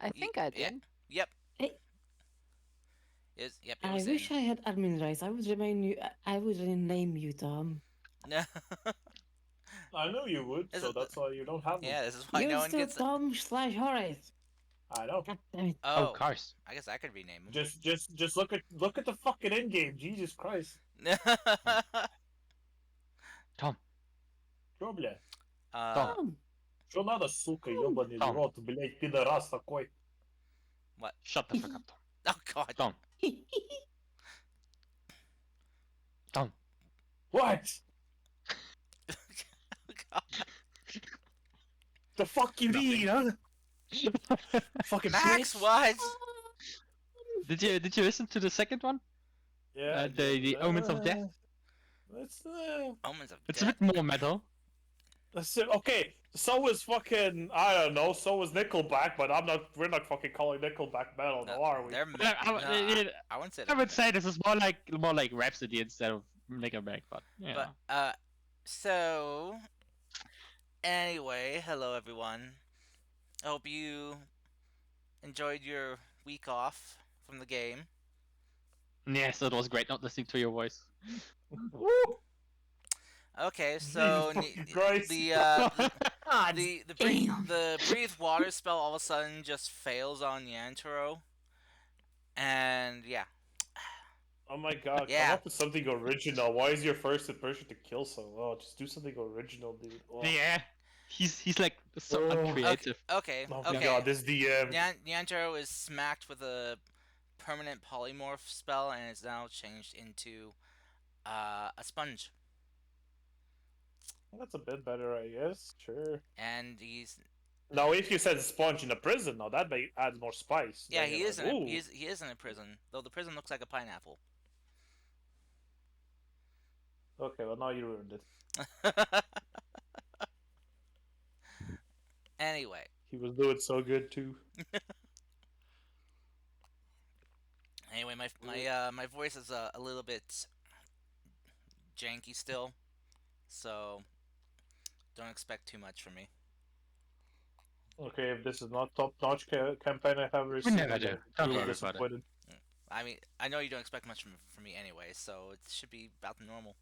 I think I Yeah. did. Yep. Hey, Yep. It I was wish in. I had admin rights. I would remain you. I would rename you Tom. No. I know you would, Is so it? that's why you don't have them. Yeah. This is why You're no one still gets. Tom/Horace. I know. God damn it. Oh, Oh. cars. I guess I could rename him. Just look at the fucking end game. Jesus Christ. Tom. Чё, бля? uh. Tom. Tom. Чё надо, сука, ёбаный Tom. рот, блядь, пидорас такой? What? Shut the fuck up, Tom. Oh God. Tom. Tom. What? God. The fuck you mean, huh? Fucking Max, bitch. what? Did you listen to the second one? Yeah. The Omens of Death? It's Omens of It's a Death. bit more metal. okay. So is fucking I don't know. So is Nickelback, but I'm not. We're not fucking calling Nickelback metal, No, now, are we? they're I wouldn't say I they're would metal. say this is more like Rhapsody instead of Nickelback, but yeah. But so anyway, hello everyone. I hope you enjoyed your week off from the game. Yes, it was great not listening to your voice. Woo! Okay, so Jesus fucking Christ. God the damn. breathe water spell all of a sudden just fails on Yantaro, and yeah, Oh my god, Yeah. come up with something original. Why is your first person to kill so well? Just do something original, dude. Oh, Yeah, he's like so Oh. uncreative. okay, oh my okay. god, this DM. Yantaro is smacked with a permanent polymorph spell and is now changed into a sponge. That's a bit better, I guess. Sure. And he's Now, if you said sponge in a prison, now that may add more spice. yeah, Then he you're is like, in a, ooh. he is in a prison, though the prison looks like a pineapple. Okay, well now you ruined it. Anyway, He was doing so good too. my voice is a little bit janky still, so don't expect too much from me. Okay, if this is not top-notch campaign I have ever We seen, never I'm do. really Don't worry about it. disappointed. I mean, I know you don't expect much from me anyway, so it should be about the normal.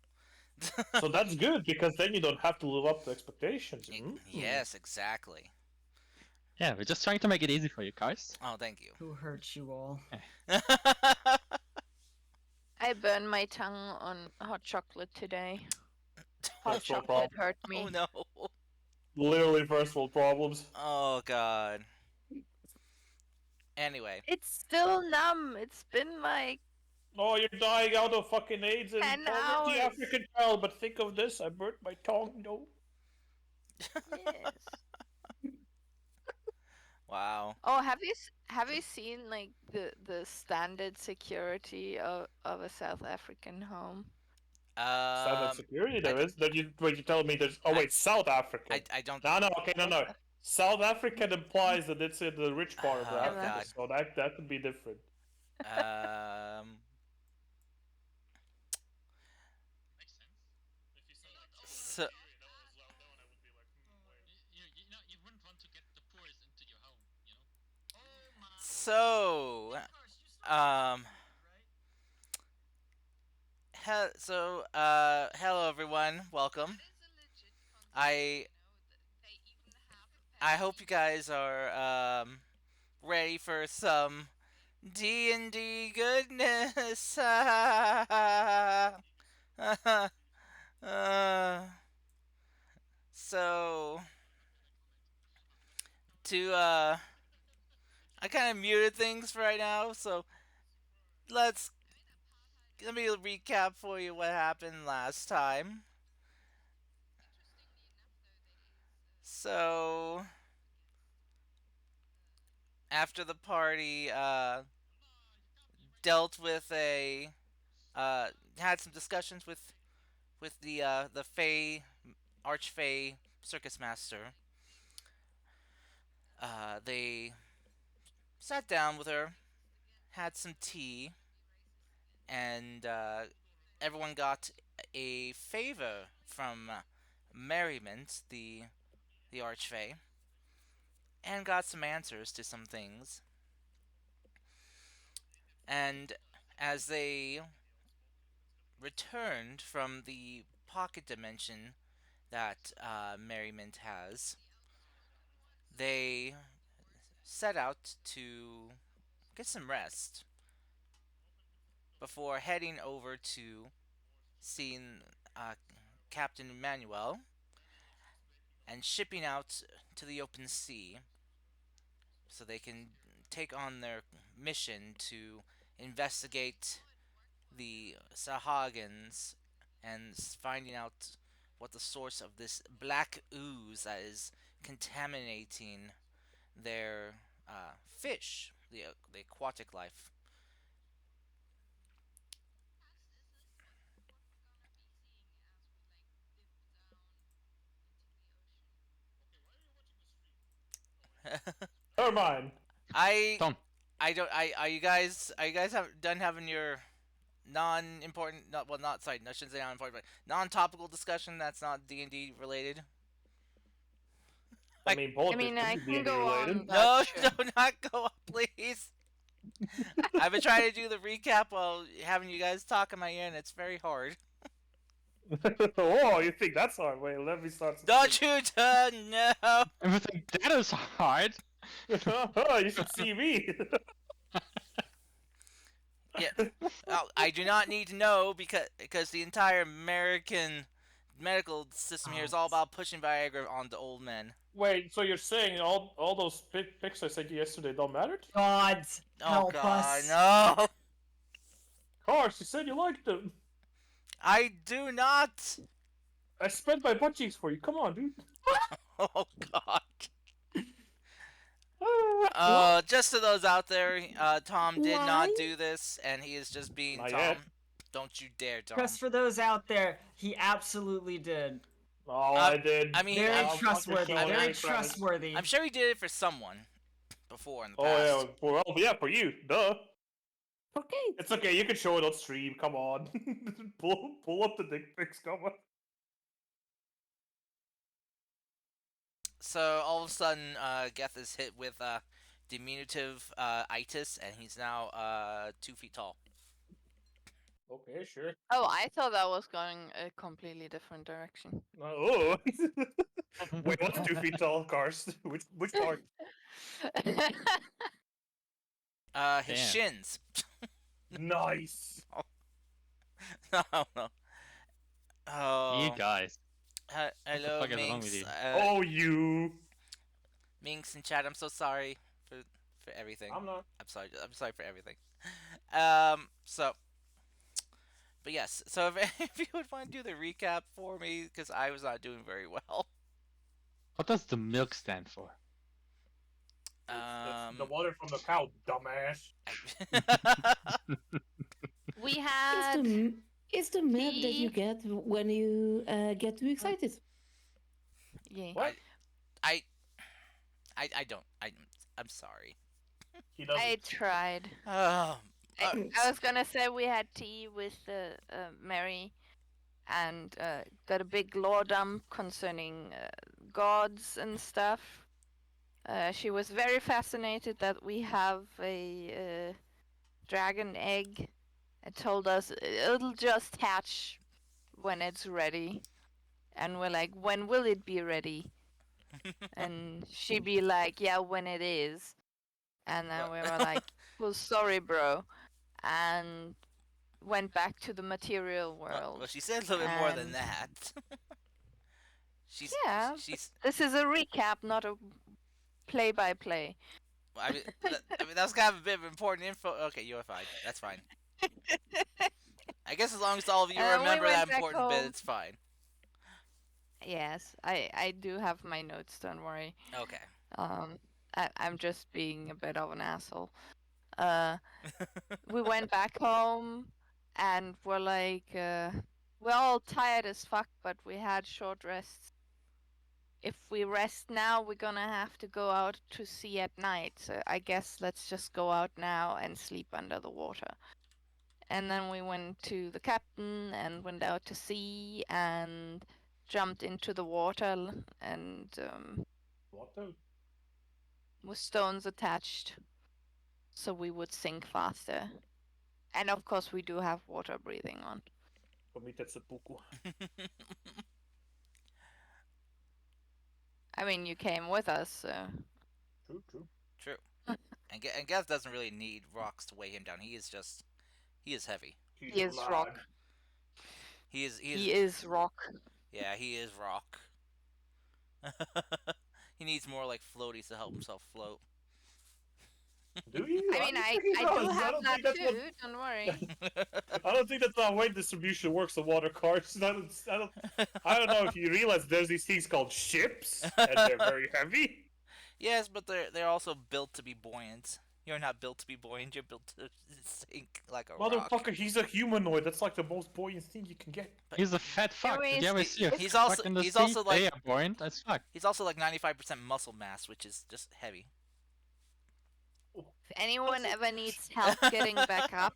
So that's good because then you don't have to live up to expectations. Yes, exactly. Yeah, we're just trying to make it easy for you guys. Oh, thank you. Who hurt you all? I burned my tongue on hot chocolate today. Hot First world chocolate hurt me. Oh no. Literally first world problems. Oh god. Anyway, It's still numb. It's been like Oh, you're dying out of fucking AIDS and 10 poverty, hours. African child. But think of this: I burnt my tongue. No. yes. wow. Oh, have you seen like the standard security of a South African home? Standard security there I- is. Then you wait. You telling me there's? Oh wait, South African. I don't. No, okay, no. South African implies that it's in the rich part of Oh, Africa, God. so that could be different. Um. Makes sense. If you say like, So, you wouldn't want to get the poorest into your home, you know? Oh my. so, um. Hello everyone. Welcome. I hope you guys are ready for some D&D goodness. So to I kind of muted things for right now, so let's let me recap for you what happened last time. So after the party dealt with had some discussions with the Fey Archfey Circus Master. They sat down with her, had some tea, and everyone got a favor from Merriment, the Archfey. and got some answers to some things. And as they returned from the pocket dimension that Merriment has, they set out to get some rest before heading over to seeing Captain Emmanuel and shipping out to the open sea so they can take on their mission to investigate the Sahagins and finding out what the source of this black ooze that is contaminating their fish, the aquatic life. Never mind. I Tom, I don't I are you guys have done having your non-important not well not sorry I shouldn't say non-important but non-topical discussion that's not D&D related. I mean, politics I could be can D&D go related. on, No, but do not go up, please. I've been trying to do the recap while having you guys talk in my ear, and it's very hard. Oh, you think that's hard? Wait, let me start. Don't you no. everything that is hard. You should see me. Yeah, I do not need to know because the entire American medical system here is all about pushing Viagra onto old men. Wait, so you're saying all those pics I sent you yesterday don't matter? God, Oh help God, us. no! Of course, you said you liked them. I do not. I spent my butt cheeks for you. Come on, dude. Oh God. Ah, Just to those out there, Tom did not Why? do this, and he is just being Not Tom. yet. Don't you dare, Tom. Just for those out there, he absolutely did. oh, I did. I mean, Very I'm- trustworthy. I'm Very very proud. trustworthy. I'm sure he did it for someone before in the Oh past. yeah, well yeah, for you, duh. Okay. It's okay, you can show it on stream. Come on, pull up the dick pics. Come on. So all of a sudden, Geth is hit with diminutive itis, and he's now 2 feet tall. Okay, sure. oh, I thought that was going a completely different direction. Oh, wait, what's 2 feet tall, Karst? Which part? His Damn. shins. Nice. No, no. Oh. You guys. Hello, fuck is wrong Minx. with you? Oh, you. Minx in chat. I'm so sorry for everything. I'm not. I'm sorry. I'm sorry for everything. So, but yes. So if you would want to do the recap for me, because I was not doing very well. What does the milk stand for? That's the water from the cow, dumbass. We It's had it's the milk that you tea. get when you get too excited. yeah. What? I don't. I'm sorry. He doesn't. I tried. Oh, I was gonna say we had tea with Mary, and got a big lore dump concerning gods and stuff. She was very fascinated that we have a dragon egg, and told us it'll just hatch when it's ready. And we're like, when will it be ready? And she'd be like, yeah, when it is. And then we were like, well, sorry, bro. And went back to the material world. well, she said a little bit more than and- that. she's Yeah. she's. This is a recap, not a play-by-play. I mean, that was kind of a bit of important info. Okay, you're fine. That's fine. I guess as long as all of you And we remember went that back important bit, home. it's fine. Yes, I do have my notes, don't worry. Okay. I'm just being a bit of an asshole. We went back home and we're like, we're all tired as fuck, but we had short rests. If we rest now, we're gonna have to go out to sea at night. So I guess let's just go out now and sleep under the water. And then we went to the captain and went out to sea and jumped into the water and What the? with stones attached, so we would sink faster. And of course, we do have water breathing on. For me, that's seppuku. I mean, you came with us, so True, true. True. And Gav doesn't really need rocks to weigh him down. He is heavy. He's he is a rock. lad. He is He is rock. Yeah, he is rock. He needs more like floaties to help himself float. Do you? I mean, don't I think he do does. have don't that think that's too. what- Don't worry. I don't think that's how weight distribution works on water cars. I don't know if you realize there's these things called ships, and they're very heavy. Yes, but they're also built to be buoyant. You're not built to be buoyant. You're built to sink like a rock. Motherfucker, he's a humanoid. That's like the most buoyant thing you can get. He's a fat fuck. Did you ever see a He's fuck also- in the he's sea? also like- They are buoyant as fuck. He's also like 95% muscle mass, which is just heavy. If anyone ever needs help getting back up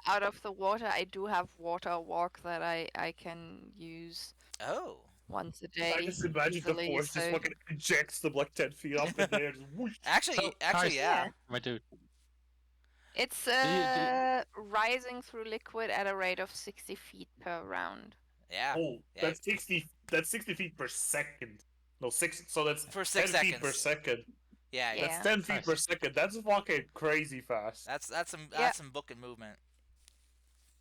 out of the water, I do have water walk that I can use Oh. once a day. I just imagine easily, the force just so- fucking ejects them like 10 feet up in there. Just whoosh. Actually, So, guys- yeah. My dude. It's you- rising through liquid at a rate of 60 feet per round. Yeah. Oh, Yeah. that's 60. That's 60 feet per second. No, 6. So that's For 10 6 feet per seconds. second. Yeah, yeah. Yeah. That's 10 feet per second. That's fucking crazy fast. That's Yeah. some booking movement.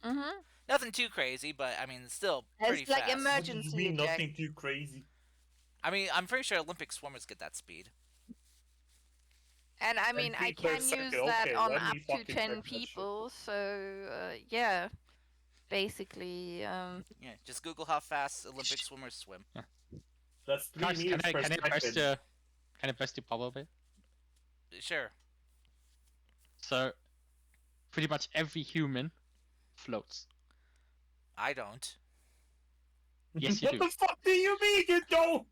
Mm-hmm. Nothing too crazy, but I mean, still pretty It's like fast. What do emergency you mean eject. nothing too crazy? I mean, I'm pretty sure Olympic swimmers get that speed. And I 10 mean, I feet per can second, use that okay, on let up me to fucking 10 check that shit. people, so yeah. Basically, Yeah, just Google how fast Olympic swimmers swim. That's 3 Guys, meters per can I press second. can I press the power bit? Sure. So, pretty much every human floats. I don't. Yes, you What do. the fuck do you mean you don't?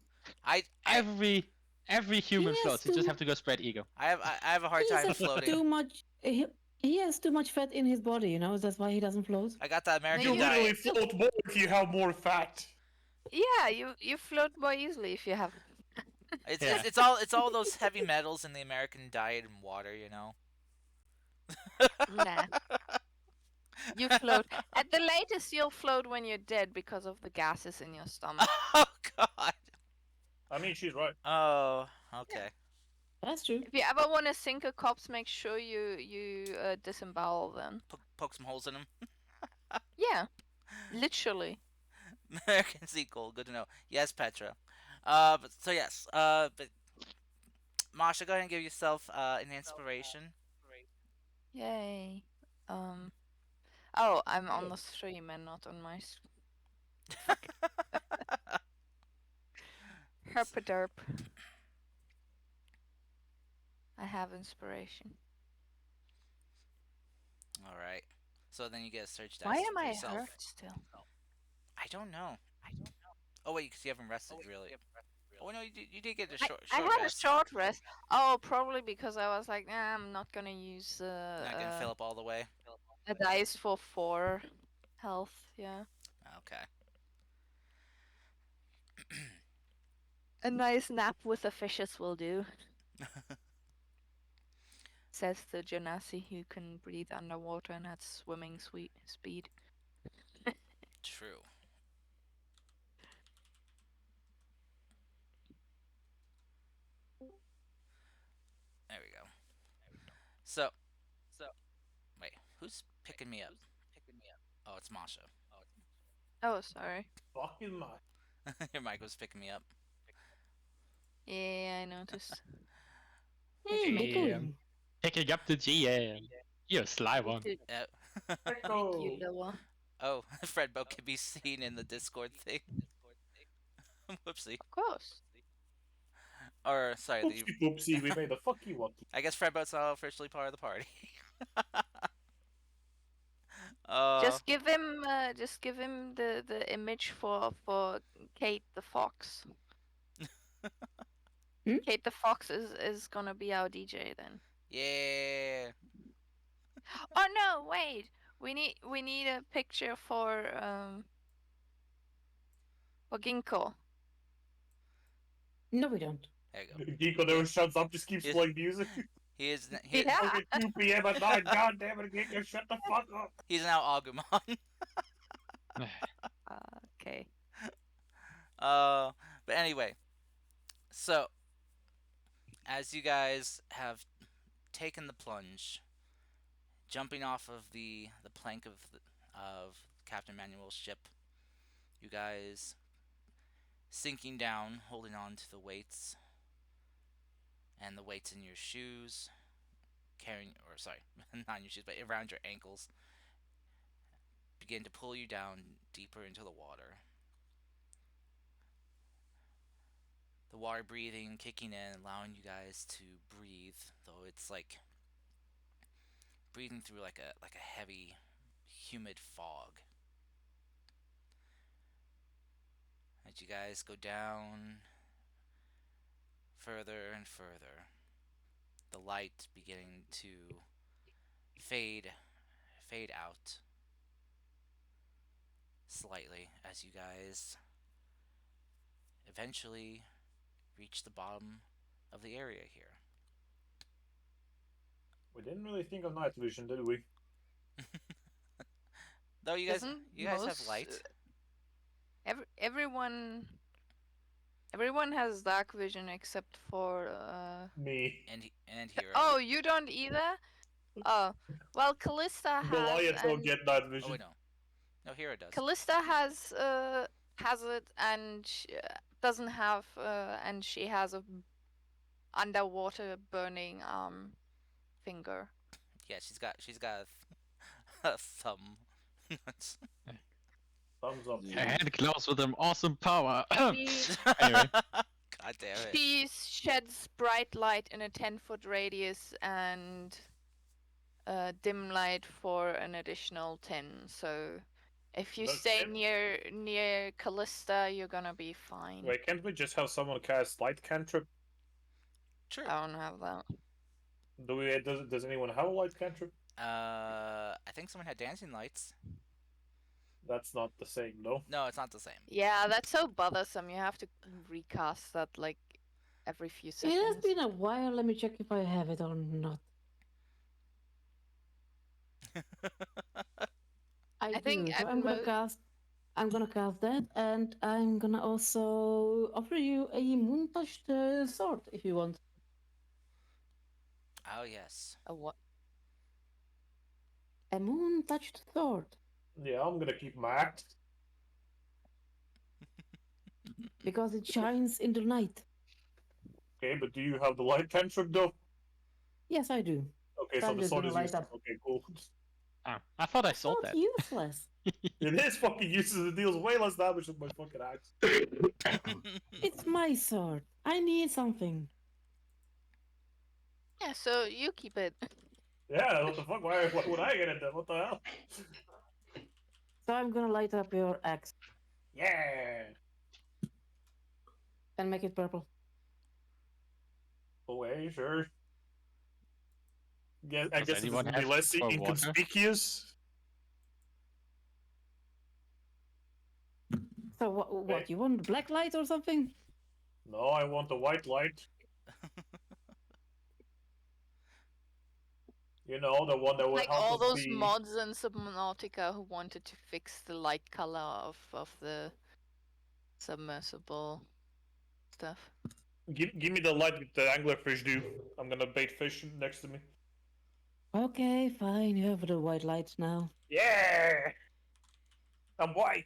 I Every human Yes, floats. You just do- have to go spread ego. I have a hard He time has floating. too much. He has too much fat in his body, you know. That's why he doesn't float. I got that No, American You Yeah. literally diet. float more if you have more fat. yeah, you float more easily if you have. It's, Yeah. it's all those heavy metals in the American diet and water, you know. Nah. You float. At the latest, you'll float when you're dead because of the gases in your stomach. Oh God. I mean, she's right. Oh, okay. That's true. If you ever want to sink a corpse, make sure you disembowel them. Poke some holes in them. Yeah, literally. American sequel. Good to know. Yes, Petra. But so yes. But Masha, go ahead and give yourself an inspiration. Yay. Oh, I'm on the stream and not on my. Herpaderp. I have inspiration. All right. So then you get a search dice Why am for I yourself. hurt still? I don't know. Oh wait, because you haven't rested really. Oh no, you did get a I short had rest. a short rest. Oh, probably because I was like, nah, I'm not gonna use Not gonna fill up all the way. a dice for 4 health. Yeah, Okay. a nice nap with the fishes will do. Says the Genasi who can breathe underwater and has swimming speed. True. There we go. So, wait, who's picking me up? Oh, it's Masha. Oh, sorry. Fucking my. Your mic was picking me up. Yeah, I noticed. Hey, GM. Nickel. Picking up the GM. You're a sly one. Dude, Oh, thank you, Noah. oh, Fredbo can be seen in the Discord thing. Whoopsie. Of course. Or sorry, Oopsie poopsie, we made a fucky wucky. I guess Fredbo's now officially part of the party. Just give him the image for Kate the Fox. Hmm? Kate the Fox is gonna be our DJ then. Yeah. Oh no, wait. We need a picture for Ginkgo. No, we don't. There you go. Geeko never shuts up, just keeps Yes. playing music. He is. He, Yeah. Fucking 2 p.m. at night. God damn it, Geeko, shut the fuck up. He's now Agumon. Okay. But anyway, so as you guys have taken the plunge, jumping off of the plank of Captain Manuel's ship, you guys sinking down, holding on to the weights and the weights in your shoes, carrying, or sorry, not in your shoes, but around your ankles, begin to pull you down deeper into the water. The water breathing kicking in, allowing you guys to breathe, though it's like breathing through like a heavy, humid fog. As you guys go down further and further, the light beginning to fade out slightly as you guys eventually reach the bottom of the area here. We didn't really think of night vision, did we? Though you guys Isn't have most, light. Everyone has dark vision except for Me. And Hero. Oh, you don't either? Oh, well, Callista has. Goliaths don't and get night Oh vision. wait, no, Hero does. Callista has it, and doesn't have, and she has a underwater burning finger. Yeah, she's got a thumb. Thumbs up. Her hand glows with an awesome power. She, Anyway. God damn it. she sheds bright light in a 10-foot radius and dim light for an additional 10. So if you That's stay it? near Callista, you're gonna be fine. Wait, can't we just have someone cast light cantrip? True. I don't have that. Do we? Does anyone have a light cantrip? I think someone had dancing lights. That's not the same, no. No, it's not the same. Yeah, that's so bothersome. You have to recast that like every few It seconds. has been a while. Let me check if I have it or not. I think do. So at I'm gonna mo- cast. I'm gonna cast that, and I'm gonna also offer you a moon-touched sword if you want. Oh yes. A what? A moon-touched sword, Yeah, I'm gonna keep my axe. because it shines in the night. Okay, but do you have the light cantrip though? Yes, I do. Okay, So so I'm the just sword gonna is light useless. up. Okay, cool. Oh, I thought I sold Not that. useless. It is fucking useless. It deals way less damage than my fucking axe. It's my sword. I need something. Yeah, so you keep it. Yeah, what the fuck? Why would I get it then? What the hell? So I'm gonna light up your axe Yeah. and make it purple. Okay, sure. Yeah, I Does guess it's anyone gonna be have less for water? inconspicuous. So what? You want black light or something? No, I want the white light. You know, the one that would Like help all us those be... mods in Subnautica who wanted to fix the light color of the submersible stuff. Give me the light with the anglerfish do. I'm gonna bait fish next to me. Okay, fine. You have the white light now. Yeah! I'm white!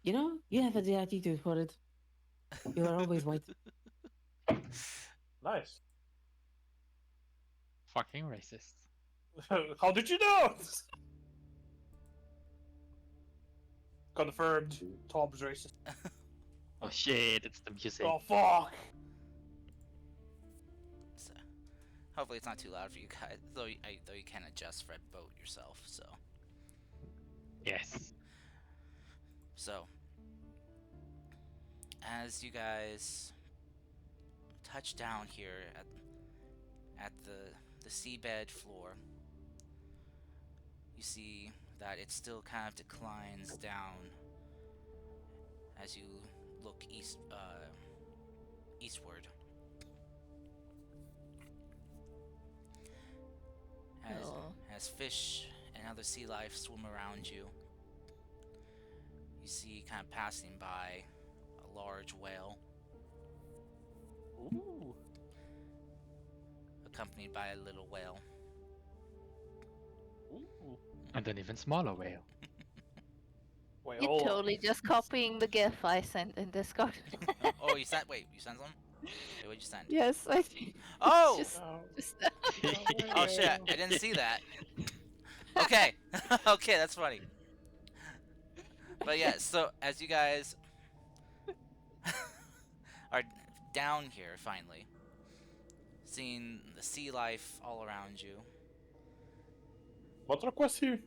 You know, you have the attitude for it. You are always white. Nice. Fucking racist. How did you know? Confirmed. Tom's racist. Oh shit, it's the music. Oh fuck! So, hopefully it's not too loud for you guys. Though you can adjust Fred boat yourself. Yes. So as you guys touch down here at the seabed floor, you see that it still kind of declines down as you look eastward. Oh. As fish and other sea life swim around you, you see kind of passing by a large whale Ooh. accompanied by a little whale. Ooh. And an even smaller whale. Wait, You're hold on. totally just copying the GIF I sent in Discord. Oh, you sent? Wait, you sent some? Wait, what'd you send? Yes, I think. Oh! Just, Oh, just Oh shit, I didn't see that. Okay, okay, that's funny. But yeah, so as you guys are down here finally, seeing the sea life all around you, what's our quest here?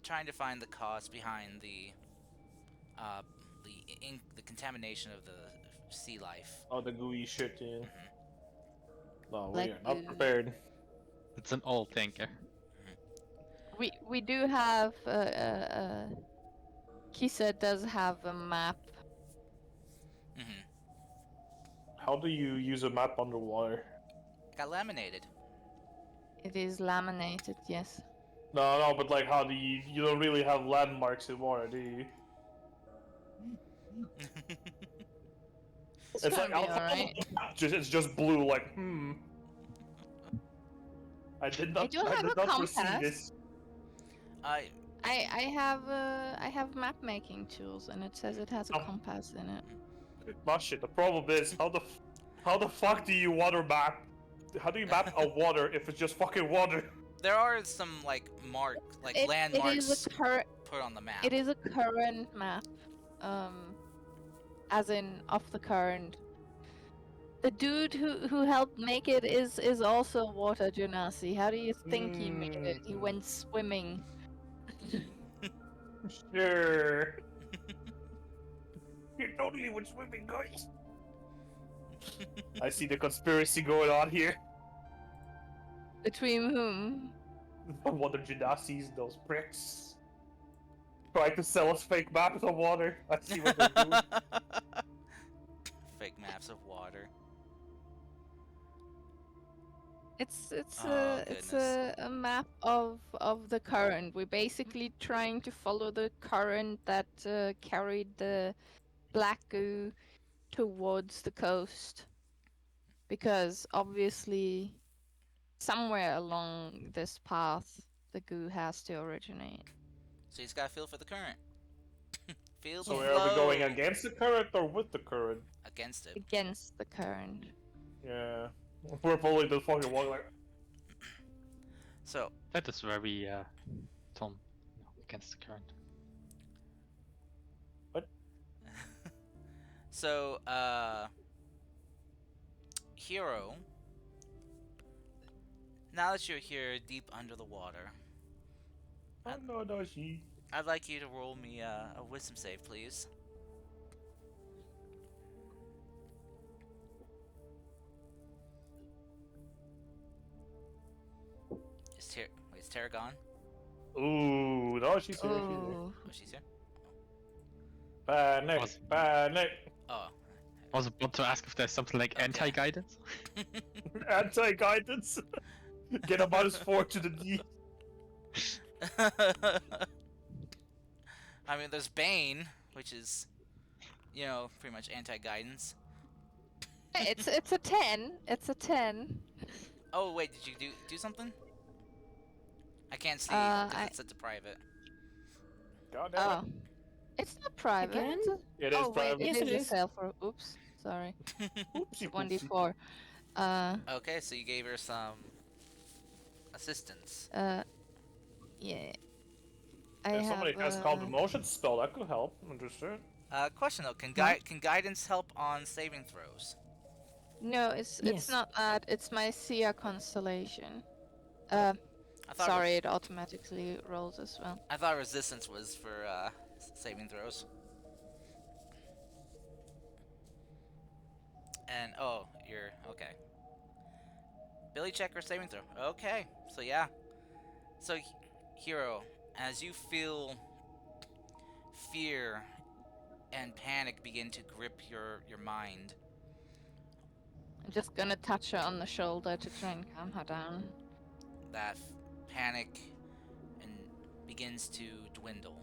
trying to find the cause behind the the contamination of the sea life. Oh, the gooey shit, yeah. No, we Like are not goo. prepared. It's an old tanker. we do have Kisa does have a map. Mm-hmm. How do you use a map underwater? Got laminated. It is laminated, yes. No, but like, how do you don't really have landmarks in water, do you? It's It's gonna like be alright. it's just blue. Like, I did not. do have did a not foresee compass. this. I I have map making tools, and it says it has a Oh. compass in it. But shit. The problem is how the fuck do you water map? How do you map a water if it's just fucking water? there are some like It landmarks is a current. put on the map. It is a current map, as in of the current. The dude who helped make it is also Water Genasi. How do you think he made it? He went swimming. Sure. You totally went swimming, guys. I see the conspiracy going on here. Between whom? Water Genasis, those pricks. Trying to sell us fake maps of water. I see what they're doing. Fake maps of water. It's Oh, a map of the current. We're basically trying to follow the current that carried the black goo towards the coast, because obviously somewhere along this path the goo has to originate. So you just gotta feel for the current. Feel the So flow. are we going against the current or with the current? Against it. Against the current. Yeah. We're probably the fucking one like So That is very Tom against the current. so Hero, now that you're here deep under the water, oh no, she. I'd like you to roll me a wisdom save, please. Is Tara gone? Ooh, no, she's here. Oh, Oh, she's here. Panic, Was- panic. Oh. I was about to ask if there's something like Okay. anti-guidance. Anti-guidance. Get a -4 to the D. I mean, there's Bane, which is, you know, pretty much anti-guidance. it's a 10. It's a 10. Oh wait, did you do something? I can't see Uh, because I- it's set to private. God damn Oh, it's not private. Again? It's a- it. It is oh wait, private. Yes, it it is is. a for. Oops, sorry. Oopsie, 1d4. Okay, so you gave her some assistance. Yeah. If somebody has called the motion spell, that could help. Understood. Question though, can can guidance help on saving throws? No, it's Yes. not that. It's my Sia constellation. I thought Sorry, it automatically rolls as well. I thought resistance was for saving throws. And oh, you're okay. Billy check or saving throw. Okay, so yeah, so Hero, as you feel fear and panic begin to grip your mind, I'm just gonna touch her on the shoulder to try and calm her down. that panic and begins to dwindle.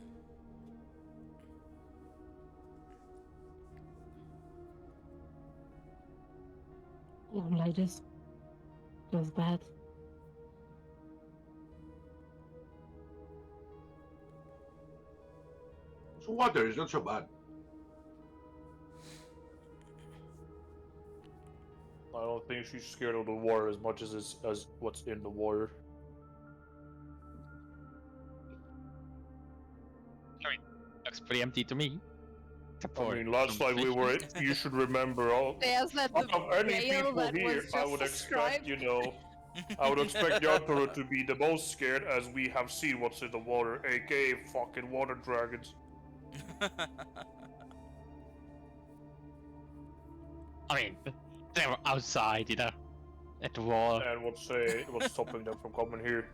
Like this. Feels bad. It's water. It's not so bad. I don't think she's scared of the water as much as what's in the water. Looks pretty empty to me. Except I for mean, last some time we fish. were, you should remember. There's that Out of any whale people that here, was I just would expect, described. I would expect the Emperor to be the most scared, as we have seen what's in the water, aka fucking water dragons. I mean, they were outside, you know, at the wall. And what's stopping them from coming here?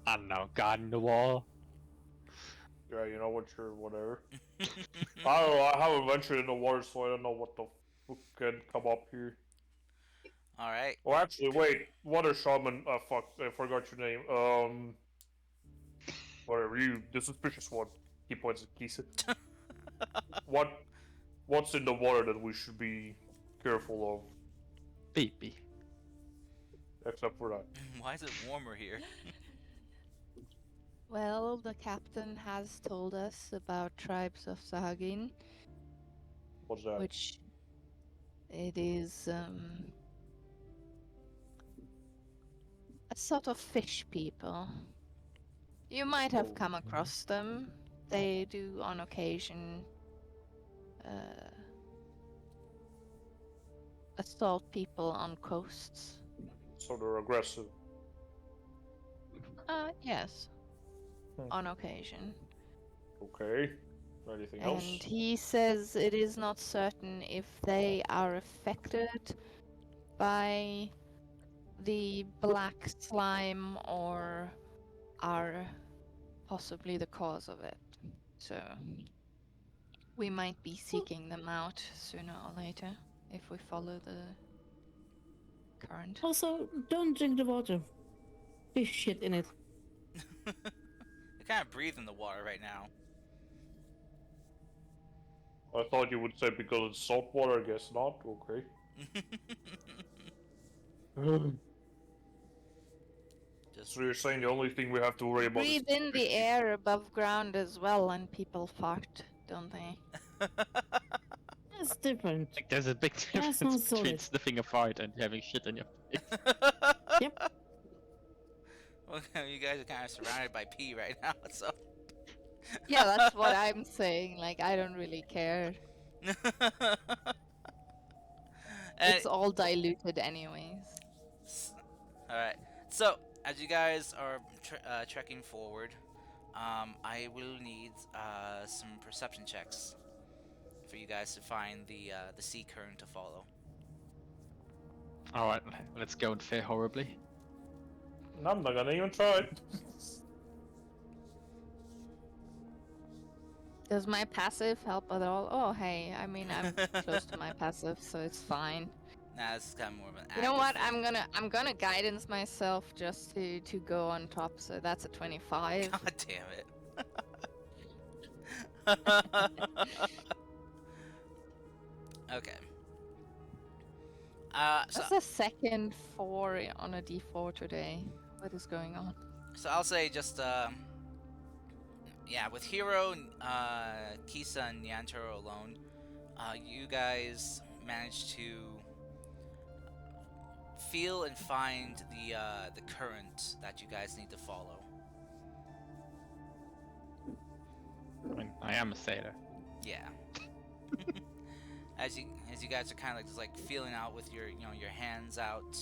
I don't know, guarding the wall. Yeah, you know what? Sure, whatever. I don't know. I haven't ventured in the water, so I don't know what the fuck can come up here. All right. Oh, actually, wait. Water shaman. Fuck. I forgot your name. Whatever. You, the suspicious one. He points at Kisa. What's in the water that we should be careful of? Pee-pee. Except for that. Why is it warmer here? Well, the captain has told us about tribes of Sahagin, What's that? which it is a sort of fish people. You might have Oh. come across them. They do on occasion assault people on coasts. So they're aggressive. Yes. Hmm. On occasion. Okay. Anything And else? he says it is not certain if they are affected by the black slime or are possibly the cause of it. So we might be seeking them out sooner or later if we follow the current. Also, don't drink the water. Fish shit in it. I kind of breathe in the water right now. I thought you would say because it's salt water. I guess not. Okay. Just So you're saying the only thing we have to worry about is Breathe in the air above ground as well, and people fart, don't they? That's different. Like, there's a big That's difference not between solid. sniffing a fart and having shit in your face. Yep. Well, you guys are kind of surrounded by pee right now, so. Yeah, that's what I'm saying. Like, I don't really care. And- It's all diluted, anyways. All right. So as you guys are trekking forward, I will need some perception checks for you guys to find the sea current to follow. Alright, let's go and fare horribly. I'm not gonna even try it. Does my passive help at all? Oh, hey, I mean, I'm close to my passive, so it's fine. Nah, this is kind of more of an. You know what? active I'm gonna guidance myself just to go on top. So that's a 25. thing. God damn it. Okay. So That's the second 4 on a D4 today. What is going on? So I'll say just yeah, with Hero, Kisa, and Nyantaro alone, you guys managed to feel and find the current that you guys need to follow. I mean, I am a sailor. Yeah. as you guys are kind of just like feeling out with your your hands out,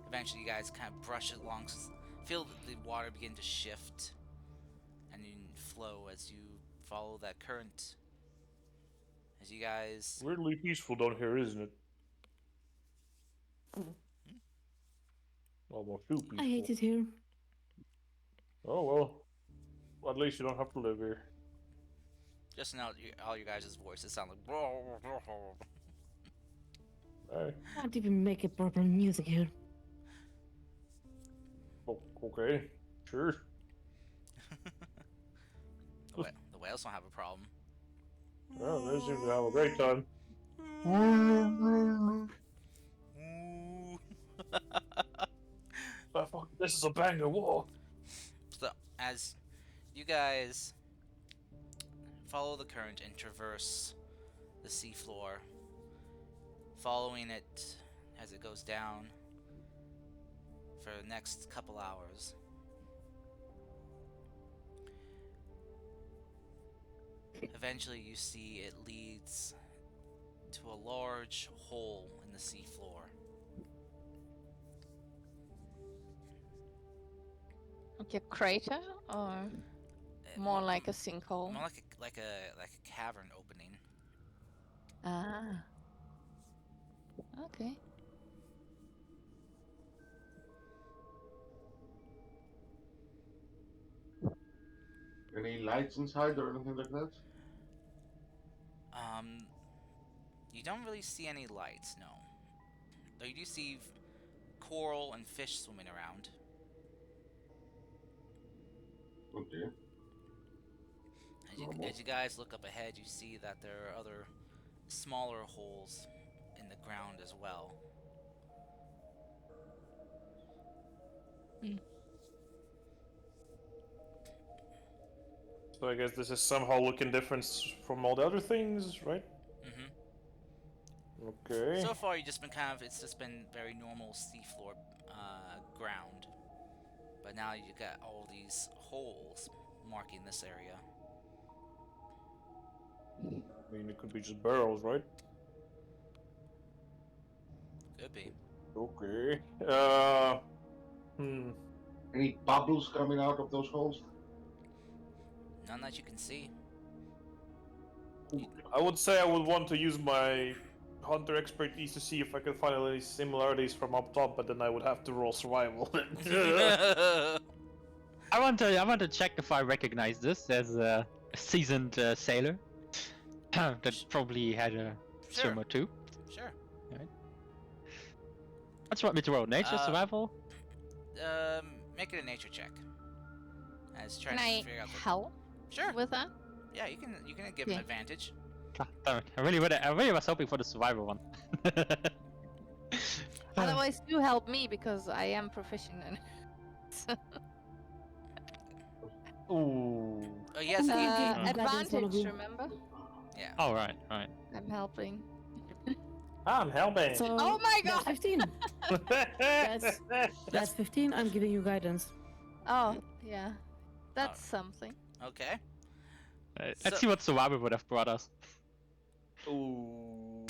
eventually you guys kind of brush it along, feel the water begin to shift and flow as you follow that current. As you guys Weirdly peaceful down here, isn't it? Almost too peaceful. I hate it here. Oh well. At least you don't have to live here. Just now, all you guys' voices sound like. Hey. Can't even make a proper music here. Oh, okay. Sure. The whales don't have a problem. Well, they seem to have a great time. Oh, fuck, this is a banger wall. So, as you guys follow the current and traverse the seafloor, following it as it goes down for the next couple hours, eventually you see it leads to a large hole in the seafloor. Like a crater or more like a sinkhole? More like a cavern opening. Ah. Okay. Any lights inside or anything like that? You don't really see any lights, no. Though you do see coral and fish swimming around. Okay. As you guys look up ahead, you see that there are other smaller holes in the ground as well. So I guess this is somehow looking different from all the other things, right? Mm-hmm. Okay. So far, it's just been very normal seafloor ground. But now you got all these holes marking this area. I mean, it could be just barrels, right? Could be. Okay. Any bubbles coming out of those holes? None that you can see. I would say I would want to use my hunter expertise to see if I could find any similarities from up top, but then I would have to roll survival. I want to check if I recognize this as a seasoned sailor that probably had a Sure. swim or two. Sure. What do you want me to roll? Nature, survival? Make it a nature check. As trying Can to I figure out the... help Sure. with that? Yeah, you can give him Yeah. advantage. Ah, damn it. I really was hoping for the survival one. Otherwise, do help me because I am proficient in it. Ooh. Yes, Uh, he- guidance, one of advantage, you. remember? yeah. All right. I'm helping. I'm helping. So, Oh my that's god! 15. That's 15. I'm giving you guidance. Oh, yeah. That's something. Okay. Let's So- see what survival would have brought us. Ooh.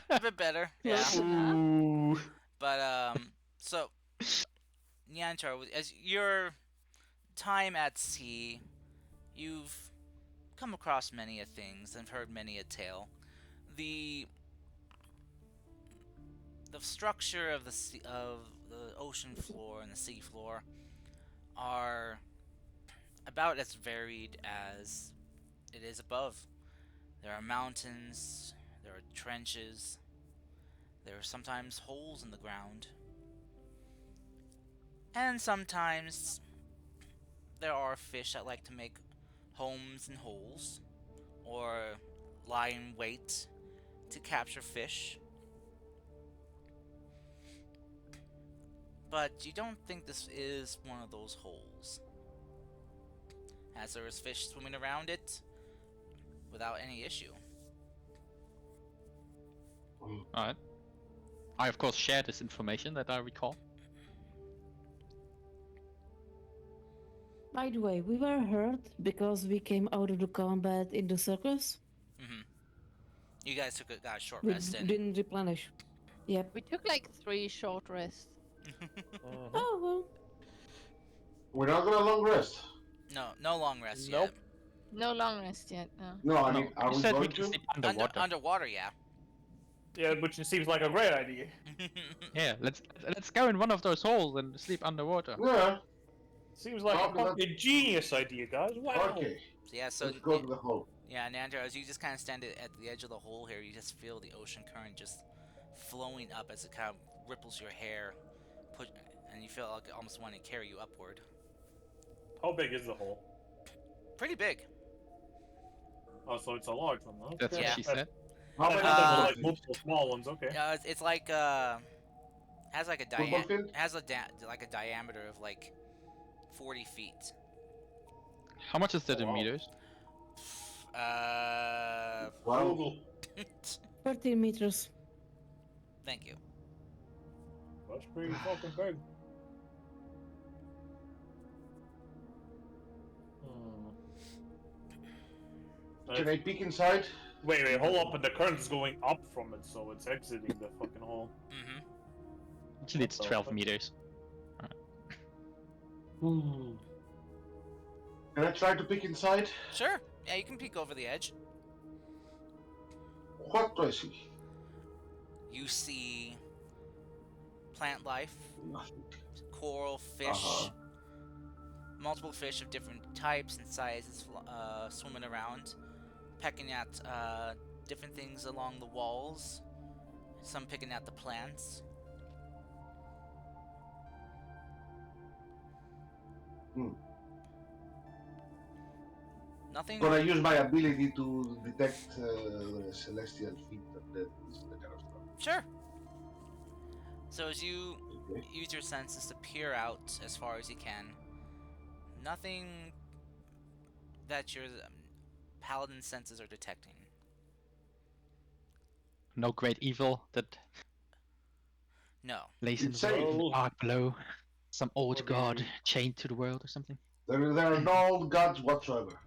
A bit better. Yeah. Close enough. Ooh. But so Nyantar, as your time at sea, you've come across many a things and heard many a tale. The structure of the ocean floor and the sea floor are about as varied as it is above. There are mountains, there are trenches, there are sometimes holes in the ground, and sometimes there are fish that like to make homes in holes, or lie in wait to capture fish. But you don't think this is one of those holes, as there is fish swimming around it without any issue. Alright. I of course share this information that I recall. By the way, we were hurt because we came out of the combat in the circus. Mm-hmm. You guys got a short We rest in. didn't replenish. Yep. We took like 3 short rests. Oh, well. We're not gonna long rest. No long rest Nope. yet. No long rest yet, no. No, I No, mean, are you we said we going can to? sleep underwater. Underwater, yeah. Yeah, which seems like a great idea. Yeah, let's go in one of those holes and sleep underwater. Yeah. Seems like Probably a not- fucking genius idea, guys. Wow. Okay, So yeah, so let's go to the hole. yeah, Nandor, as you just kind of stand at the edge of the hole here, you just feel the ocean current just flowing up as it kind of ripples your hair, and you feel like it almost want to carry you upward. How big is the hole? Pretty big. Oh, so it's a large one, huh? That's Yeah. what she said. How I many thought there were Uh, like multiple small ones. Okay. It's like has like a Football field? has a like a diameter of like 40 feet. How much is that Oh, in wow. meters? Wow. Google. 14 meters. Thank you. That's pretty fucking big. Can I peek inside? Wait, hold up, but the current is going up from it, so it's exiting the fucking hole. Mm-hmm. Actually, it's What the 12 fuck? meters. Can I try to peek inside? Sure. Yeah, you can peek over the edge. What do I see? You see plant life, Nothing. coral, fish, Uh-huh. multiple fish of different types and sizes swimming around, pecking at different things along the walls, some picking at the plants. Hmm. Nothing. Gonna use my ability to detect celestial feet and that kind of stuff. Sure. So as you Okay. use your senses to peer out as far as you can, nothing that your paladin senses are detecting. No great evil that No. lays in It's the safe. dark below. Some old Okay. god chained to the world or something. There are no gods whatsoever.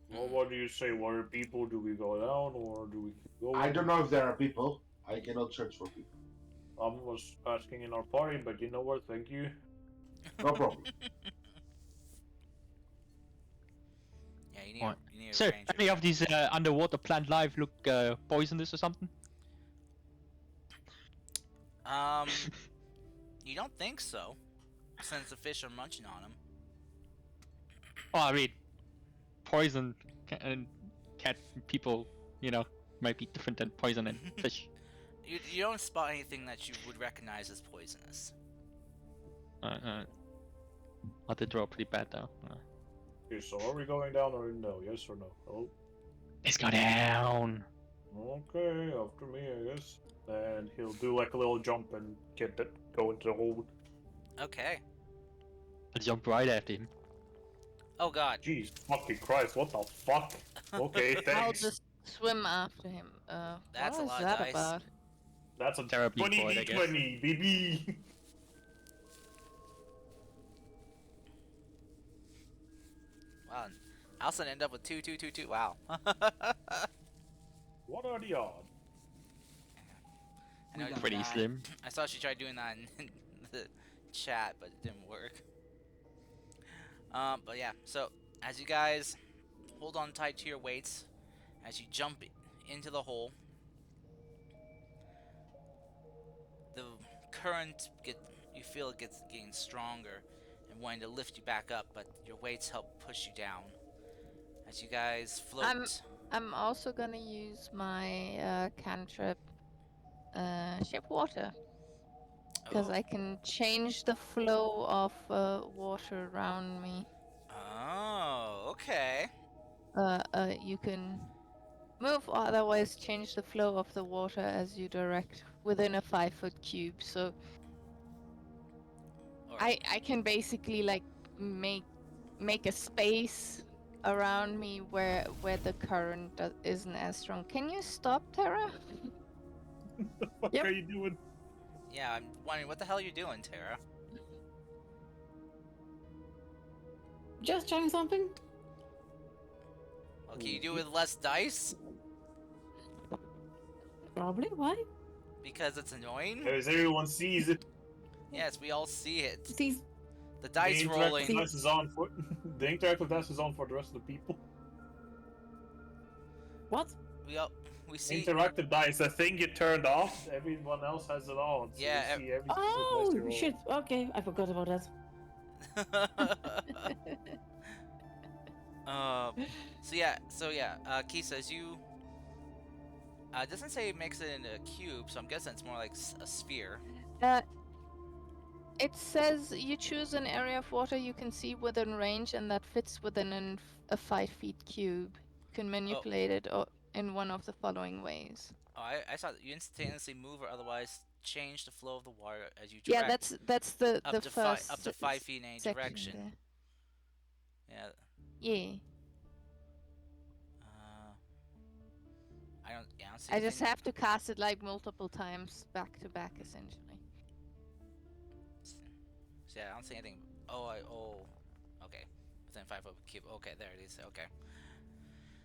Well, what do you say? What are people? Do we go down or do we keep going? I don't know if there are people. I cannot search for people. I was asking in our party, but you know what? Thank you. No problem. Yeah, you need, Alright. you need a So, ranger. any of these underwater plant life look poisonous or something? You don't think so, since the fish are munching on them. Oh, I mean, poison and cat people, might be different than poison and fish. You don't spot anything that you would recognize as poisonous. Oh, they draw pretty bad though. Okay, so are we going down or no? Yes or no? Oh, Let's go down. okay. After me, I guess. And he'll do like a little jump and go into the hole. Okay. I'll jump right after him. Oh god. Jeez, fucking Christ! What the fuck? Okay, I'll thanks. just swim after him. That's a what lot is of that dice. about? That's a Terribly 20 bored, I guess. 20, baby. Wow. I also end up with 2, 2, 2, 2. Wow. What are the odds? I know you Pretty tried- slim. I saw she tried doing that in the chat, but it didn't work. But yeah, so as you guys hold on tight to your weights, as you jump into the hole, the current you feel it gets getting stronger and wanting to lift you back up, but your weights help push you down. As you guys float. I'm also gonna use my cantrip, ship water, because Oh. I can change the flow of water around me. Oh, okay. You can move or otherwise change the flow of the water as you direct within a 5-foot cube. So Alright. I can basically like make a space around me where the current isn't as strong. Can you stop, Terra? The fuck Yep. are you doing? Yeah, I'm wondering what the hell you're doing, Tara. Just trying something. Well, can you do it with less dice? Probably. Why? Because it's annoying? As everyone sees it, Yes, we all see it. These The dice the rolling. interactive dice is on for the interactive dice is on for the rest of the people. what? We see. Interactive dice, the thing you turned off, everyone else has it on. So Yeah, you see every single Oh dice you roll. shit. Okay, I forgot about that. Kisa, as you it doesn't say it makes it into a cube, so I'm guessing it's more like a sphere. It says you choose an area of water you can see within range and that fits within a 5 feet cube. You can manipulate it in one of the following ways. Oh, I saw that you instantaneously move or otherwise change the flow of the water as you direct. Yeah, that's the up to first up to 5 feet in any section direction. there. Yeah. Yeah. I don't see I just anything. have to cast it like multiple times back to back, essentially. So yeah, I don't see anything. Okay. Within 5 foot cube. Okay, there it is. Okay.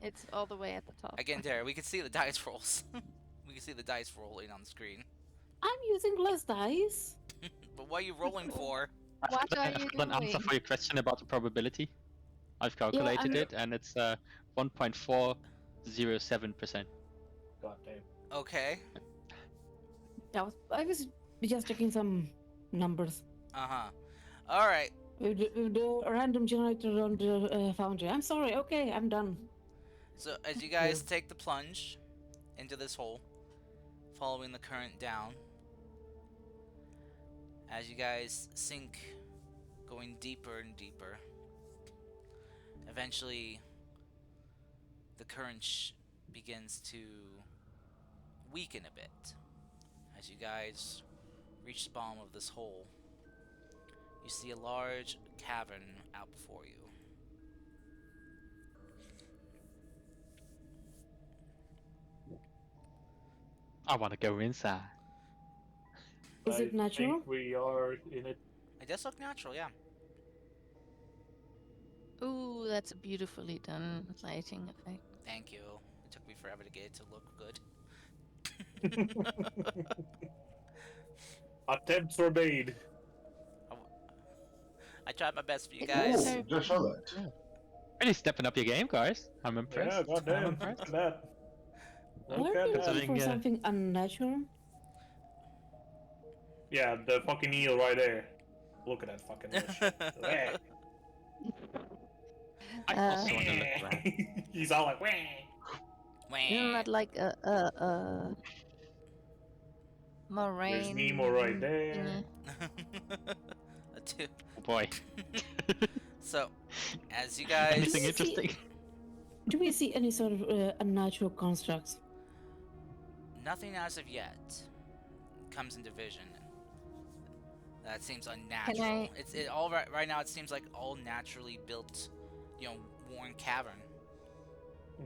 It's all the way at the top. Again, there we can see the dice rolls. We can see the dice rolling on the screen. I'm using less dice. But what are you rolling for? What are I've you got an answer doing? for your question about the probability. I've calculated I'm- it, and it's 1.407%. God damn. Okay. I was just checking some numbers. All right. With the random generator on the foundry. I'm sorry. Okay, I'm done. So as you guys take the plunge into this hole, following the current down, as you guys sink, going deeper and deeper, eventually the current begins to weaken a bit. As you guys reach the bottom of this hole, you see a large cavern out before you. I want to go inside. Is it I natural? think we are in it. It does look natural, yeah. Ooh, that's a beautifully done lighting effect. Thank you. It took me forever to get it to look good. Attempts were made. I tried my best for you It guys. looks Oh, so just saw that. Really stepping up your game, guys. I'm impressed. Yeah, I'm goddamn. impressed. Look at that. Are Look you at looking that. Considering, for something unnatural? Yeah, the fucking eel right there. Look at that fucking shit. Wah. I also want to look around. He's all like, wah. Isn't that like a moraine? There's Nemo right there. thingy? Oh boy. So, as you guys, Anything see- interesting? Do we see any sort of unnatural constructs? nothing as of yet comes into vision. That seems unnatural. I- It's all right now. It seems like all naturally built, worn cavern.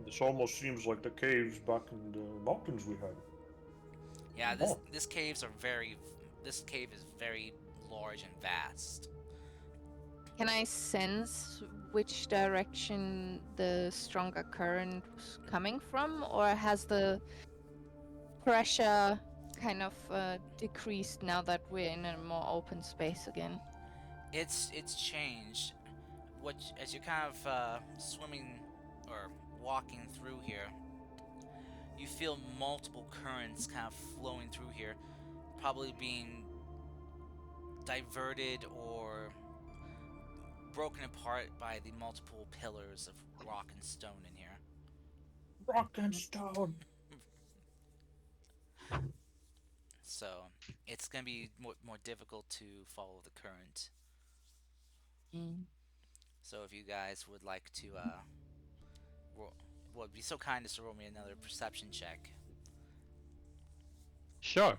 This almost seems like the caves back in the mountains we had. Yeah, Oh. this cave is very large and vast. Can I sense which direction the stronger current was coming from, or has the pressure kind of decreased now that we're in a more open space again? It's changed. As you're kind of swimming or walking through here, you feel multiple currents kind of flowing through here, probably being diverted or broken apart by the multiple pillars of rock and stone in here. Rock and stone. So it's gonna be more difficult to follow the current. So if you guys would like to, would be so kind as to roll me another perception check. Sure.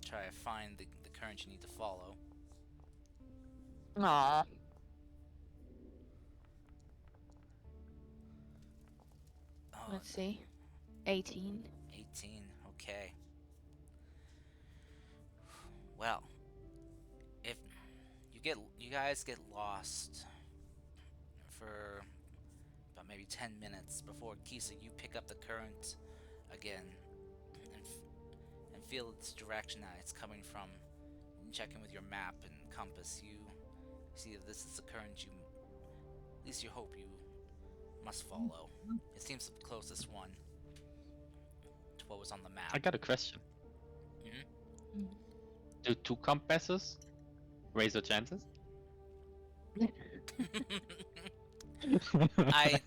Try to find the current you need to follow. Aww. Oh, Let's see. 18. 18. Okay. Well, if you guys get lost for about maybe 10 minutes before Kisa, you pick up the current again and feel its direction that it's coming from. And check in with your map and compass. You see that this is the current at least you hope you must follow. It seems the closest one to what was on the map. I got a question. Mhm. Do 2 compasses raise your chances? I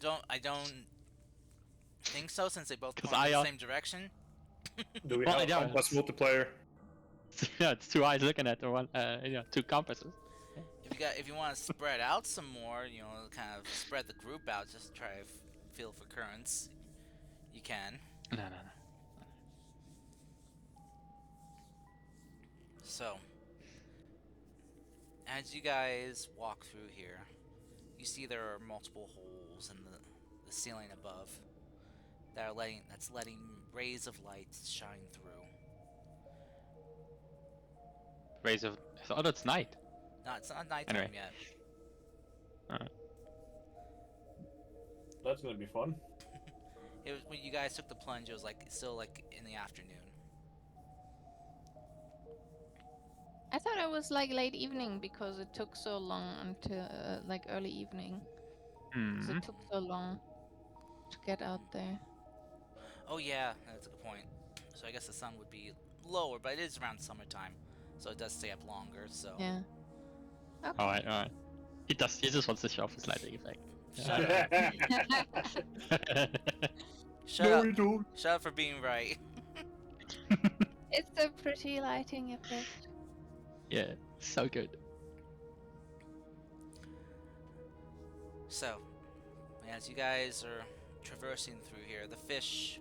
don't think so, since they both 'Cause point in I, the same direction. Do we Well, have a yeah, compass it's- multiplayer? Yeah, it's two eyes looking at the one. Two compasses. If you want to spread out some more, kind of spread the group out, just try to feel for currents. You can. No. So, as you guys walk through here, you see there are multiple holes in the ceiling above that's letting rays of light shine through. Rays of. Oh, that's night. No, it's not nighttime Anyway. yet. That's gonna be fun. It was when you guys took the plunge. It was still like in the afternoon. I thought it was like late evening because it took so long until like early evening. 'Cause Hmm. it took so long to get out there. Oh yeah, that's a good point. So I guess the sun would be lower, but it is around summertime, so it does stay up longer. So Yeah. Okay. Alright. He just wants to show off his lighting effect. shut up, shut No, up, you don't. shut up for being right. It's a pretty lighting effect. Yeah, so good. So, as you guys are traversing through here, the fish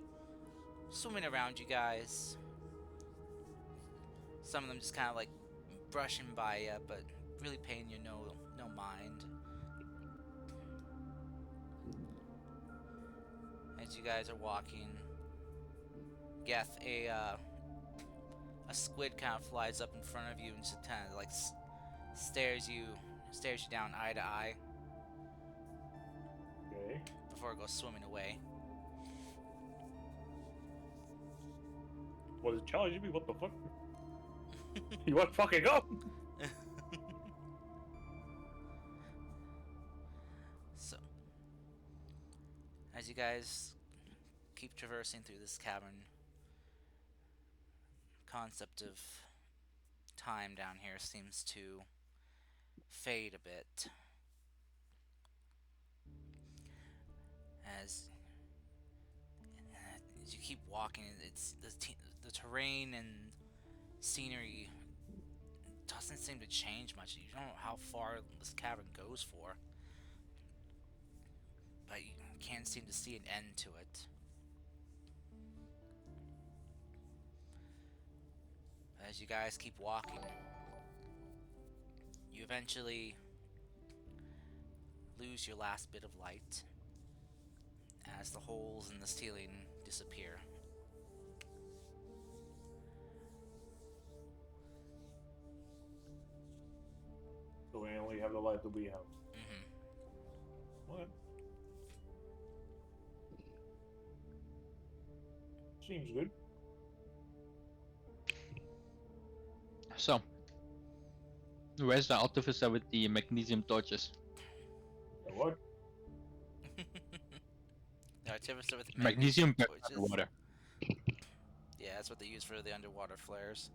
swimming around you guys. Some of them just kind of like brushing by you, but really paying you no mind. As you guys are walking, Geth, a squid kind of flies up in front of you and just kind of like stares you down eye to eye Okay. before it goes swimming away. Was it challenging me? What the fuck? You want fucking go? So, as you guys keep traversing through this cavern, concept of time down here seems to fade a bit. As you keep walking, it's the terrain and scenery doesn't seem to change much. You don't know how far this cavern goes for, but you can't seem to see an end to it. As you guys keep walking, you eventually lose your last bit of light as the holes in the ceiling disappear. So we only have the light that we have. Mm-hmm. What? Seems good. So, where's the artificer with the magnesium torches? What? The artificer with Magnesium burns torches. underwater. Yeah, that's what they use for the underwater flares.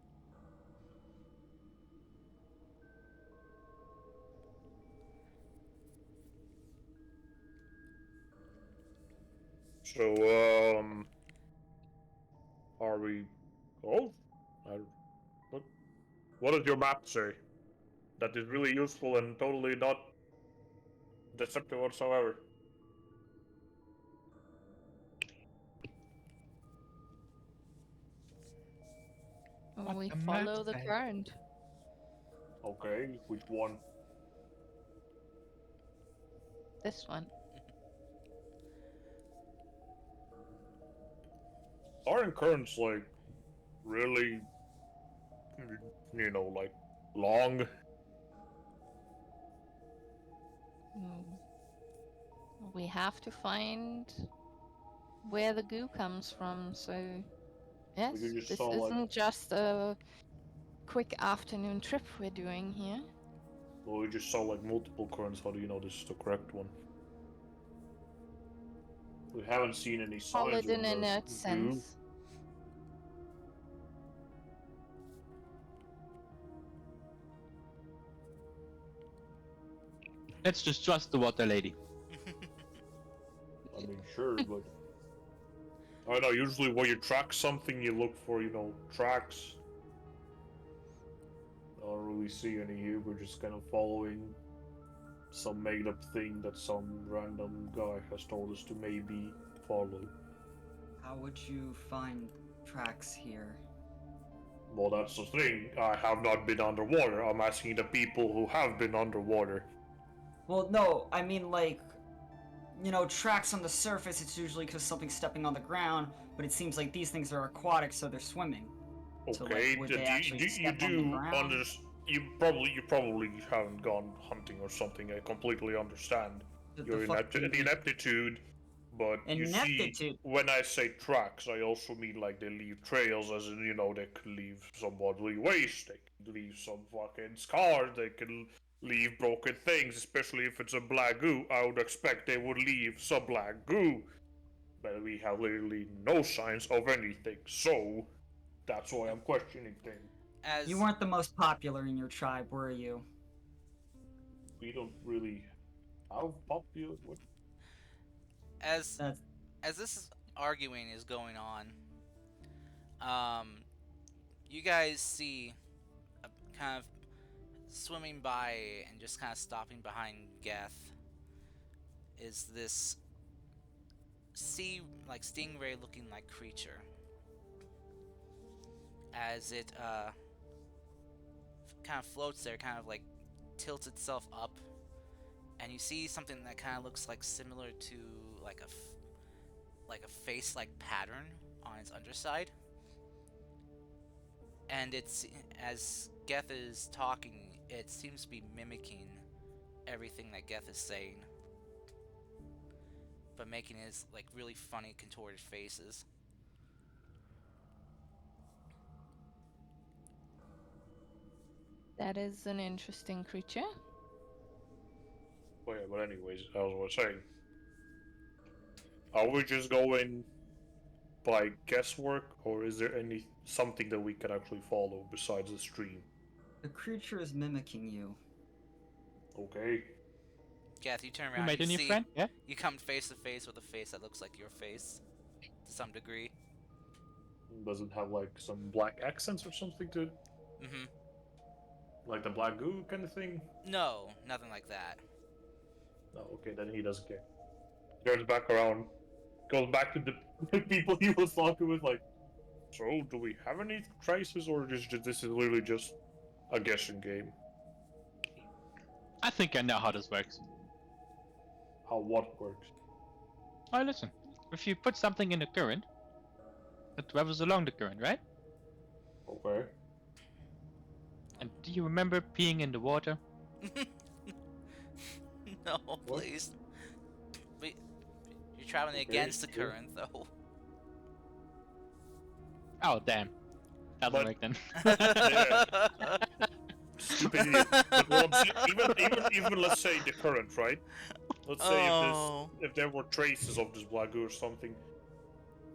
So, are we? Oh, what does your map say? That is really useful and totally not deceptive whatsoever. Well, we the map follow the say? current. Okay, which one? This one. Aren't currents like really, like long? Mm. We have to find where the goo comes from, so yes, you just this saw, like- isn't just a quick afternoon trip we're doing here. Well, we just saw like multiple currents. How do you know this is the correct one? We haven't seen any signs Solid of in the a nerd goo. sense. Let's just trust the water lady. I mean, sure, but I don't know. Usually, when you track something, you look for tracks. I don't really see any here. We're just kind of following some made-up thing that some random guy has told us to maybe follow. How would you find tracks here? Well, that's the thing. I have not been underwater. I'm asking the people who have been underwater. Well, no, I mean, like, you know, tracks on the surface, it's usually because something's stepping on the ground, but it seems like these things are aquatic, so they're swimming. So, like, Okay, would they actually step on the ground? You probably haven't gone hunting or something. I completely understand The your fuck do you mean? ineptitude, but you see, Ineptitude? when I say tracks, I also mean like they leave trails, as in they could leave some bodily waste, they could leave some fucking scars, they could leave broken things, especially if it's a black goo. I would expect they would leave some black goo, but we have literally no signs of anything, so that's why I'm questioning things. As You weren't the most popular in your tribe, were you? We don't really have popular. What? as That's as this arguing is going on, you guys see a kind of swimming by and just kind of stopping behind Geth is this sea like stingray looking like creature as it kind of floats there, kind of like tilts itself up, and you see something that kind of looks like similar to like a face like pattern on its underside. And it's as Geth is talking, it seems to be mimicking everything that Geth is saying, but making his like really funny contorted faces. That is an interesting creature. Well, yeah, but anyways, as I was saying, are we just going by guesswork, or is there something that we can actually follow besides the stream? The creature is mimicking you. Okay. Geth, you turn You around, made you a new see, friend? Yeah? you come face to face with a face that looks like your face, to some degree. Does it have like some black accents or something to it? Mm-hmm. Like the black goo kind of thing? No, nothing like that. Oh, okay, then he doesn't care. Turns back around, goes back to the people he was talking with, like, so do we have any traces, or is this is literally just a guessing game? I think I know how this works. How what works? Oh, listen. If you put something in the current, it travels along the current, right? Okay. And do you remember peeing in the water? No, please. But you're traveling Okay, against the sure. current, though. Oh, damn. Doesn't But- work then. Stupid idiot. But what I'm saying, even let's say the current, right? Let's say Oh. if there were traces of this black goo or something,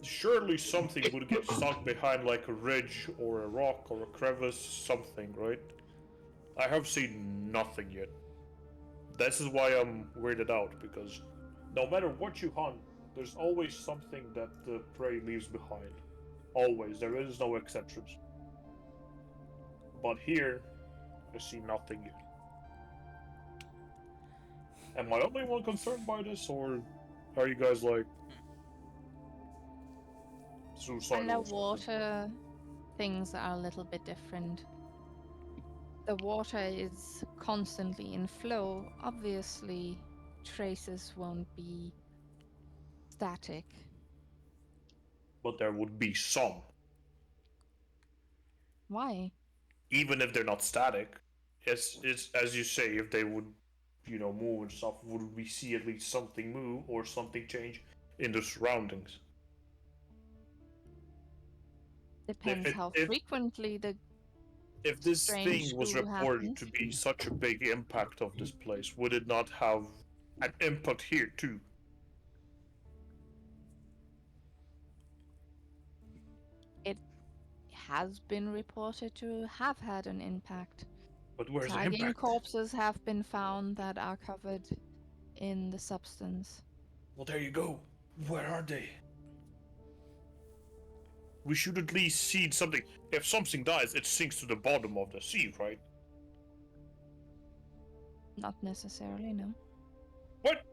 surely something would get stuck behind like a ridge or a rock or a crevice, something, right? I have seen nothing yet. This is why I'm weirded out, because no matter what you hunt, there's always something that the prey leaves behind. Always, there is no exceptions. But here, I see nothing yet. Am I the only one concerned by this, or are you guys like suicidal? or something? Underwater things are a little bit different. The water is constantly in flow. Obviously, traces won't be static. But there would be some, Why? even if they're not static. It's as you say, if they would, move and stuff, would we see at least something move or something change in the surroundings? Depends how if- frequently the If this strange thing was goo reported happens. to be such a big impact of this place, would it not have an impact here too? has been reported to have had an impact. But where's the Tagging impact? corpses have been found that are covered in the substance. Well, there you go. Where are they? We should at least see something. If something dies, it sinks to the bottom of the sea, right? Not necessarily, no. What?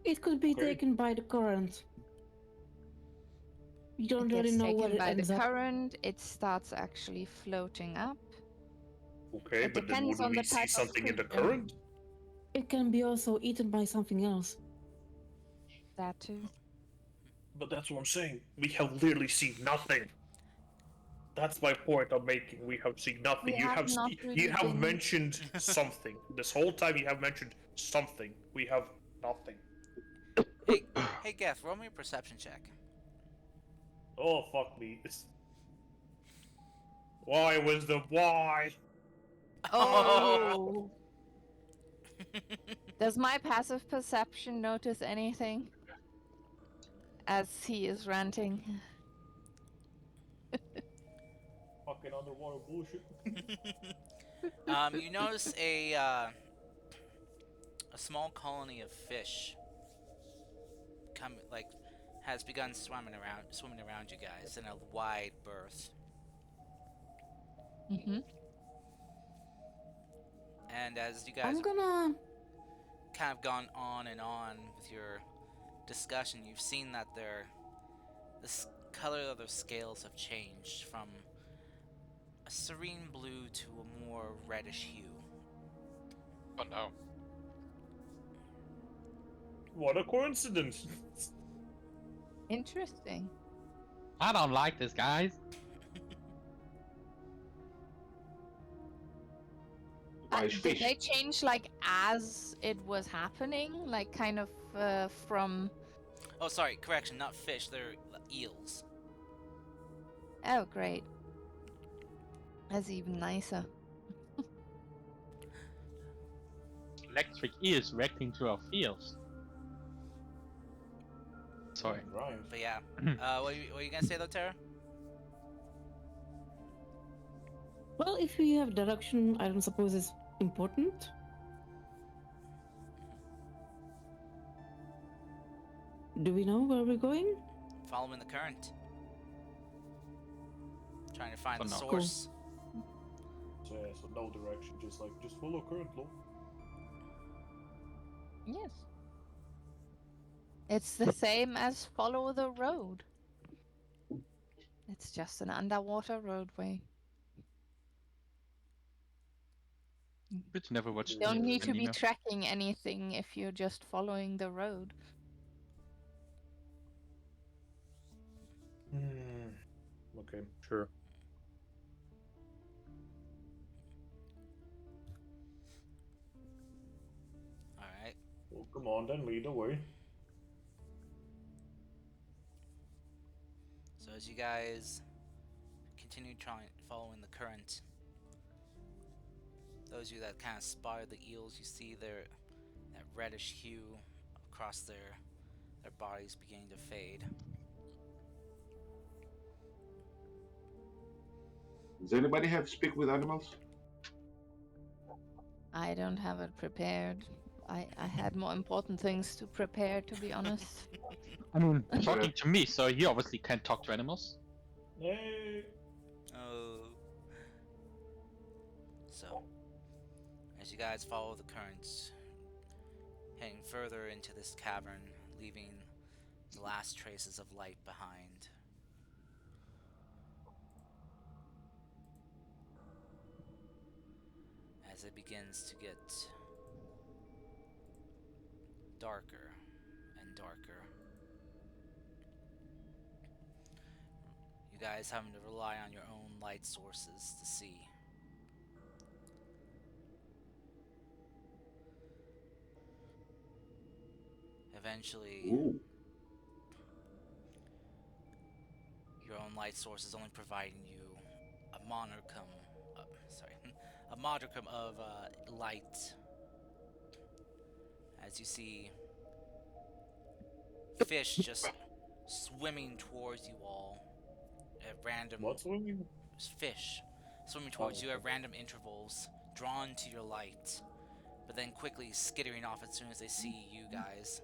It could be Okay. taken by the current. You don't It really gets know taken where it by ends the up. current. It starts actually floating up. Okay, It but then depends on wouldn't we the see type of something in the creature. current? It can be also eaten by something else. That too. But that's what I'm saying. We have literally seen nothing. That's my point I'm making. We have seen nothing. We You have have not you really have been- mentioned something. This whole time you have mentioned something. We have nothing. Hey, Geth, roll me a perception check. Oh fuck me. Why wisdom? Why? Oh! Does my passive perception notice anything? As he is ranting. Fucking underwater bullshit. You notice a small colony of fish has begun swimming around you guys in a wide berth. Mm-hmm. And as you guys I'm have gonna. kind of gone on and on with your discussion, you've seen that the color of their scales have changed from a serene blue to a more reddish hue. Oh no. What a coincidence. Interesting. I don't like this, guys. Nice Did fish. they change like as it was happening? Like kind of from... Oh, sorry, correction, not fish, they're eels. Oh, great. That's even nicer. Electric ears reacting to our fields. Sorry. Right. But yeah, what are you gonna say though, Tara? Well, if we have direction, I don't suppose it's important. Do we know where we're going? Following the current. Trying to find Oh, the no. source. So yeah, so no direction, just follow current law. Yes. It's the same as follow the road. It's just an underwater roadway. But never watched. You don't need to be anime. tracking anything if you're just following the road. Okay, sure. Alright. Well, come on then, lead the way. So as you guys continue following the current, those of you that kind of spotted the eels, you see that reddish hue across their bodies beginning to fade. Does anybody have speak with animals? I don't have it prepared. I had more important things to prepare, to be honest. I mean, talking to me, so he obviously can't talk to animals. Hey. Oh. So, as you guys follow the currents, heading further into this cavern, leaving the last traces of light behind. As it begins to get darker and darker. You guys having to rely on your own light sources to see. Eventually, Ooh. your own light source is only providing you a a modicum of light. As you see fish just swimming towards you all at random. What's swimming? Fish, swimming towards you at random intervals, drawn to your light, but then quickly skittering off as soon as they see you guys.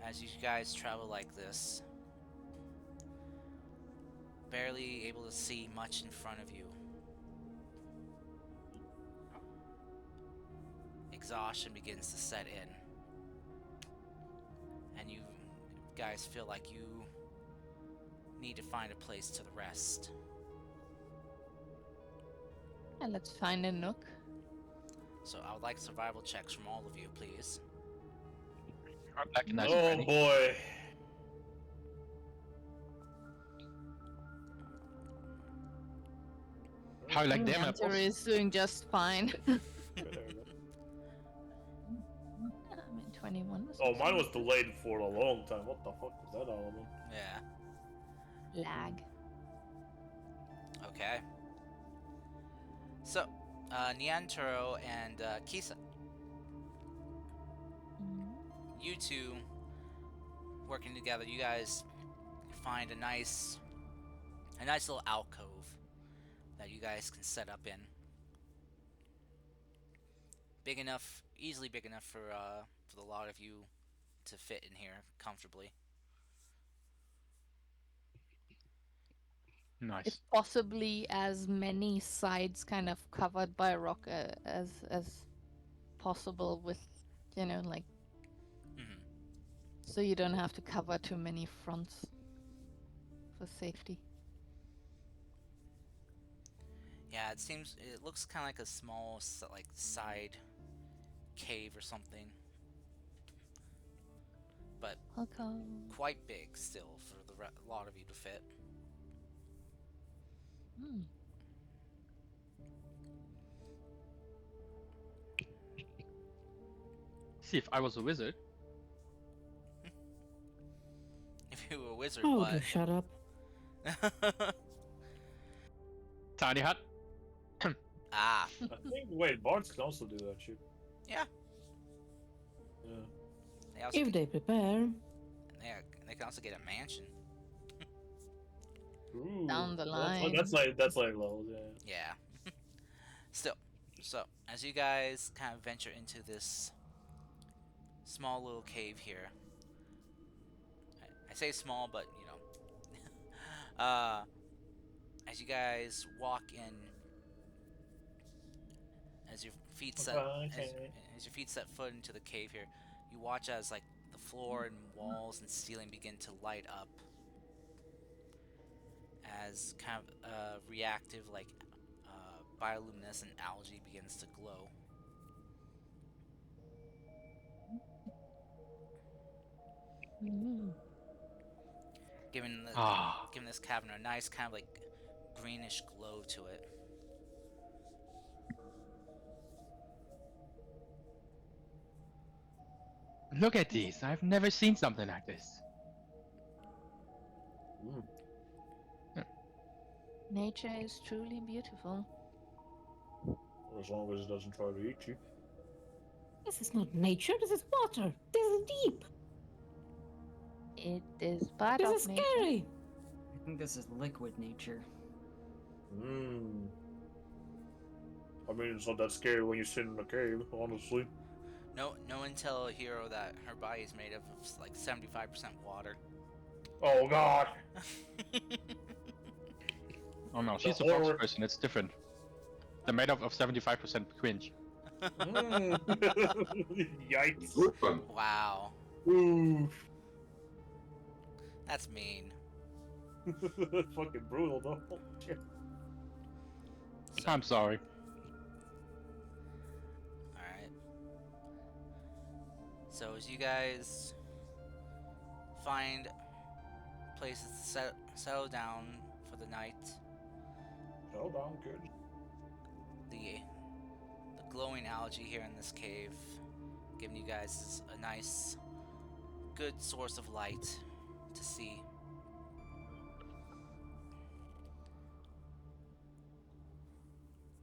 As you guys travel like this, barely able to see much in front of you. Exhaustion begins to set in. And you guys feel like you need to find a place to rest. And let's find a nook. So I would like survival checks from all of you, please. I'm back and nice Oh and ready. boy. How you like them Hunter apples? is doing just fine. Okay, there we go. I mean, 21 was Oh, also mine was delayed for a long time. What the fuck was that all about? Yeah. lag. Okay. So, Nianturo and Kisa, you two working together, you guys find a nice little alcove that you guys can set up in. Big enough, easily big enough for the lot of you to fit in here comfortably. Nice. If possibly as many sides kind of covered by rock as possible with, you know, like, Mhm. so you don't have to cover too many fronts for safety. Yeah, it looks kind of like a small like side cave or something, but Okay. quite big still for the lot of you to fit. Hmm. See, if I was a wizard, If you were a wizard, Oh, what? do shut up. tiny hut. Ah, I think, wait, bards can also do that shit. yeah. Yeah. They also If can, they prepare. they can also get a mansion. Ooh, Down the That's like levels, yeah. Yeah. Still, so as you guys kind of venture into this small little cave here, I say small, but you know, as you guys walk in, as your feet set as your feet set foot into the cave here, you watch as like the floor and walls and ceiling begin to light up as kind of reactive like bioluminescent algae begins to glow. Mm. Giving this cavern a nice kind of like greenish glow to it. Look at these. I've never seen something like this. Nature is truly beautiful. As long as it doesn't try to eat you. This is not nature, this is water. This is deep. It is part This of is nature. scary. I think this is liquid nature. Hmm. I mean, it's not that scary when you sit in a cave, honestly. No one tell a hero that her body is made of like 75% water. Oh god! Oh no, she's a The box horror. person. It's different. They're made of 75% cringe. Mm. Yikes. Good one. Wow, Ooh. that's mean. Fucking brutal, though. Shit. I'm sorry. Alright. So as you guys find places to settle down for the night, Hold on, good. the glowing algae here in this cave giving you guys a nice, good source of light to see.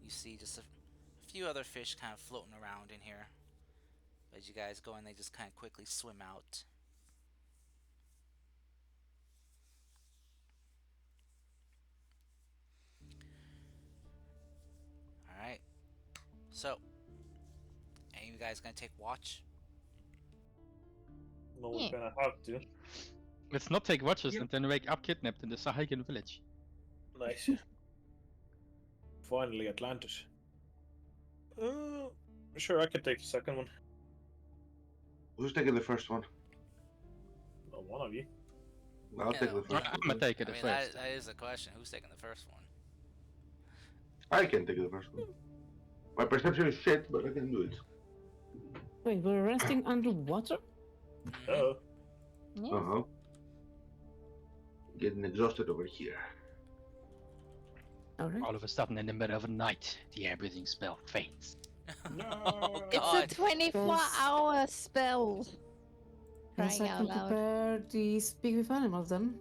You see just a few other fish kind of floating around in here, As you guys go in, they just kind of quickly swim out. Alright. So, any of you guys gonna take watch? No, we're Yeah. gonna have to. Let's not take watches Yep. and then wake up kidnapped in the Sahagan village. Nice. Finally, Atlantis. Sure, I can take the second one. Who's taking the first one? Well, one of you. I'll take the first I'm one. gonna take it I the mean, first. that is the question. Who's taking the first one? I can take the first one. My perception is shit, but I can do it. Wait, we're resting underwater? Oh, Yes. Uh-huh. Getting exhausted over here. Alright. All of a sudden, in the middle of the night, the air breathing spell fades. no. Oh, It's God. a 24-hour spell. Yes, Crying I out can loud. prepare the speak with animals then.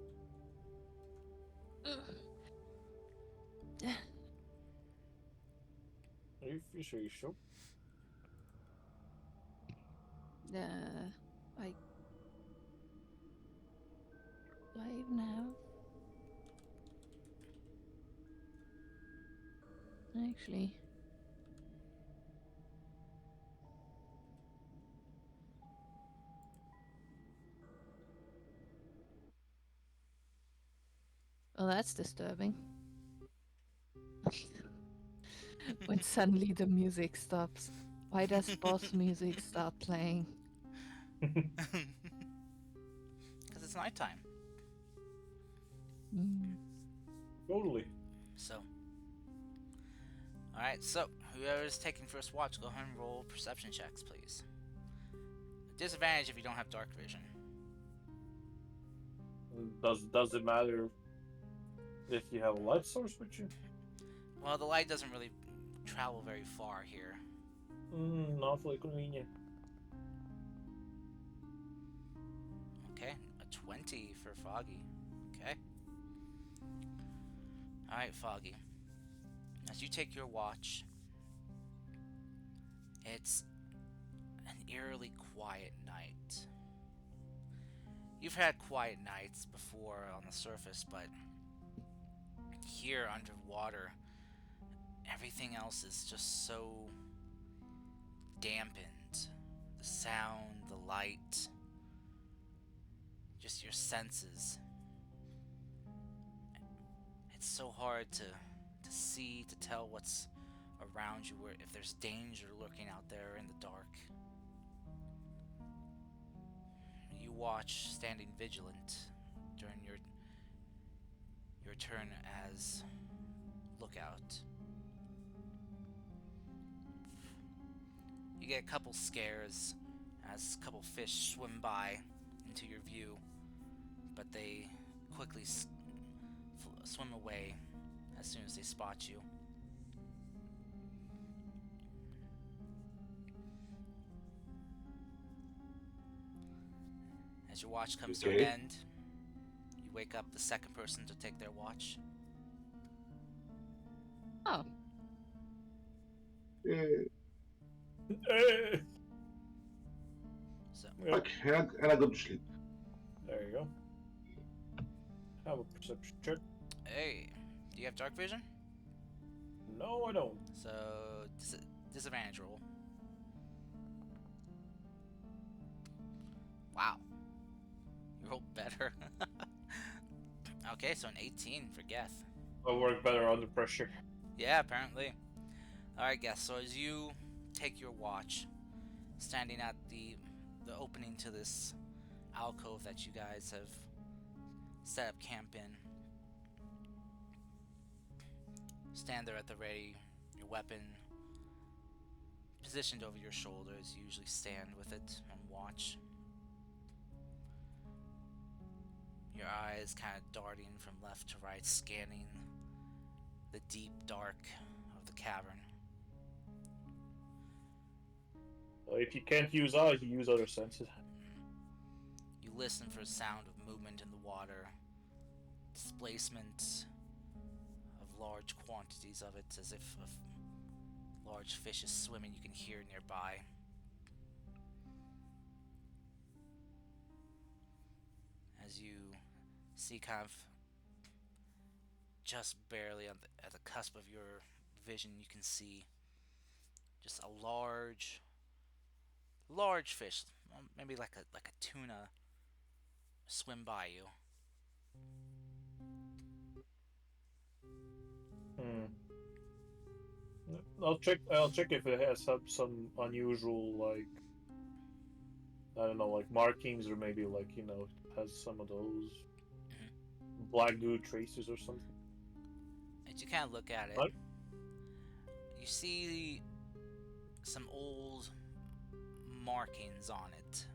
Are you sure? You sure? I do I even have? Actually. Well, that's disturbing. When suddenly the music stops. Why does boss music stop playing? Because it's nighttime. Totally. So. Alright, so whoever's taking first watch, go ahead and roll perception checks, please. Disadvantage if you don't have dark vision. Does it matter if you have a light source with you? Well, the light doesn't really travel very far here. Awfully convenient. Okay, a 20 for Foggy. Okay. Alright, Foggy. As you take your watch, it's an eerily quiet night. You've had quiet nights before on the surface, but here underwater, everything else is just so dampened. The sound, the light, just your senses. It's so hard to see, to tell what's around you, where if there's danger lurking out there in the dark. You watch, standing vigilant during your turn as lookout. You get a couple scares as a couple fish swim by into your view, but they quickly swim away as soon as they spot you. As your watch comes to an Okay. end, you wake up the second person to take their watch. Oh, Eh, So, yeah, Okay, and I go to sleep. there you go. Have a perception check. hey, do you have dark vision? No, I don't. So, disadvantage roll. Wow. You rolled better. Okay, so an 18 for Geth. I work better under pressure. Yeah, apparently. Alright, Geth, so as you take your watch, standing at the opening to this alcove that you guys have set up camp in, stand there at the ready, your weapon positioned over your shoulders. You usually stand with it and watch. Your eyes kind of darting from left to right, scanning the deep dark of the cavern. If you can't use eyes, you use other senses. You listen for a sound of movement in the water, displacement of large quantities of it, as if a large fish is swimming. You can hear nearby. as you see kind of just barely at the cusp of your vision, you can see just a large fish, maybe like a tuna, swim by you. I'll check if it has some unusual, like, I don't know, like markings, or maybe like, has some of those black goo traces or something. As you kind of look at it, What? you see some old markings on it.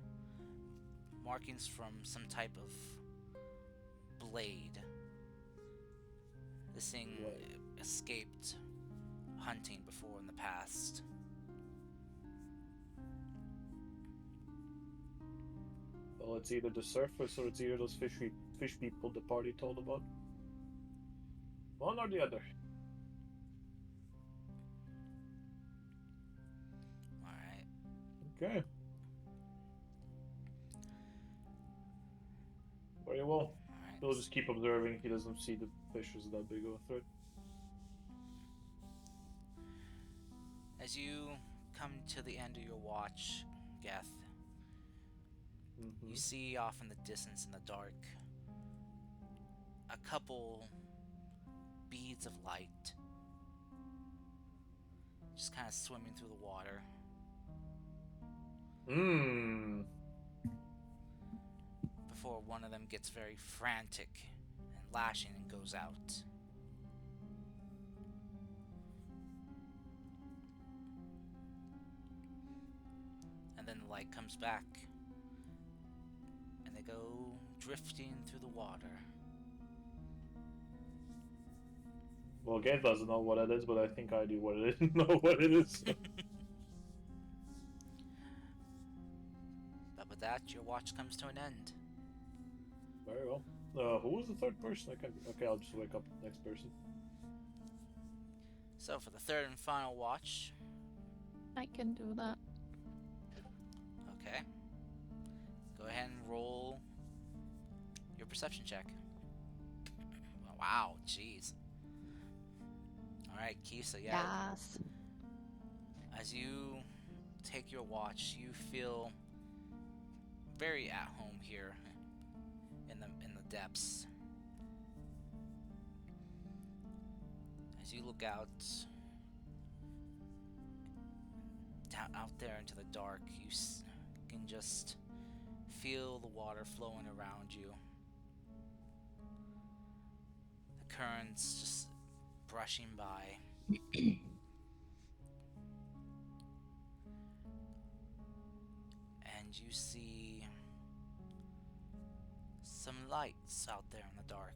Markings from some type of blade. This thing escaped hunting before in the past. Well, it's either the surface or it's either those fish people the party told about. One or the other. Alright. Okay. Very well. Alright. We'll just keep observing. He doesn't see the fish as that big of a threat. As you come to the end of your watch, Geth, you see off in the distance in the dark a couple beads of light just kind of swimming through the water. Before one of them gets very frantic and lashing and goes out. And then the light comes back and they go drifting through the water. Well, Gabe doesn't know what it is, but I think I do know what it is. But with that, your watch comes to an end. Very well. Who was the third person? Okay, I'll just wake up the next person. So for the third and final watch, I can do that. okay, go ahead and roll your perception check. Wow, jeez. Alright, Kisa, yeah. Yes. As you take your watch, you feel very at home here in the depths. As you look out there into the dark, you can just feel the water flowing around you. The currents just brushing by. And you see some lights out there in the dark.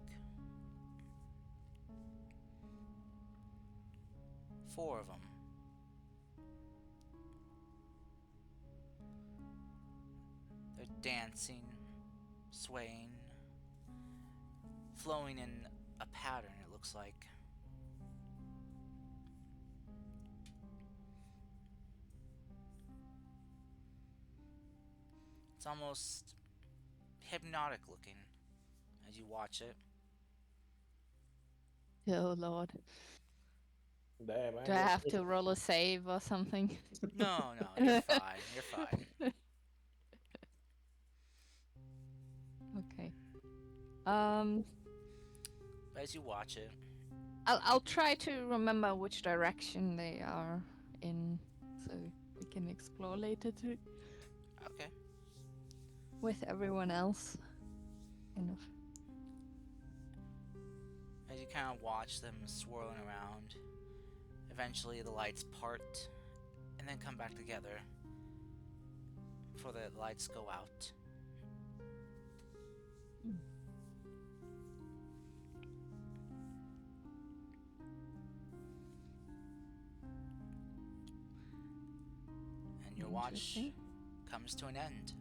4 of them. They're dancing, swaying, flowing in a pattern, it looks like. It's almost hypnotic looking as you watch it. Oh lord. Damn, Do I have to roll a save or something? No, you're fine. You're fine. Okay. As you watch it, I'll try to remember which direction they are in, so we can explore later too okay. with everyone else. Kind of. As you kind of watch them swirling around, eventually the lights part and then come back together before the lights go out. And your watch Interesting. comes to an end.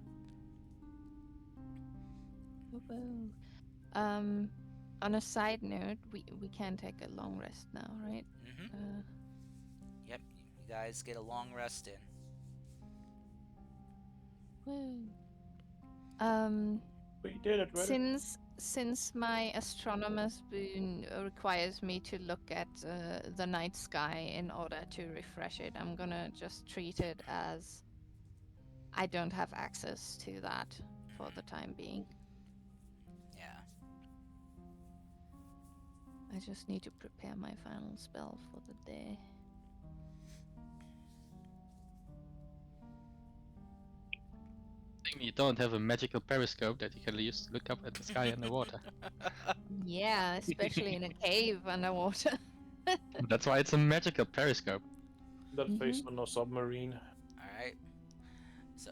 Woo-hoo. On a side note, we can take a long rest now, right? Yep, you guys get a long rest in. Woo. We did it, brother. Since my astronomer's boon requires me to look at the night sky in order to refresh it, I'm gonna just treat it as I don't have access to that for the time being. Yeah. I just need to prepare my final spell for the day. You don't have a magical periscope that you can use to look up at the sky underwater. Yeah, especially in a cave underwater. That's why it's a magical periscope. That face on a submarine. Alright. So.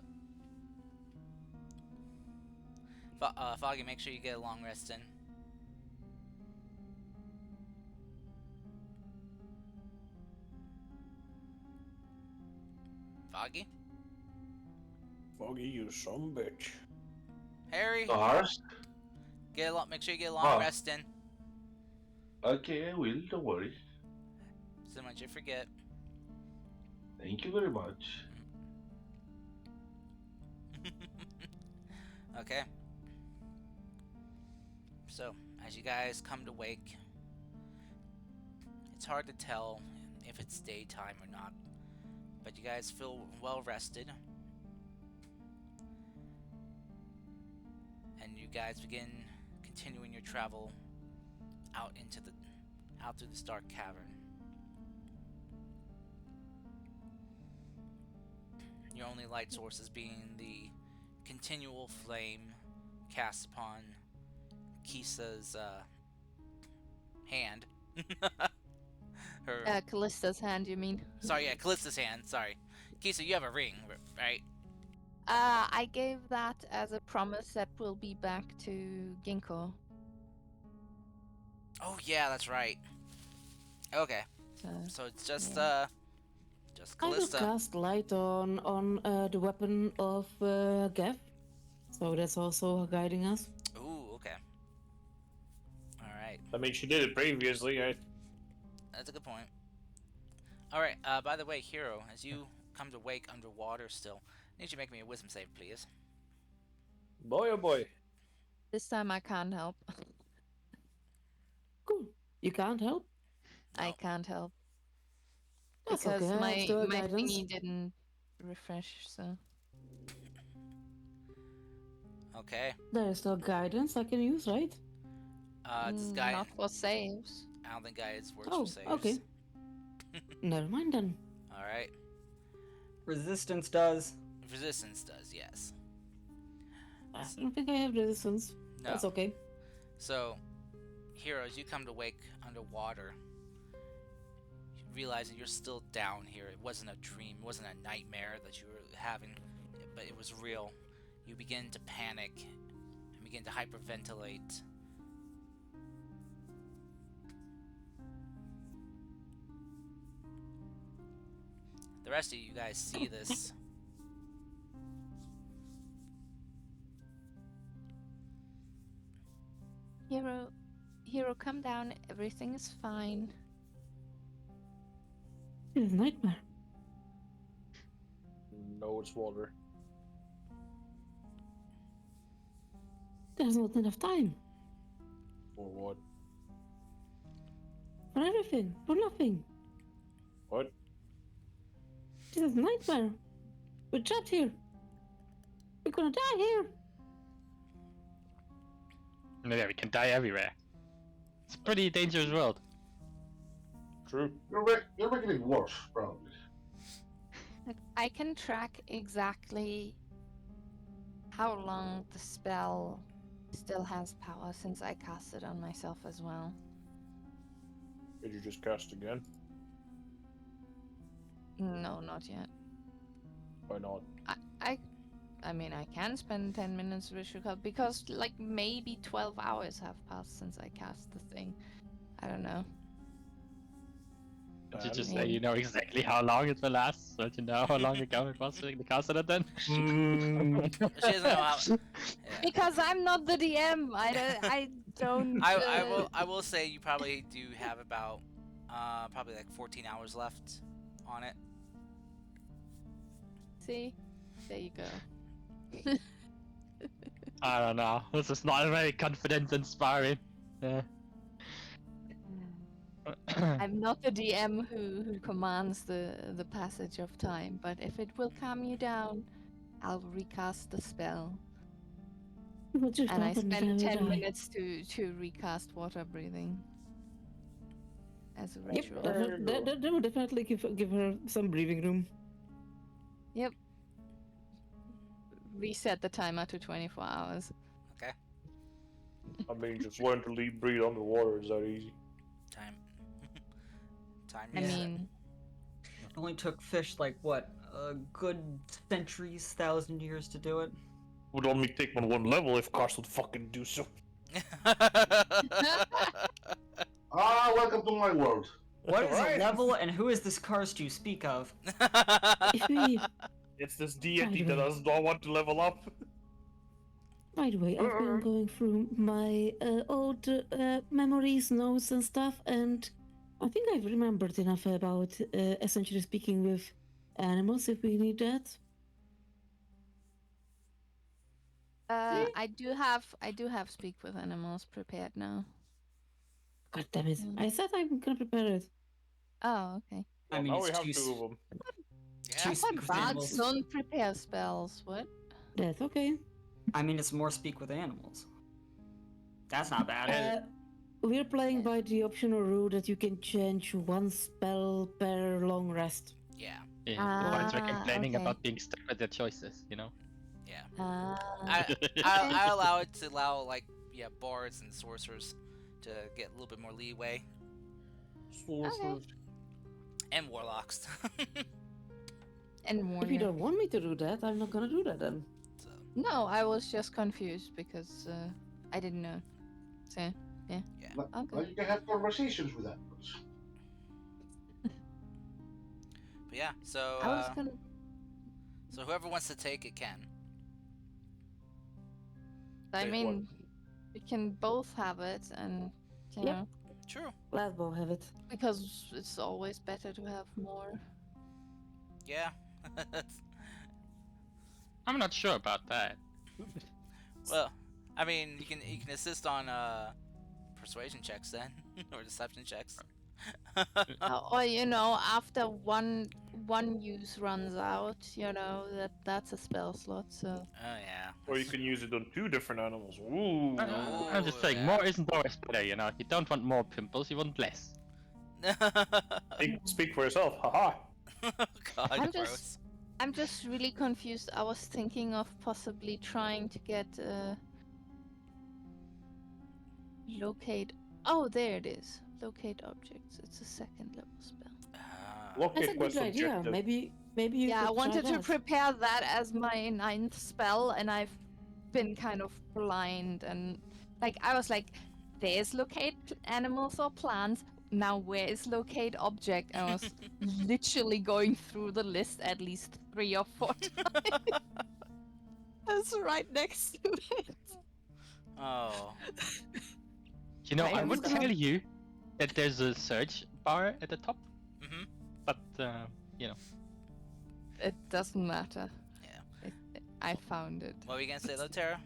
Foggy, make sure you get a long rest in. Foggy? Foggy, you some bitch. Harry? Stars? Make sure you get a long Oh. rest in. Okay, I will, don't worry. So much you forget. Thank you very much. Okay. So, as you guys come to wake, it's hard to tell if it's daytime or not, but you guys feel well rested. And you guys begin continuing your travel out through this dark cavern. Your only light sources being the continual flame cast upon Kisa's hand. Her Callista's hand, you mean? sorry, yeah, Callista's hand. Sorry, Kisa, you have a ring, right? I gave that as a promise that we'll be back to Ginkgo. Oh yeah, that's right. Okay, so it's just I will Callista. cast light on the weapon of Gav. So that's also guiding us. Ooh, okay. All right, I mean, she did it previously. that's a good point. All right. By the way, Hero, as you come to wake underwater still, I need you to make me a wisdom save, please. Boy, oh boy. This time I can't help. Cool. You can't help? I No. can't help. That's Because okay. I have the my guidance. thingy didn't refresh, so. Okay. There is still guidance I can use, right? This guy. Not for saves. I don't think guys works Oh, for saves. okay. Never mind then. All right. Resistance does. Resistance does, yes. I don't think I have resistance. No. That's okay. So, Hero, as you come to wake underwater, you realize that you're still down here. It wasn't a dream, it wasn't a nightmare that you were having, but it was real. You begin to panic and begin to hyperventilate. The rest of you guys see this. Hero, come down. Everything is fine. It is a nightmare. No, it's water. There's not enough time For what? for everything, for nothing. What? This is a nightmare. We're trapped here. We're gonna die here. Yeah, we can die everywhere. It's a pretty dangerous world. True. You're making it worse, probably. I can track exactly how long the spell still has power since I cast it on myself as well. Did you just cast again? No, not yet. Why not? I mean, I can spend 10 minutes with Ritual because, like, maybe 12 hours have passed since I cast the thing. I don't know. Did you Um, just say you know exactly how long it will last, so that you know how long ago it was when you casted it then? She doesn't know how. Yeah. Because I'm not the DM. I don't. I will say you probably do have about probably like 14 hours left on it. See, there you go. I don't know. This is not very confident inspiring. Yeah. I'm not the DM who commands the passage of time, but if it will calm you down, I'll recast the spell. What just And I happened? spend 10 die? minutes to recast water breathing as a Yep, ritual. that would definitely give her some breathing room. Yep. Reset the timer to 24 hours. Okay. I mean, just learn to breathe underwater. Is that easy? Time. Time I reset. mean, It only took fish like what, a good centuries, 1,000 years to do it. Would only take one level if cars would fucking do so. Ah, welcome to my world. What is Right. a level, and who is this Karst you speak of? If we, It's this deity By that the way. does not want to level up. by the way, I've been going through my old memories, notes, and stuff, and I think I've remembered enough about essentially speaking with animals if we need that. I do have speak with animals prepared now. God damn it! Mm. I said I'm gonna prepare it. Oh, okay. I mean, now we it's have two, two of them. Yeah. two I speak thought with animals. bards don't prepare spells. What? That's okay. I mean, it's more speak with animals. That's not bad. We're playing by the optional rule that you can change one spell per long rest. Yeah. Yeah, the ones were Ah, complaining okay. about being stuck with their choices, you know? Yeah. Okay. I allow it to allow like bards and sorcerers to get a little bit more leeway, Sorcerers. and warlocks. And If you warrior. don't want me to do that, I'm not gonna do that then. So, No, I was just confused because I didn't know. So But Okay. you can have conversations with animals. but yeah. So I was gonna. so whoever wants to take it can. I Wait, mean, we can both have it, and you Yep. know, True. Let both have it. because it's always better to have more. Yeah. I'm not sure about that. Well, I mean, you can assist on persuasion checks then, or deception checks. Or you know, after one use runs out, you know that's a spell slot. So Oh yeah. Or you can use it on two different animals. Ooh. I'm just saying, yeah. more isn't always better, you know? You don't want more pimples, you want less. Speak for yourself. Haha. God, I'm gross. just- I'm just really confused. I was thinking of possibly trying to get locate. Oh, there it is. Locate objects. It's a second level spell. Ah. That's a Locate good quest idea. objective. Maybe you Yeah, I could wanted try to that. prepare that as my 9th spell, and I've been kind of blind and like I was like, there's locate animals or plants. Now where is locate object? I was literally going through the list at least 3 or 4 times. That's right next to it. Oh. You know, I I would understand. tell you that there's a search bar at the top, Mhm. but, you know. It doesn't matter. Yeah. I found it. What were you gonna say, though, Tara?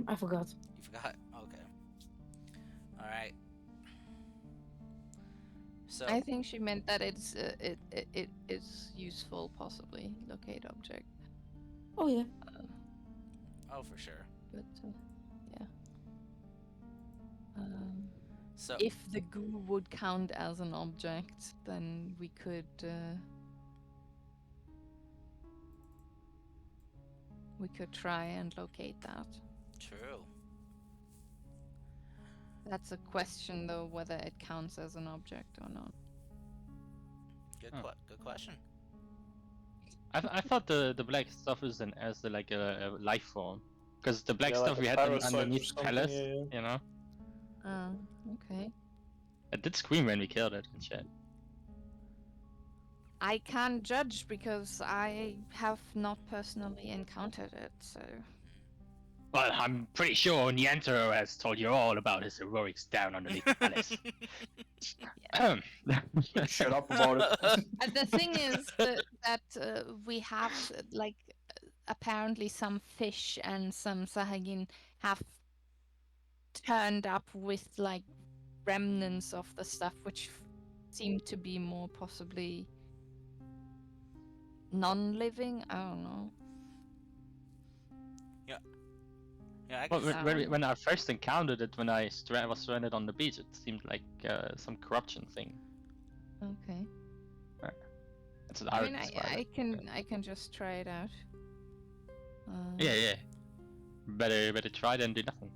I forgot. You forgot. Okay. All right. So. I think she meant that it is useful, possibly locate object. Oh yeah. Oh, for sure. But yeah. So. If the goo would count as an object, then we could try and locate that. True. That's a question, though, whether it counts as an object or not. Good question. I thought the black stuff was like a life form. Because the black Yeah, like stuff a we had parasite or underneath something, Palace, yeah. you know? Okay. It did scream when we killed it and shit. I can't judge because I have not personally encountered it, so. Well, I'm pretty sure Niantero has told you all about his heroics down underneath the Palace. Shut up about it. And the thing is that we have like apparently some fish and some Sahagin have turned up with like remnants of the stuff which seem to be more possibly non-living. I don't know. Yeah, I Well, guess. when I first encountered it, when I was stranded on the beach, it seemed like some corruption thing. Okay. That's I how mean, would describe it. I can just try it out. Yeah. Better try than do nothing.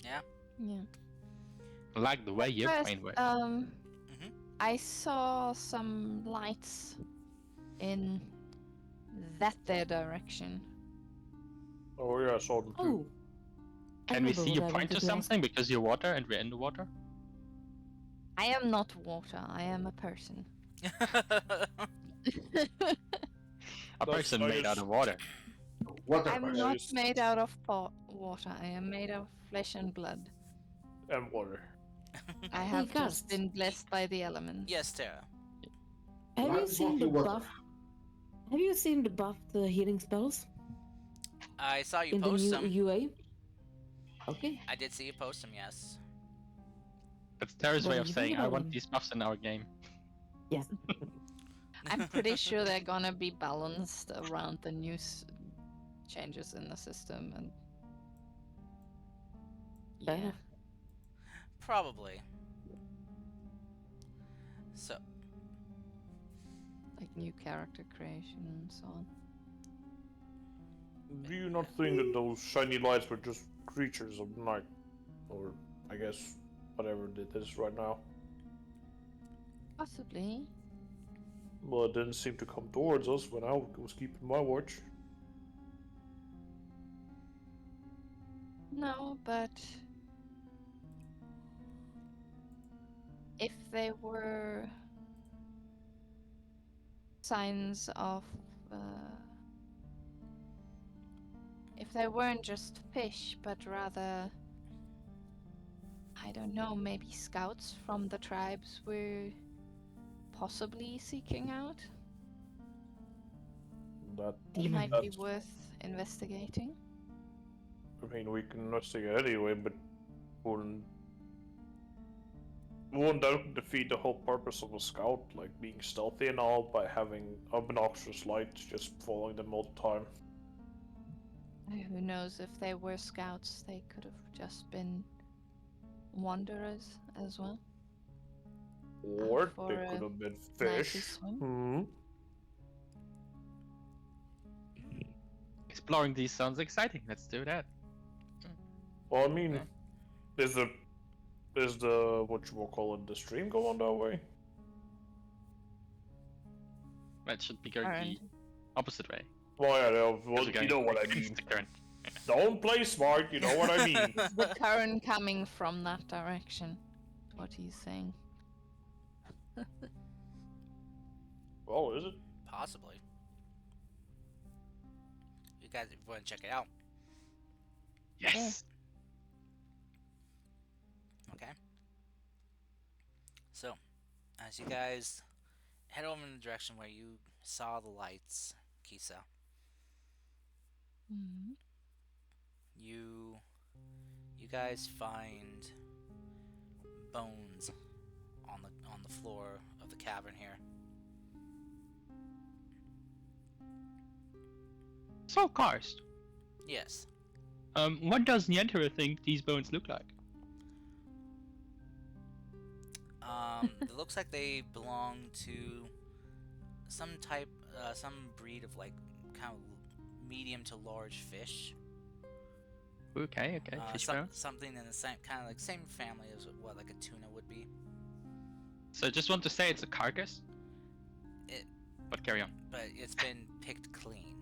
Yeah. Yeah. I like the way your First, brain works. Mhm. I saw some lights in that there direction. Oh yeah, I saw them too. Oh. I Can we remember see what you I point to wanted ask. something because you're water and we're in the water? I am not water. I am a person. A person made out nice. of water. Water I'm person. not Nice. made out of water. I am made of flesh and blood. And water. I have Hey, just Gust. been blessed by the elements. Yes, Tara. Have you What seen the water? buff? Have you seen the buff the healing spells I saw you in the post new some. UA? Okay. I did see you post them, yes. That's Terra's What way did of you think saying, I about want them? these buffs in our game. Yes. I'm pretty sure they're gonna be balanced around the new changes in the system and Fair yeah. enough. Probably. So, Like new character creation and so on. Do you not think that those shiny lights were just creatures of night? Or, I guess, whatever it is right now. Possibly. Well, it didn't seem to come towards us when I was keeping my watch. No, but if they were signs of if they weren't just fish, but rather, I don't know, maybe scouts from the tribes we're possibly seeking out, That, it might be that's, worth investigating. I mean, we can investigate anyway, but wouldn't that defeat the whole purpose of a scout, like being stealthy and all, by having obnoxious lights just following them all the time? Who knows, if they were scouts, they could have just been wanderers as well. Or for they a could have been Nightly fish. swim. Hmm. Exploring these sounds exciting, let's do that. Well, I mean, Yeah. is the what you will call it, the stream going that way? That should be going Current. the opposite way. Well, yeah, well, Because we're you going know what I against mean. the current. Don't play smart, you know what I mean. The current coming from that direction. What he's saying. Well, is it? possibly. You guys want to check it out? Yes! Okay. So, as you guys head over in the direction where you saw the lights, Kisa, Mm-hmm. you guys find bones on the floor of the cavern here. So, Karst, Yes. what does Nientera think these bones look like? It looks like they belong to some type, some breed of like kind of medium to large fish. Okay, fish bones. Something in the same kind of like same family as what like a tuna would be. So, just want to say it's a carcass? It- But carry on. But it's been picked clean.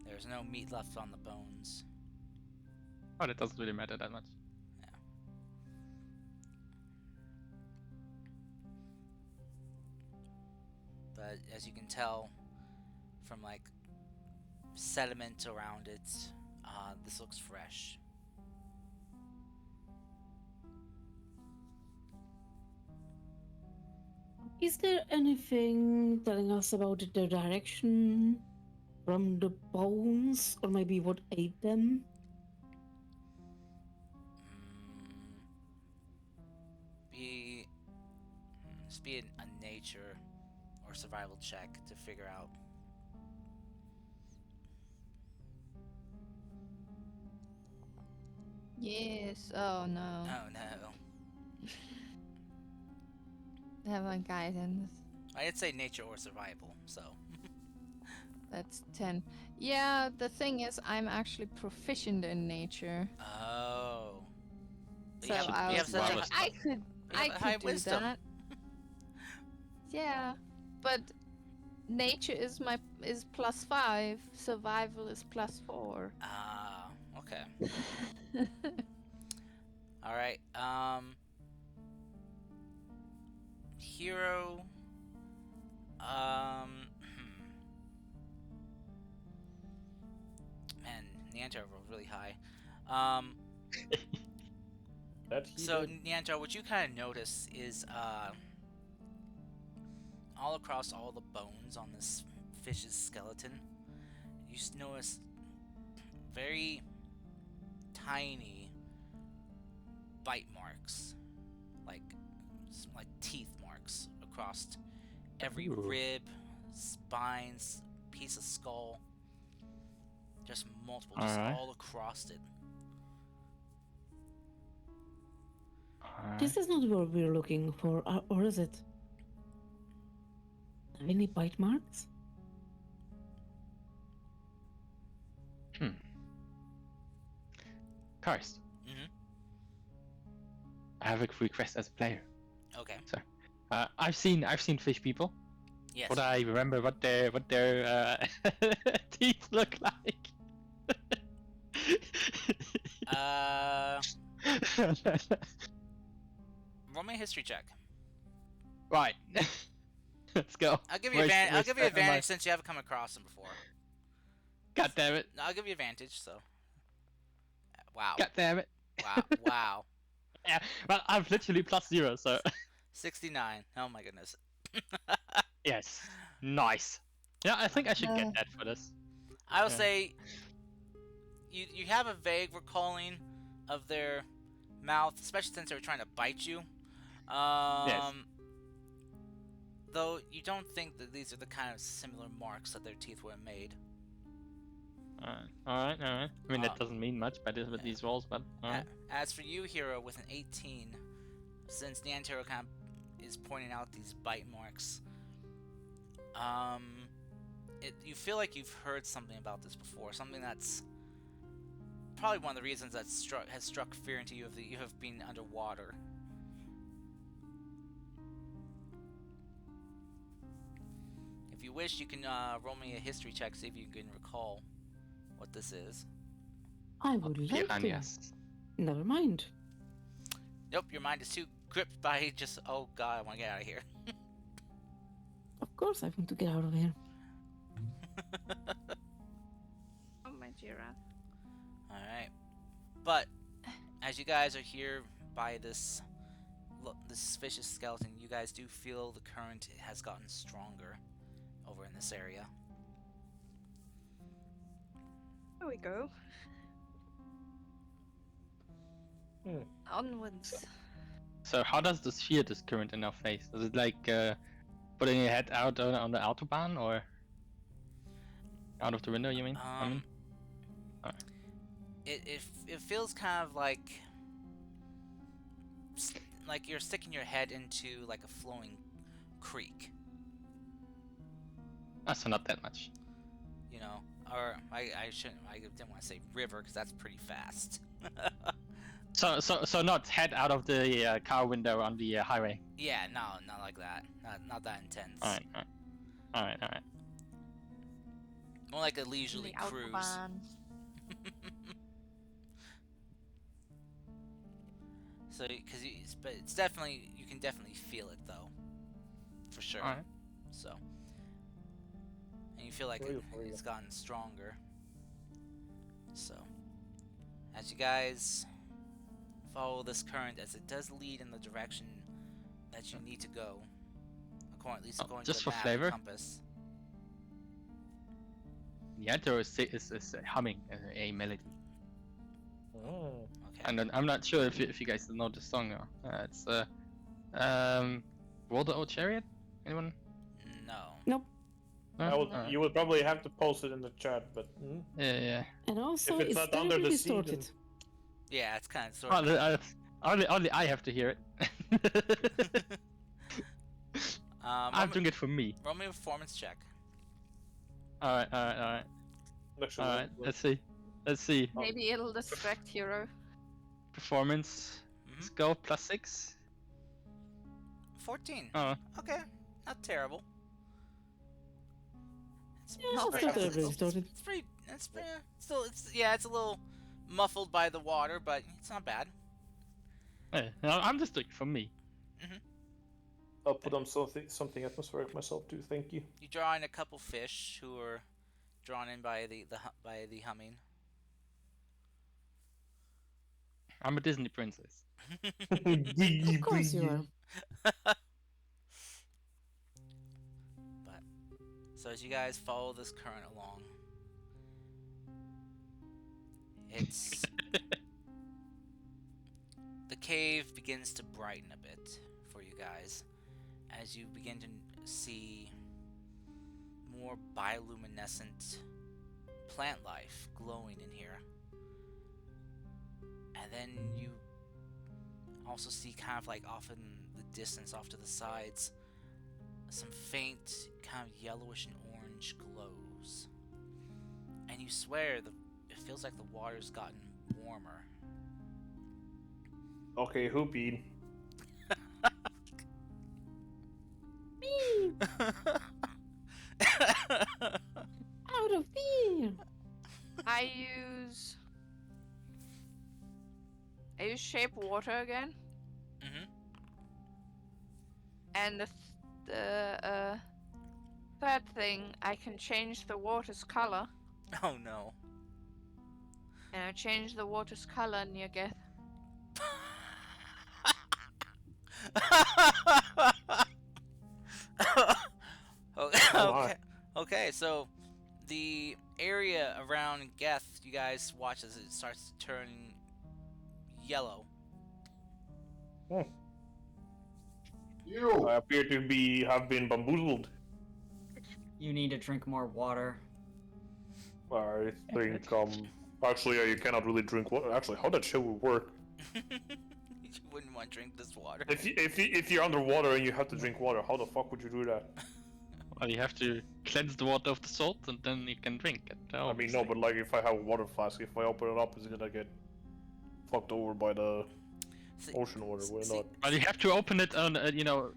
There's no meat left on the bones. Oh, that doesn't really matter that much. But as you can tell from like sediment around it, this looks fresh. Is there anything telling us about the direction from the bones, or maybe what ate them? Just be a nature or survival check to figure out. Yes. Oh no. Oh no. Have a guidance. I did say nature or survival, so. That's 10. Yeah, the thing is, I'm actually proficient in nature. Oh. But So you have, I you have was such like, a, I could, you have a high do wisdom. that. Yeah, but nature is +5. Survival is +4. Ah, okay. All right. Hero. Man, Neantar rolled really high. That he So did. Neantar, what you kind of notice is all across all the bones on this fish's skeleton, you notice very tiny bite marks, like teeth marks across every Ooh. rib, spines, piece of skull, just multiple, just Alright. all across it. This is not what we're looking for, or is it? Any bite marks? Karst, Mhm. I have a request as a player. Okay. I've seen fish people, Yes. but I remember what their teeth look like. Roll me a history check. Right. Let's go. I'll give you Where's- advantage. I'll where's give you that on my- advantage since you haven't come across them before. God damn it. No, I'll give you advantage. So. Wow. God damn it. Wow. Wow. Yeah, well, I've literally +0, so 69. Oh my goodness. yes, nice. Yeah, I think I should get that for this. I will Yeah. say you have a vague recalling of their mouth, especially since they were trying to bite you. Though you don't think that these are the kind of similar marks that their teeth were made. Alright. I mean, that Uh, doesn't mean much with these rolls, but alright. As for you, Hero, with an 18, since Neantero kind of is pointing out these bite marks, you feel like you've heard something about this before. Something that's probably one of the reasons that has struck fear into you that you have been underwater. If you wish, you can roll me a history check, see if you can recall what this is. I would like to. Piranhas. Never mind. Nope, your mind is too gripped by just, oh god, I want to get out of here. Of course, I want to get out of here. Oh my Jira. Alright. But, as you guys are here by this vicious skeleton, you guys do feel the current has gotten stronger over in this area. There we go. Onwards. So how does this feel, this current in our face? Is it like putting your head out on the autobahn, or out of the window, you mean? It feels kind of like you're sticking your head into like a flowing creek, So not that much. you know, or I didn't want to say river because that's pretty fast. So not head out of the car window on the highway. Yeah, no, not like that. Not that intense. Alright. More like a leisurely The cruise. Autobahn. So, but it's definitely, you can definitely feel it though, for sure. Alright. So, and you feel like it's gotten stronger. So, as you guys follow this current, as it does lead in the direction that you need to go, At least according just to the for map flavor? and compass. The intro is humming a melody. Oh. Okay. And then I'm not sure if you guys know the song. It's Water or Chariot? Anyone? No. No? Alright. You would probably have to post it in the chat, but Yeah. And also, If it's it's not under terribly the sea, then- distorted. Yeah, it's kind of sort of. Only I have to hear it. I'm doing it for me. Roll me a performance check. Alright. Actually, Alright, let's see. Maybe it'll distract Hero. Performance. Let's go, +6. 14. Oh. Okay, not terrible. It's Yeah, not it's very- not terribly distorted. It's pretty. It's still. It's a little muffled by the water, but it's not bad. Hey, I'm just doing it for me. I'll put on something atmospheric myself too. Thank you. You draw in a couple fish who are drawn in by the humming. I'm a Disney princess. Of course you are. But so as you guys follow this current along, it's the cave begins to brighten a bit for you guys as you begin to see more bioluminescent plant life glowing in here. And then you also see kind of like off in the distance, off to the sides, some faint kind of yellowish and orange glows. And you swear it feels like the water's gotten warmer. Okay, who peed? Me! Out of fear! I use shape water again, and the third thing, I can change the water's color, Oh no. and I change the water's color near Geth. Okay. Okay, so the area around Geth, you guys watch as it starts to turn yellow. You! I appear to have been bamboozled. You need to drink more water. I think actually you cannot really drink water. Actually, how that shit would work? You wouldn't want to drink this water. If you're underwater and you have to drink water, how the fuck would you do that? Well, you have to cleanse the water of the salt and then you can drink it. I mean, no, but like if I have a water flask, if I open it up, is it gonna get fucked over by the See- ocean water? Will it see- not? Well, you have to open it on,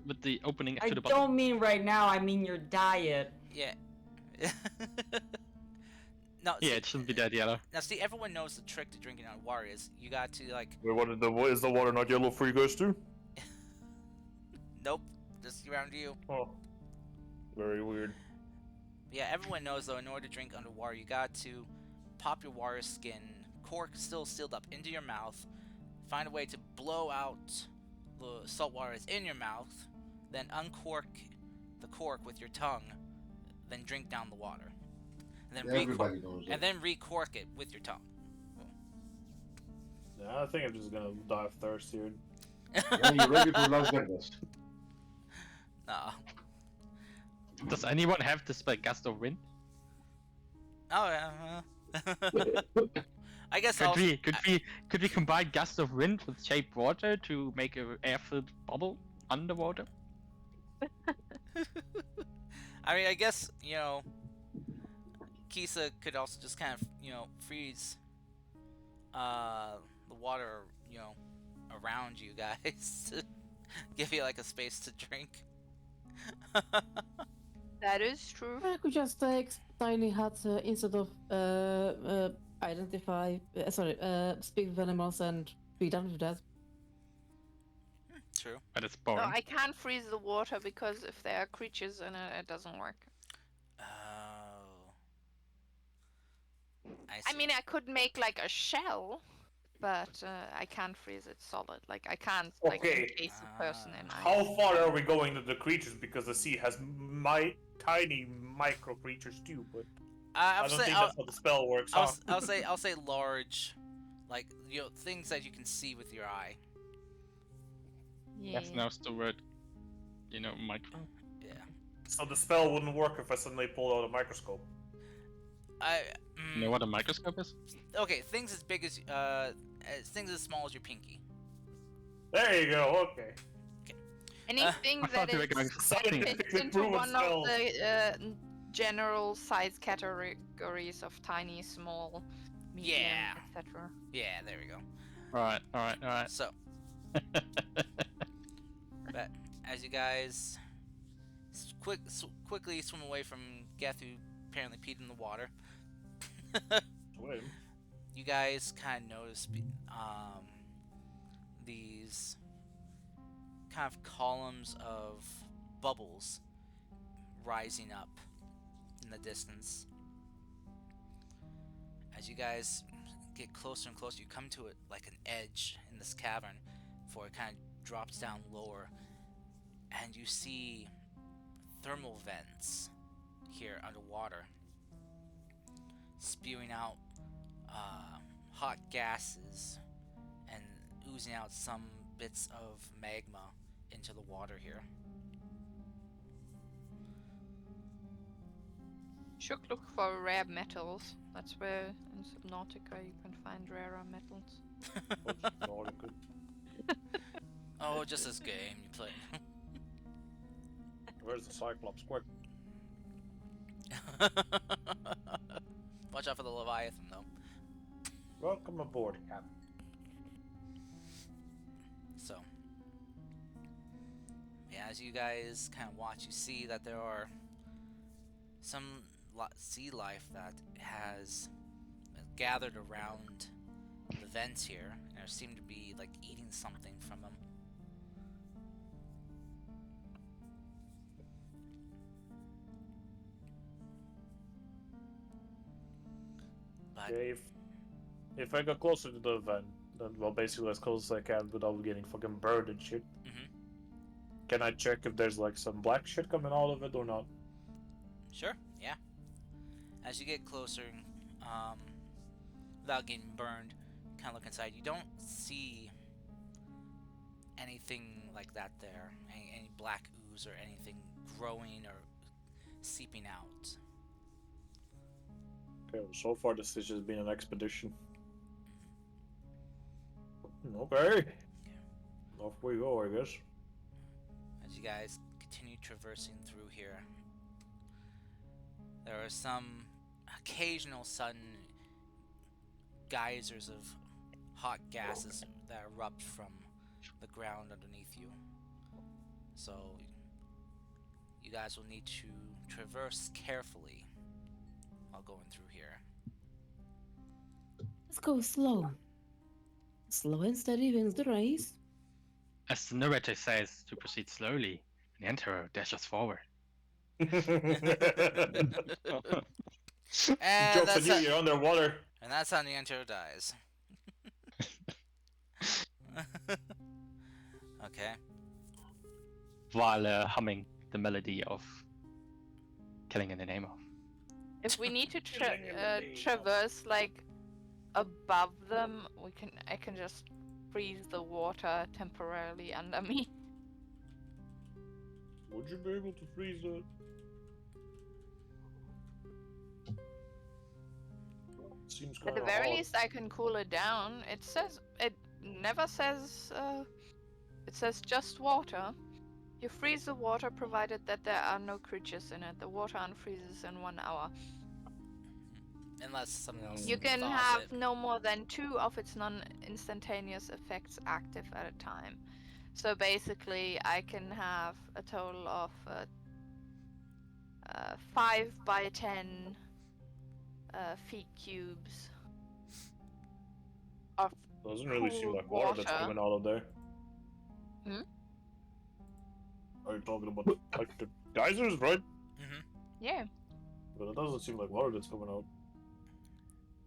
with the opening I to the bottom. don't mean right now, I mean your diet. Yeah. No. Yeah, see- it shouldn't be that yellow. Now, see, everyone knows the trick to drinking out of water is you got to like. Wait, is the water not yellow for you guys too? Nope. Just around you. Oh, very weird. Yeah, everyone knows though. In order to drink underwater, you got to pop your water skin, cork still sealed up, into your mouth. Find a way to blow out the salt water that's in your mouth, then uncork the cork with your tongue, then drink down the water, and then Everybody knows that. and then recork it with your tongue. Yeah, I think I'm just gonna die of thirst here. Are you ready for Las Vegas? Nah. Does anyone have the spell Gust of Wind? Oh yeah. I guess Could I'll. could we combine Gust of Wind with Shape Water to make a air-filled bubble underwater? I mean, I guess Kisa could also just kind of freeze the water around you guys to give you like a space to drink. That is true. I could just take tiny hut instead of speak with animals and be done with that. True. But it's No, boring. I can't freeze the water because if there are creatures in it, it doesn't work. Oh. I mean, I could make like a shell, but I can't freeze it solid. Like I can't like Okay. encase a person in ice. How far are we going to the creatures? Because the sea has tiny micro creatures too, but I don't think that's how the spell works. I'll say large, like things that you can see with your eye. Yeah. That's now the word, micro. Yeah. So the spell wouldn't work if I suddenly pulled out a microscope. You know what a microscope is? Okay, things as big as things as small as your pinky. There you go. Okay. Anything I that thought you were is going Scientifically fits into proven one spell. of the general size categories of tiny, small, medium, Yeah. etc. Yeah, there we go. All right. So, but as you guys quickly swim away from Geth, who apparently peed in the water, Swim. you guys kind of notice these kind of columns of bubbles rising up in the distance. As you guys get closer and closer, you come to it like an edge in this cavern before it kind of drops down lower, and you see thermal vents here underwater spewing out hot gases and oozing out some bits of magma into the water here. Should look for rare metals. That's where in Subnautica you can find rarer metals. Oh, just this game you play. Where's the Cyclops? Quick. Watch out for the Leviathan, though. Welcome aboard, Captain. So, yeah, as you guys kind of watch, you see that there are some sea life that has gathered around the vents here, and there seem to be like eating something from them. But Okay, if I go closer to the vent, then well, basically as close as I can without getting fucking burned and shit. Mhm. Can I check if there's like some black shit coming out of it or not? sure, yeah. As you get closer, without getting burned, kind of look inside. You don't see anything like that there. Any black ooze or anything growing or seeping out. Okay, well, so far this has just been an expedition. Okay. Off we go, I guess. As you guys continue traversing through here, there are some occasional sudden geysers of hot gases that erupt from the ground underneath you. So you guys will need to traverse carefully while going through here. Let's go slow. Slow and steady wins the race. As the narrator says, to proceed slowly, the Emperor dashes forward. And Jokes that's on you, you're underwater. And that's how Neanto dies. Okay. While humming the melody of Killing in the Name of. If we need to traverse like above them, I can just freeze the water temporarily under me. Would you be able to freeze it? Seems At kind the of very hard. least, I can cool it down. It never says. It says just water. You freeze the water provided that there are no creatures in it. The water unfreezes in 1 hour. Unless something else You can thaws have it. no more than 2 of its non-instantaneous effects active at a time. So basically, I can have a total of 5 by 10 feet cubes of Doesn't really seem cool like water that's water. coming out of there. Hmm? Are you talking about like the geysers, right? Mm-hmm. Yeah. But it doesn't seem like water that's coming out.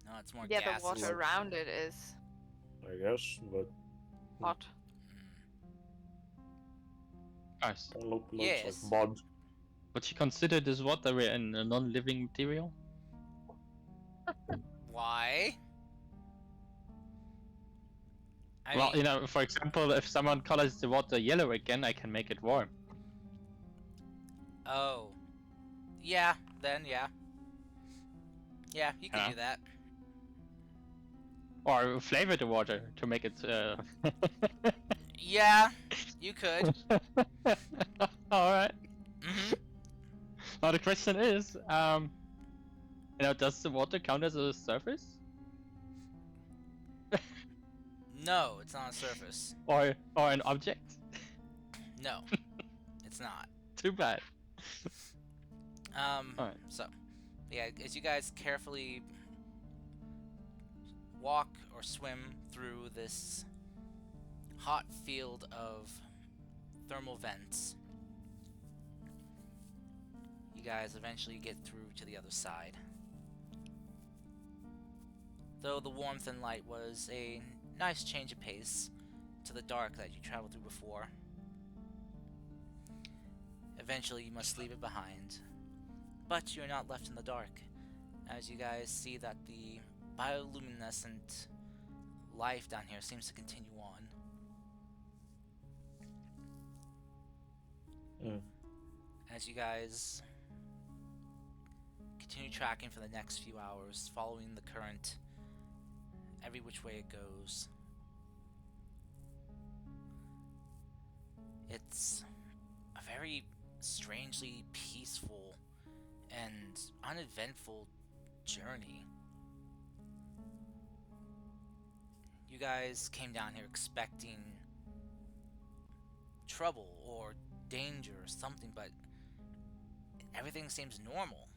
No, it's more Yeah, gases. the water around it is. I guess, but Hot. Nice. looks Yes. like mud. Would you consider this water a non-living material? Why? I Well, mean, you know, for example, if someone colors the water yellow again, I can make it warm. oh. Yeah, then yeah. Yeah, you can Yeah. do that. Or flavor the water to make it. Yeah, you could. Alright. hmm Now the question is, you know, does the water count as a surface? No, it's not a surface. Or an object? No, it's not. Too bad. Alright. So, yeah, as you guys carefully walk or swim through this hot field of thermal vents, you guys eventually get through to the other side. Though the warmth and light was a nice change of pace to the dark that you traveled through before, eventually you must leave it behind. But you're not left in the dark, as you guys see that the bioluminescent life down here seems to continue on. Mm. As you guys continue tracking for the next few hours, following the current every which way it goes. It's a very strangely peaceful and uneventful journey. You guys came down here expecting trouble or danger or something, but everything seems normal.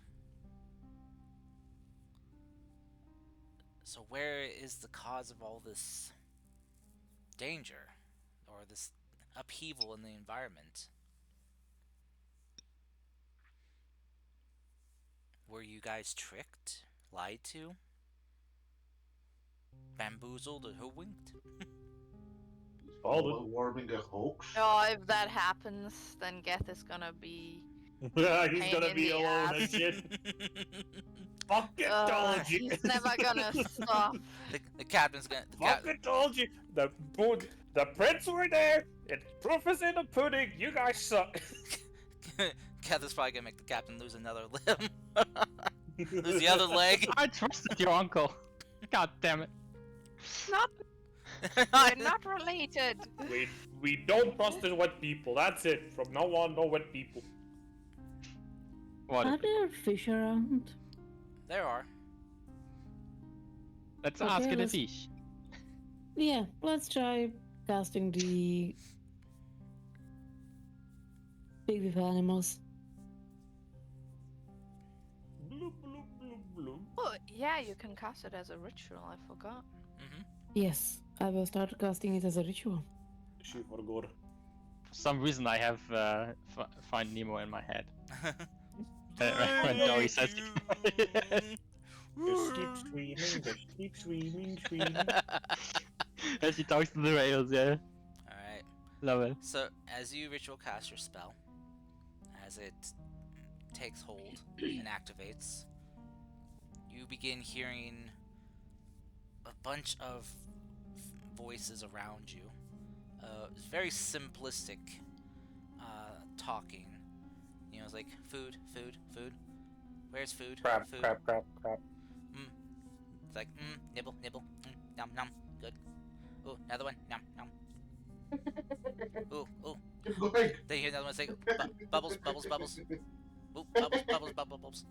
So where is the cause of all this danger or this upheaval in the environment? Were you guys tricked? Lied to? Bamboozled or hoodwinked? Solid. Warming a hoax. Oh, if that happens, then Geth is gonna be. He's Pain gonna in be the alone ass. and shit. Fuck it, told you. He's never gonna stop. the captain's gonna. Fuck it, told you. The prints were there. It's proof is in the pudding. You guys suck. Keth is probably gonna make the captain lose another limb. Lose the other leg. I trusted your uncle. God damn it. Not. We're not related. We don't trust the wet people. That's it. From now on, no wet people. What? Are there fish around? There are. Let's Okay, ask it a let's- fish. Yeah, let's try casting the big with animals. Bloop, bloop, bloop, bloop. Oh, yeah, you can cast it as a ritual. I forgot. Mm-hmm. Yes, I will start casting it as a ritual. She forgot. For some reason, I have Find Nemo in my head. When Dory says Just keep screaming, just keep screaming. as he talks to the rails, yeah. Alright. Love it. So, as you ritual cast your spell, as it takes hold and activates, you begin hearing a bunch of voices around you. It's very simplistic talking. You know, it's like food, food, food. Where's food? Crap, food. crap, crap, crap. It's like, nibble, nibble, nom, nom, good. Ooh, another one, nom, nom. Ooh, ooh. Keep going. Then you hear another one say, bubbles, bubbles, bubbles. Ooh, bubbles, bubbles, bubbles, bubbles.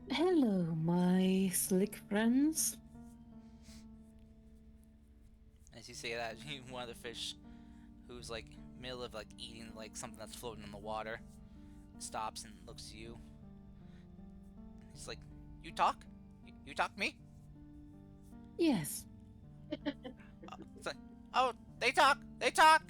Hello, my slick friends. As you say that, one of the fish, who's like middle of like eating like something that's floating in the water, stops and looks at you. He's like, "You talk? You talk to me?" Yes, It's like, "Oh, they talk. They talk."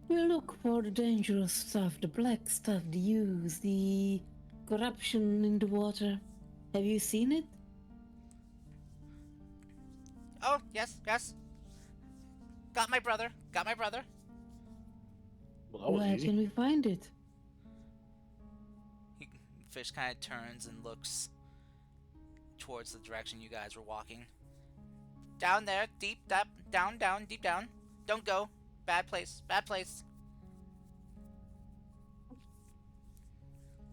we look for the dangerous stuff, the black stuff, the use, the corruption in the water. Have you seen it? Oh, yes, yes. Got my brother. Got my brother. Well, that was Where easy. can we find it? Fish kind of turns and looks towards the direction you guys were walking. Down there, deep, down, deep down. Don't go. Bad place, bad place.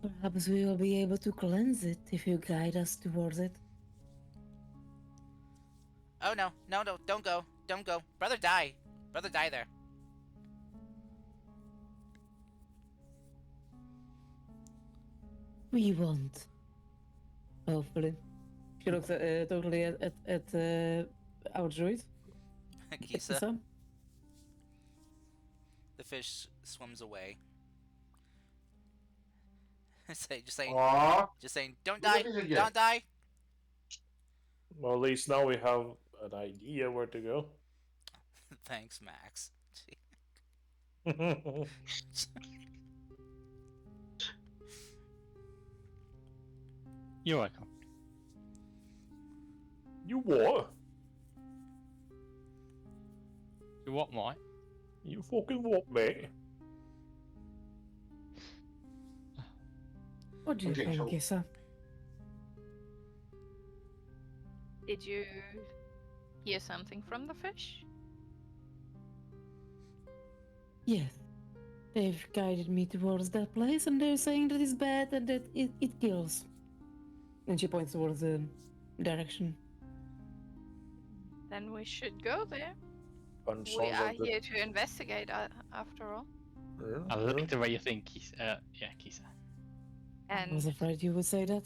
Perhaps we will be able to cleanse it if you guide us towards it. Oh no, no, no, don't go. Don't go. Brother die. Brother die there. We won't. Hopefully. She looks totally at our druid. Kisa. Kisa. The fish swims away. Just saying, Aw, don't Look die, at it again. don't die. Well, at least now we have an idea where to go. Thanks, Max. You're welcome. You what? You what, mate? You fucking what, mate? What do you Okay, think, so- Kisa? Did you hear something from the fish? Yes. They've guided me towards that place and they're saying that it's bad and that it kills. And she points towards the direction. Then we should go there. And We sounds are like the- here to investigate, after all. Yeah, I yeah. like the way you think, Kisa. Yeah, Kisa. I And was afraid you would say that.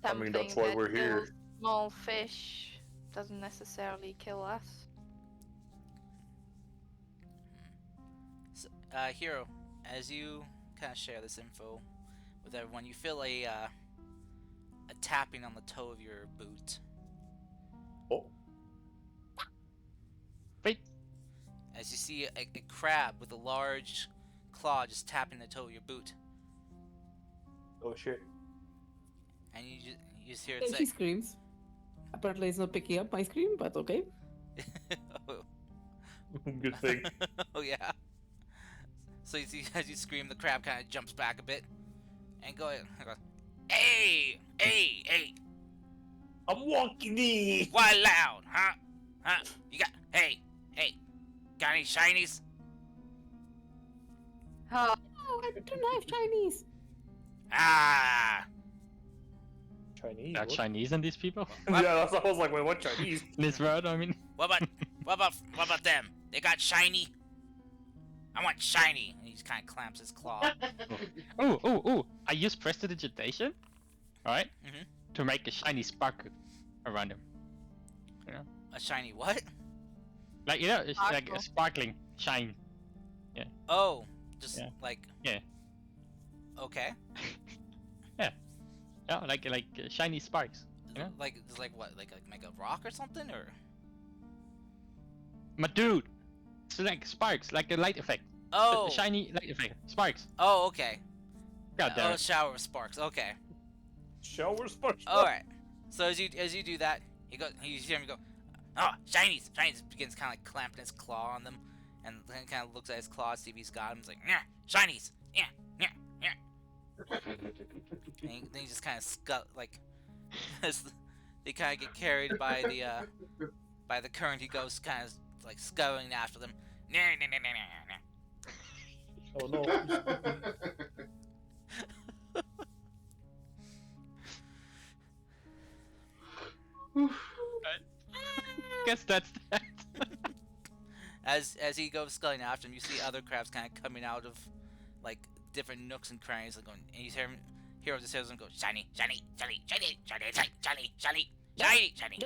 I mean, that's something why that we're here. kills small fish doesn't necessarily kill us. Hero, as you kind of share this info with everyone, you feel a tapping on the toe of your boot. Oh, Wait. As you see a crab with a large claw just tapping the toe of your boot, oh shit. and you just hear it And say, she screams. Apparently it's not picking up my scream, but okay. oh, Good thing. oh yeah. So you see, as you scream, the crab kind of jumps back a bit, and goes, "Hey, hey, hey! I'm walking in. Why loud, huh? Huh? You got, hey, got any shinies? Oh, Oh, I don't have Chinese. Ah, Chinese. There are what? Chinese in these people? Yeah, that's I was like, wait, what Chinese? In this world, I mean. what about them? They got shiny? I want shiny." And he just kind of clamps his claw. Oh! I use prestidigitation, right? Mhm. To make a shiny sparkle around him. A shiny what? Like, you know, it's like Sparkle. a sparkling shine. Oh, just Yeah. like. Yeah. Okay. Yeah, like shiny sparks. Yeah. Like what? Like a rock or something, or? My dude! It's like sparks, like a light effect. Oh. A shiny light effect. Sparks. Oh, okay. God damn Oh, it. shower of sparks. Okay. Shower sparks. All right. So as you do that, you hear him go, "Oh, shinies!" Shinies begins kind of like clamping his claw on them, and then kind of looks at his claw, see if he's got him. He's like, "Yeah, shinies! Yeah." And then he just kind of as they kind of get carried by the current. He goes kind of like scuttling after them. Oh no. Guess that's that. As he goes sculling after him, you see other crabs kind of coming out of like different nooks and crannies, like going, and you hear him. Hero just hears them go, shiny, shiny, shiny, shiny, shiny, shiny, shiny, shiny, shiny, shiny.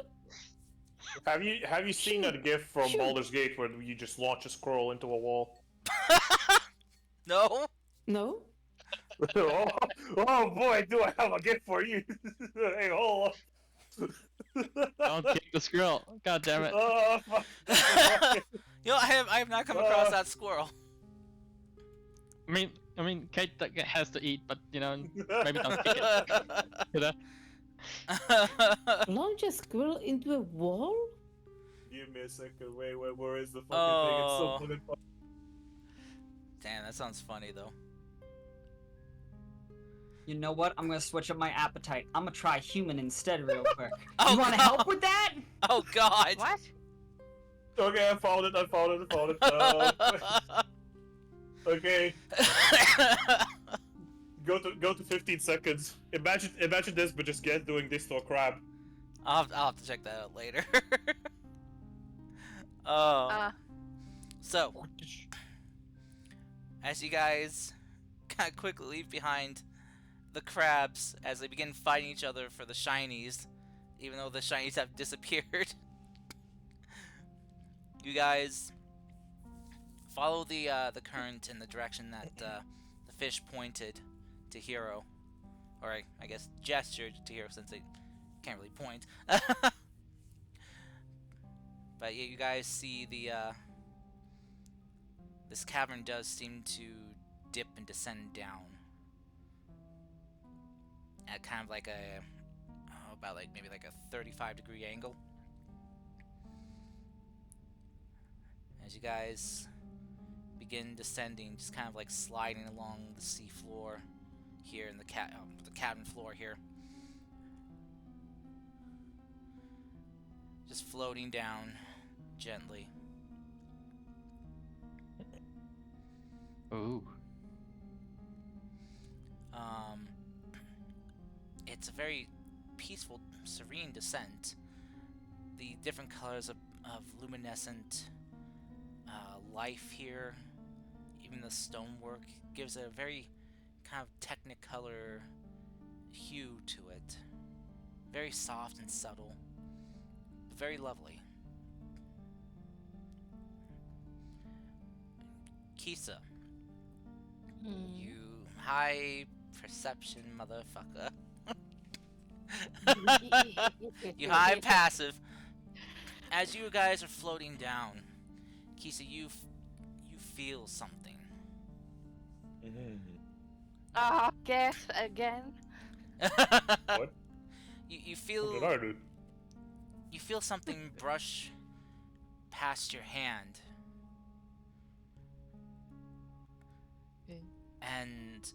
Have you seen that GIF from Baldur's Gate where you just launch a squirrel into a wall? No. No? oh boy, do I have a gift for you! Hey, hold on. Don't kick the squirrel. God damn it. Oh, fuck. You know, I have not come across that squirrel. I mean, I mean, Kate has to eat, but you know, maybe don't kick it. You know? Launch a squirrel into a wall? Give me a second. Wait, where is the fucking Oh. thing? It's so fucking fun. Damn, that sounds funny though. You know what? I'm gonna switch up my appetite. I'm gonna try human instead real quick. Oh, you wanna God. help with that? Oh God. What? Okay, I found it. Okay, go to 15 seconds. Imagine this, but just doing this to a crab. I'll have to check that out later. Oh. So, as you guys kind of quickly leave behind the crabs as they begin fighting each other for the shinies, even though the shinies have disappeared, you guys follow the current in the direction that the fish pointed to Hero, or I guess gestured to Hero since they can't really point. But yeah, you guys see the this cavern does seem to dip and descend down at kind of like a about like maybe like a 35-degree angle. As you guys begin descending, just kind of like sliding along the sea floor here in the cabin floor here, just floating down gently. Ooh. It's a very peaceful, serene descent. The different colors of luminescent life here, even the stonework, gives it a very kind of technicolor hue to it. Very soft and subtle, but very lovely. Kisa, you high perception motherfucker. You high passive. As you guys are floating down, Kisa, you feel something. Guess again. What? You feel. What did I do? You feel something brush past your hand. And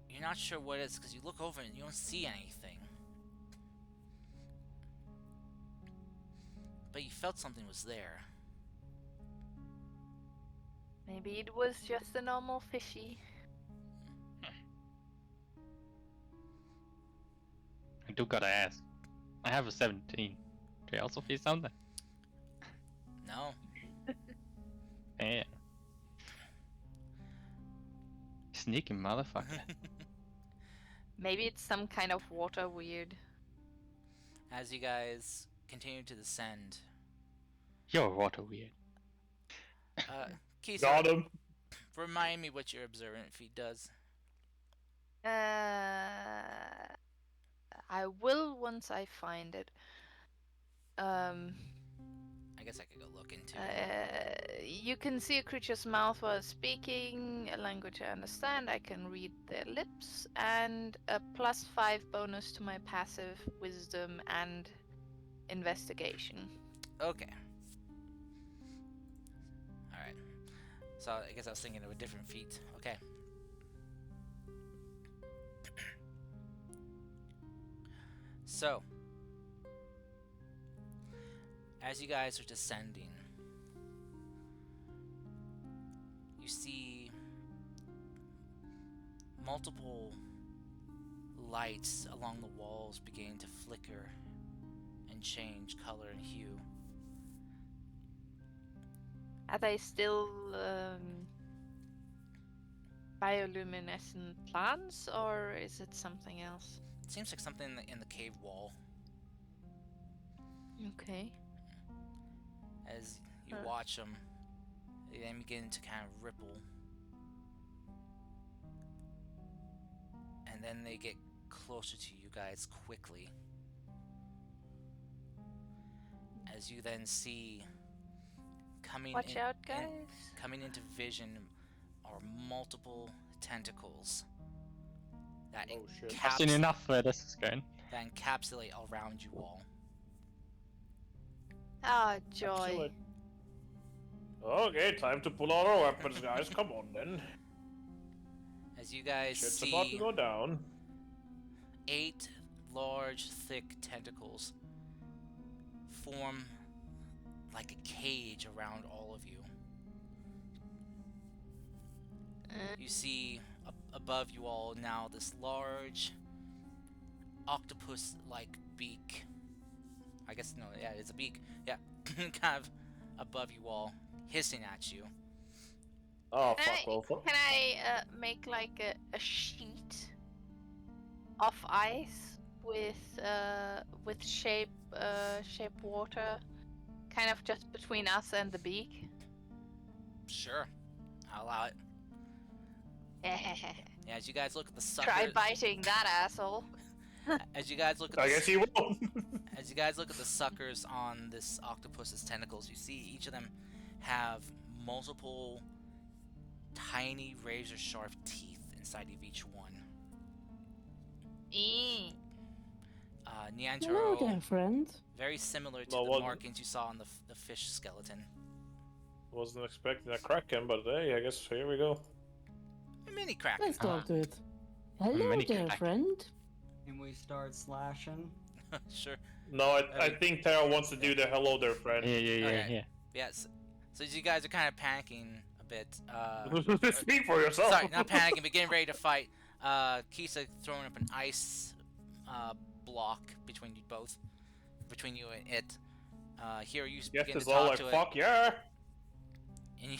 you're not sure what it is because you look over and you don't see anything. But you felt something was there. Maybe it was just a normal fishy. I do gotta ask. I have a 17. Do you also feel something? No. Yeah. Sneaky motherfucker. Maybe it's some kind of water weird. As you guys continue to descend, You're water weird. Kisa, Got him. remind me what your observant feat does. I will once I find it. I guess I could go look into it. You can see a creature's mouth while speaking, a language I understand. I can read their lips, and a +5 bonus to my passive wisdom and investigation. Okay. Alright. So I guess I was thinking of a different feat. Okay. So, as you guys are descending, you see multiple lights along the walls beginning to flicker and change color and hue. Are they still bioluminescent plants, or is it something else? It seems like something in the cave wall. Okay. As you watch them, they then begin to kind of ripple. And then they get closer to you guys quickly. As you then see coming Watch out, guys. coming into vision are multiple tentacles that Oh shit. I've seen enough where this is going. that encapsulate around you all. Ah, joy. Excellent. Okay, time to pull out our weapons, guys. Come on then. As you guys Shit's about to see go down. 8 large, thick tentacles form like a cage around all of you. You see above you all now this large octopus-like beak. I guess, no, yeah, it's a beak. Yeah, kind of above you all, hissing at you. Oh, Can fuck off. Can I make like a sheet of ice with shape water, kind of just between us and the beak? Sure, I'll allow it. Yeah, as you guys look at the sucker, Try biting that asshole. as you guys look at I the guess he won't. As you guys look at the suckers on this octopus's tentacles, you see each of them have multiple tiny razor-sharp teeth inside of each one. Eee. Hello there, Neantaro, friend. very similar to No, the wasn't. markings you saw on the fish skeleton. Wasn't expecting a kraken, but hey, I guess here we go. A mini kraken. Let's talk to it. Hello Many there, crack. friend. And we start slashing. Sure. No, I think Tara wants to do the hello there, friend. Yeah. Okay. Yes. So as you guys are kind of panicking a bit. Speak for yourself. Sorry, not panicking, but getting ready to fight. Kisa throwing up an ice block between you both, between you and it. Here you Yes, begin it's to all talk like to it, fuck yeah. and you,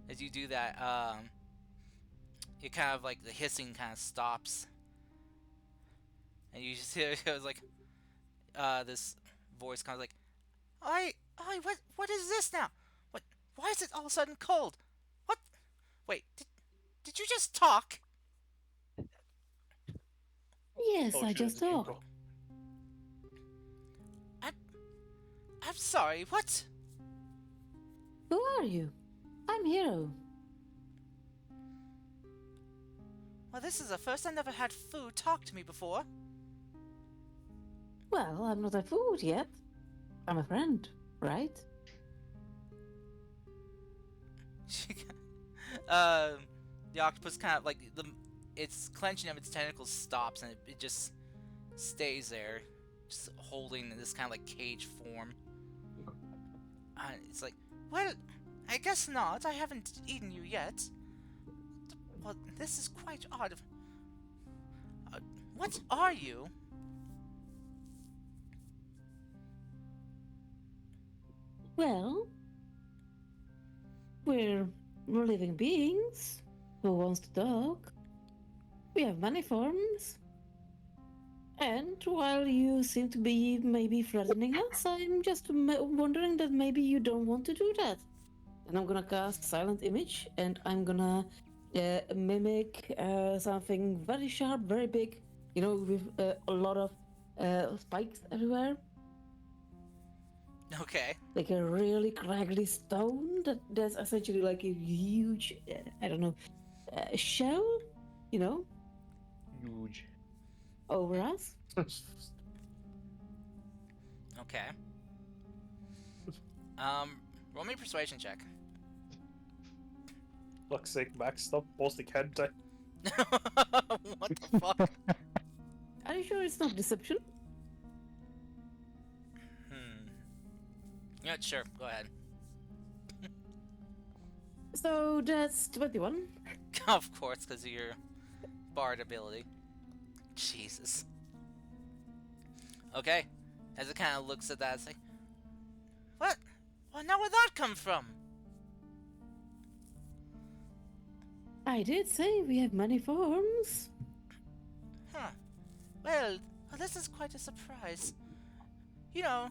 as you do that, it kind of like the hissing kind of stops, and you just hear it was like, this voice kind of like, "I, what is this now? What? Why is it all of a sudden cold? What? Wait, did you just talk?" Yes, Oh, I shit, just it's Inko. talked. I'm sorry. What? Who are you? I'm Hero. Well, this is the first I've never had food talk to me before. Well, I'm not a food yet. I'm a friend, right? The octopus kind of like its clenching of its tentacles stops and it just stays there, just holding this kind of like cage form. It's like, well, I guess not. I haven't eaten you yet. Well, this is quite odd. What are you? Well, we're living beings who wants to talk. We have many forms. And while you seem to be maybe threatening us, I'm just wondering that maybe you don't want to do that. And I'm gonna cast Silent Image, and I'm gonna mimic something very sharp, very big, you know, with a lot of spikes everywhere. Okay. Like a really craggly stone that's essentially like a huge, I don't know, shell, you know, Huge. over us. Okay. Roll me a persuasion check. Fuck's sake, Max, stop posting hentai. What the fuck? Are you sure it's not deception? Yeah, sure. Go ahead. So that's 21. Of course, because of your bard ability. Jesus. Okay. As it kind of looks at that, it's like, what? Well, now where'd that come from? I did say we have many forms. Huh. Well, this is quite a surprise. You know,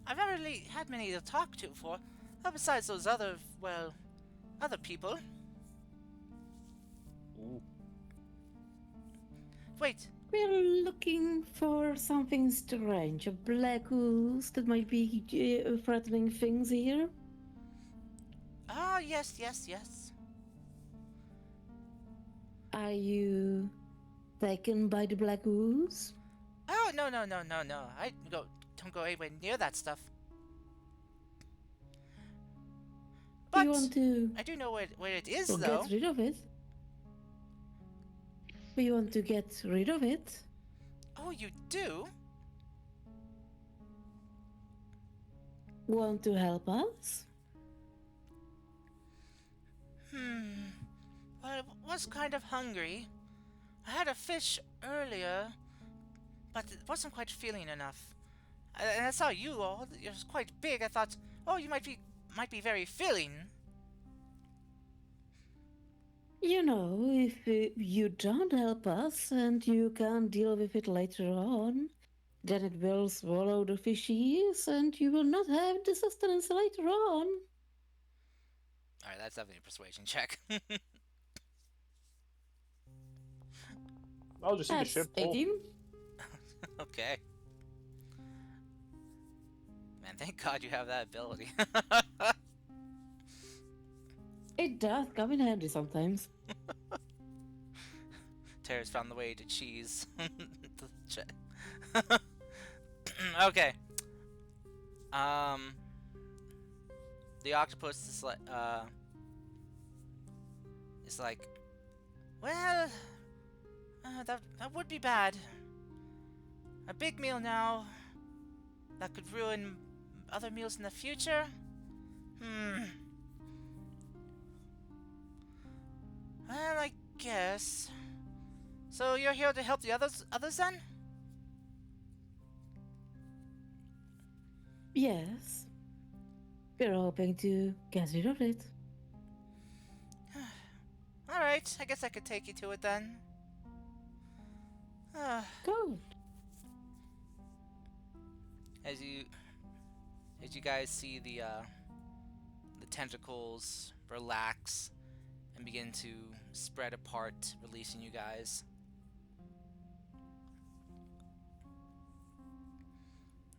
I've never really had many to talk to before. Besides those other, well, other people. Ooh. Wait, We're looking for something strange, a black ooze that might be threatening things here. yes, yes, yes. Are you taken by the black ooze? Oh, no, no, no, no, no. Don't go anywhere near that stuff. But You want to I do know where it is, well, though. get rid of it? We want to get rid of it? Oh, you do? Want to help us? Well, I was kind of hungry. I had a fish earlier, but it wasn't quite feeling enough. And I saw you all. It was quite big. I thought, oh, you might be very filling. You know, if you don't help us and you can't deal with it later on, then it will swallow the fishies and you will not have the sustenance later on. Alright, that's definitely a persuasion check. I'll just see the That's ship. 18. Okay. Man, thank God you have that ability. It does come in handy sometimes. Terra's found the way to cheese. Okay. The octopus is like, well, that would be bad. A big meal now that could ruin other meals in the future. Well, I guess. So you're here to help the others then? Yes. We're hoping to get rid of it. Alright, I guess I could take you to it then. Go. As you guys see the tentacles relax and begin to spread apart, releasing you guys.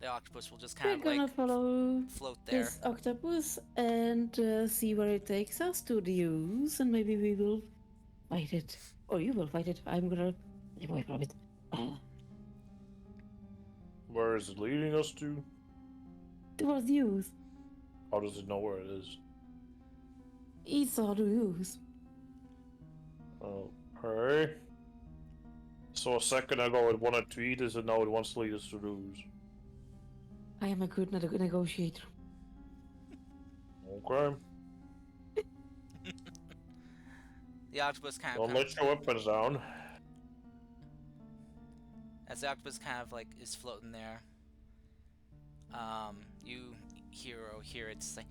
The octopus will just kind We're of gonna like follow float there. this octopus and see where it takes us to the ooze, and maybe we will fight it. Or you will fight it. I'm gonna get away from it. Where is it leading us to? Towards the ooze. How does it know where it is? He saw the ooze. Okay. So a second ago it wanted to eat us, and now it wants to lead us to the ooze. I am a good negotiator. Okay. The octopus kind Don't of let your weapons down. as the octopus kind of like is floating there. You hear it say,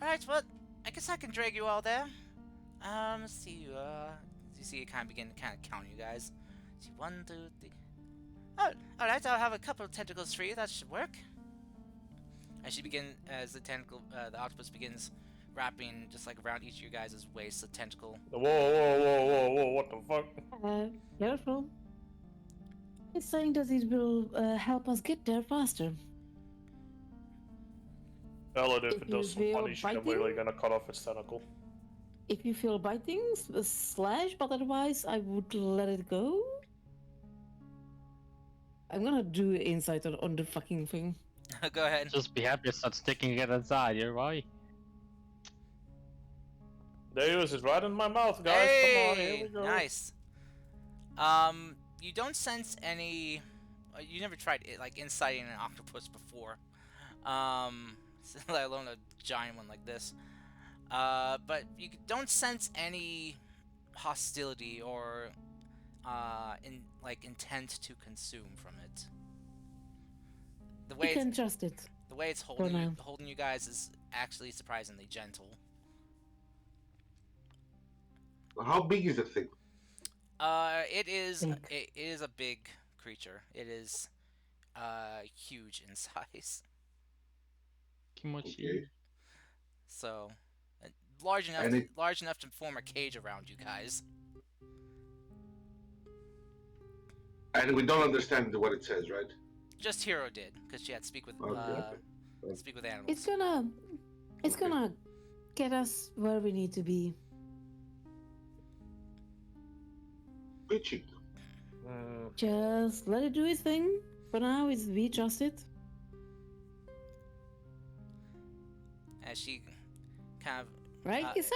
"Alright, well, I guess I can drag you all there. Let's see, you see it kind of begin to kind of count you guys. See, 1, 2, 3. Oh, alright, I'll have a couple of tentacles for you, that should work." As the octopus begins wrapping just like around each of you guys' waist, a tentacle. Whoa, what the fuck? Careful. It's saying that it will help us get there faster. Tell it if If it does you some feel funny shit, I'm biting? really gonna cut off its tentacle. If you feel biting, slash, but otherwise I would let it go. I'm gonna do insight on the fucking thing. Go ahead. Just be happy it's not sticking it inside you, right? There it is, it's right in my mouth, guys. Come on, here we go. Nice. You don't sense any. You never tried it, like inciting an octopus before, let alone a giant one like this. But you don't sense any hostility or intent to consume from it. The You way can trust it. the way it's now. holding you guys is actually surprisingly gentle. How big is the thing? It is Big. it is a big creature. It is huge in size. Kimochi. Okay. So large enough And large enough to form a cage around you guys. And we don't understand what it says, right? Just Hero did, because she had to speak with Okay. speak with animals. It's gonna get us where we need to be. Pitch it. Just let it do its thing. For now, we trust it. As she kind of Right, Kisa?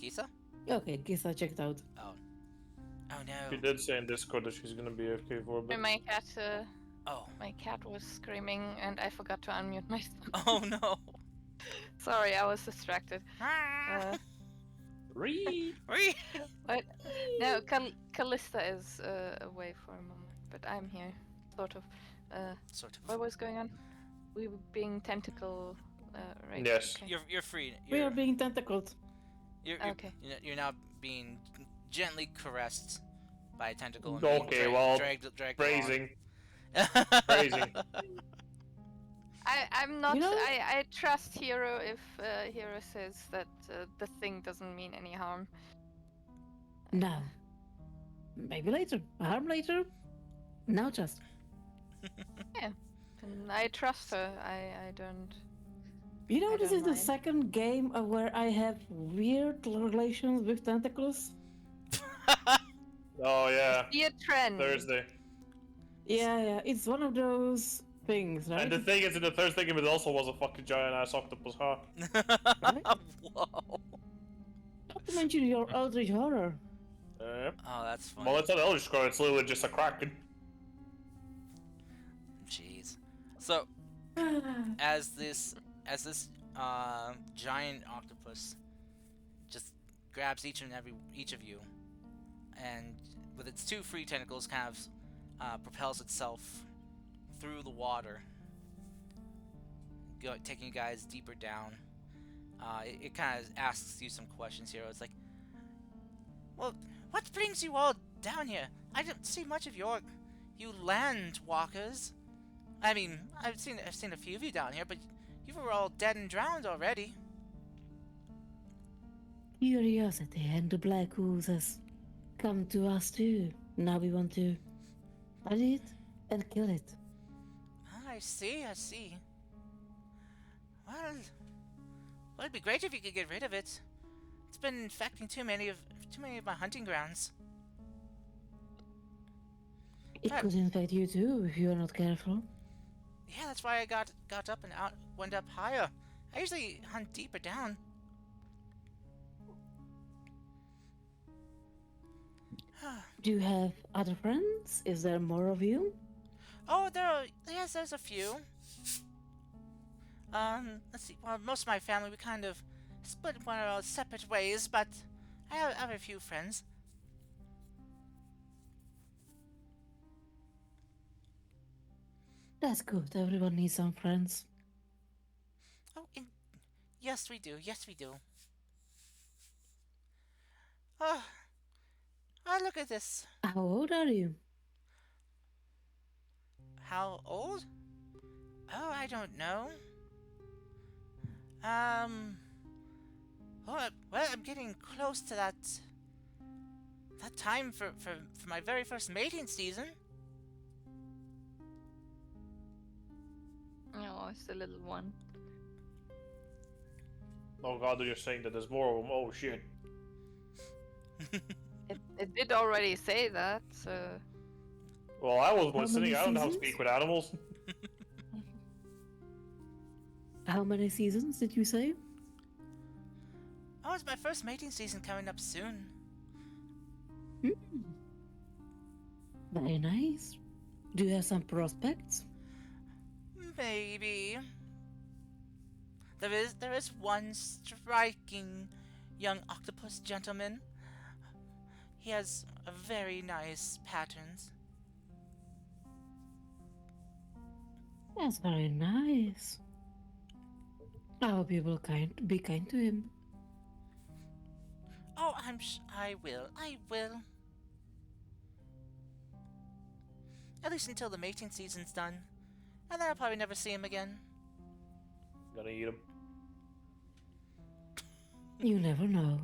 Kisa? Okay, Kisa checked out. Oh no. She did say in Discord that she's gonna be AFK for a bit. And my cat, Oh. my cat was screaming, and I forgot to unmute myself. Oh no. Sorry, I was distracted. Ree! But no, Callista is away for a moment, but I'm here, sort of. Sort of. What was going on? We were being tentacle, right? Yes. Okay. You're free. We are being tentacled. You're Okay. You're now being gently caressed by a tentacle. And Okay, being well, dragged along. Phrasing. Phrasing. I'm not. You know- I trust Hero if Hero says that the thing doesn't mean any harm. No. Maybe later. Harm later. Now just. And I trust her. I don't. You know, I this don't is the mind. second game where I have weird relations with tentacles. Oh yeah. See a trend. Thursday. Yeah, it's one of those things, right? And the thing is, in the Thursday game, it also was a fucking giant ass octopus, huh? Whoa. Not to mention your Eldritch Horror. Yep. Oh, that's funny. Well, it's not Eldritch Scroll, it's literally just a kraken. Jeez. So, as this giant octopus just grabs each of you, and with its two free tentacles kind of propels itself through the water, taking you guys deeper down. It kind of asks you some questions here. It's like, well, what brings you all down here? I don't see much of you land walkers. I mean, I've seen a few of you down here, but you were all dead and drowned already. Curiosity and the Black Ooze has come to us too. Now we want to study it and kill it. I see. Well, it'd be great if you could get rid of it. It's been infecting too many of my hunting grounds. It could infect you too if you are not careful. Yeah, that's why I got up and went up higher. I usually hunt deeper down. Do you have other friends? Is there more of you? Oh, there's a few. Let's see. Well, most of my family, we kind of split one of our separate ways, but I have a few friends. That's good. Everyone needs some friends. Oh, yes, we do. Oh, look at this. How old are you? How old? Oh, I don't know. Well, I'm getting close to that time for my very first mating season. Oh, it's the little one. Oh god, you're saying that there's more of them. Oh shit. It did already say that, so. Well, I was How listening. many I don't know how to seasons? speak with animals. How many seasons did you say? Oh, it's my first mating season coming up soon. Very nice. Do you have some prospects? Maybe. There is one striking young octopus gentleman. He has a very nice patterns. That's very nice. I hope you will be kind to him. Oh, I will. At least until the mating season's done. And then I'll probably never see him again. Gonna eat them. You never know.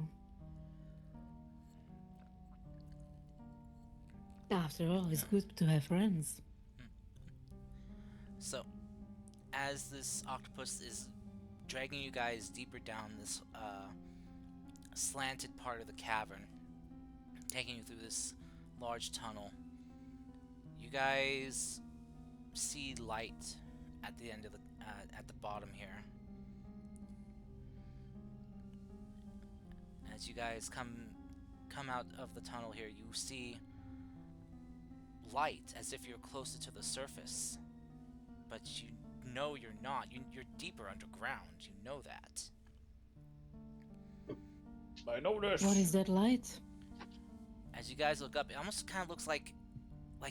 After all, it's good to have friends. So, as this octopus is dragging you guys deeper down this slanted part of the cavern, taking you through this large tunnel, you guys see light at the end of the at the bottom here. As you guys come out of the tunnel here, you see light as if you're closer to the surface, but you know you're not. You're deeper underground. You know that. I know this. What is that light? As you guys look up, it almost kind of looks like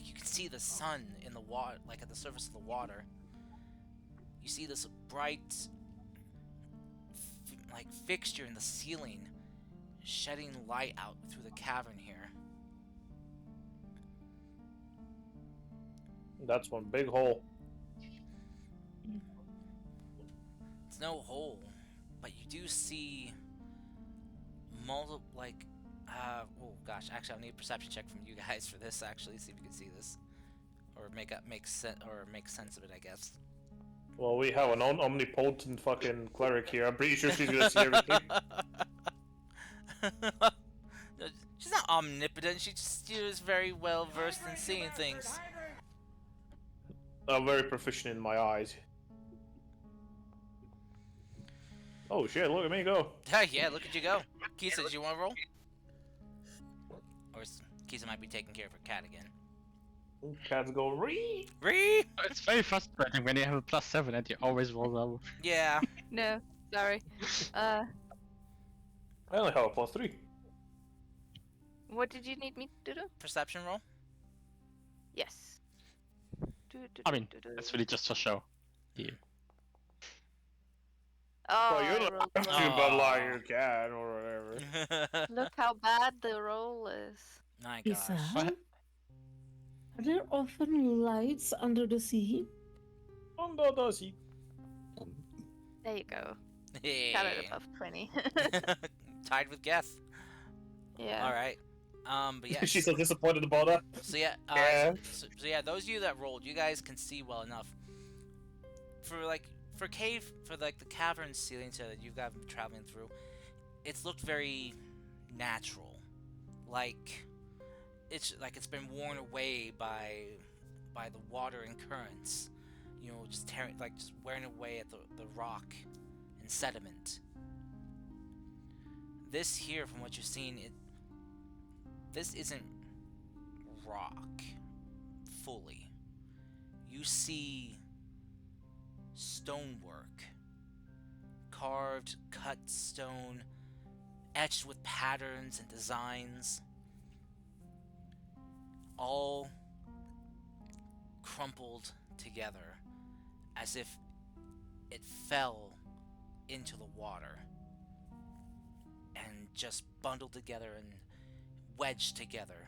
you can see the sun in the water, like at the surface of the water. You see this bright, like fixture in the ceiling, shedding light out through the cavern here. That's one big hole. It's no hole, but you do see multiple, like, oh gosh, actually, I'll need a perception check from you guys for this. Actually, see if you can see this, or make sense of it, I guess. Well, we have an omnipotent fucking cleric here. I'm pretty sure she's gonna see everything. She's not omnipotent. She just is very well versed in seeing things. I'm very proficient in my eyes. Oh shit, look at me go. Yeah, look at you go. Kisa, did you want to roll? Or Kisa might be taking care of her cat again. Cats go ree. Ree! It's very frustrating when you have a +7 and you always roll low. Yeah. No, sorry. I only have a +3. What did you need me to do? Perception roll? Yes. I mean, it's really just for show. Yeah. Oh, Well, you I don't rolled have to, low. but like your cat or whatever. Look how bad the roll is. My gosh. Isa, are there often lights under the sea? Under the sea. There you go. Hey. Got it above 20. Tied with Geth. Yeah. Alright. But yeah. She's so disappointed about that. So yeah, Yeah. so yeah, those of you that rolled, you guys can see well enough. For the cavern ceiling that you guys been traveling through, it's looked very natural. Like it's been worn away by the water and currents. You know, just wearing away at the rock and sediment. This here, from what you're seeing, this isn't rock fully. You see stonework, carved, cut stone, etched with patterns and designs, all crumpled together as if it fell into the water and just bundled together and wedged together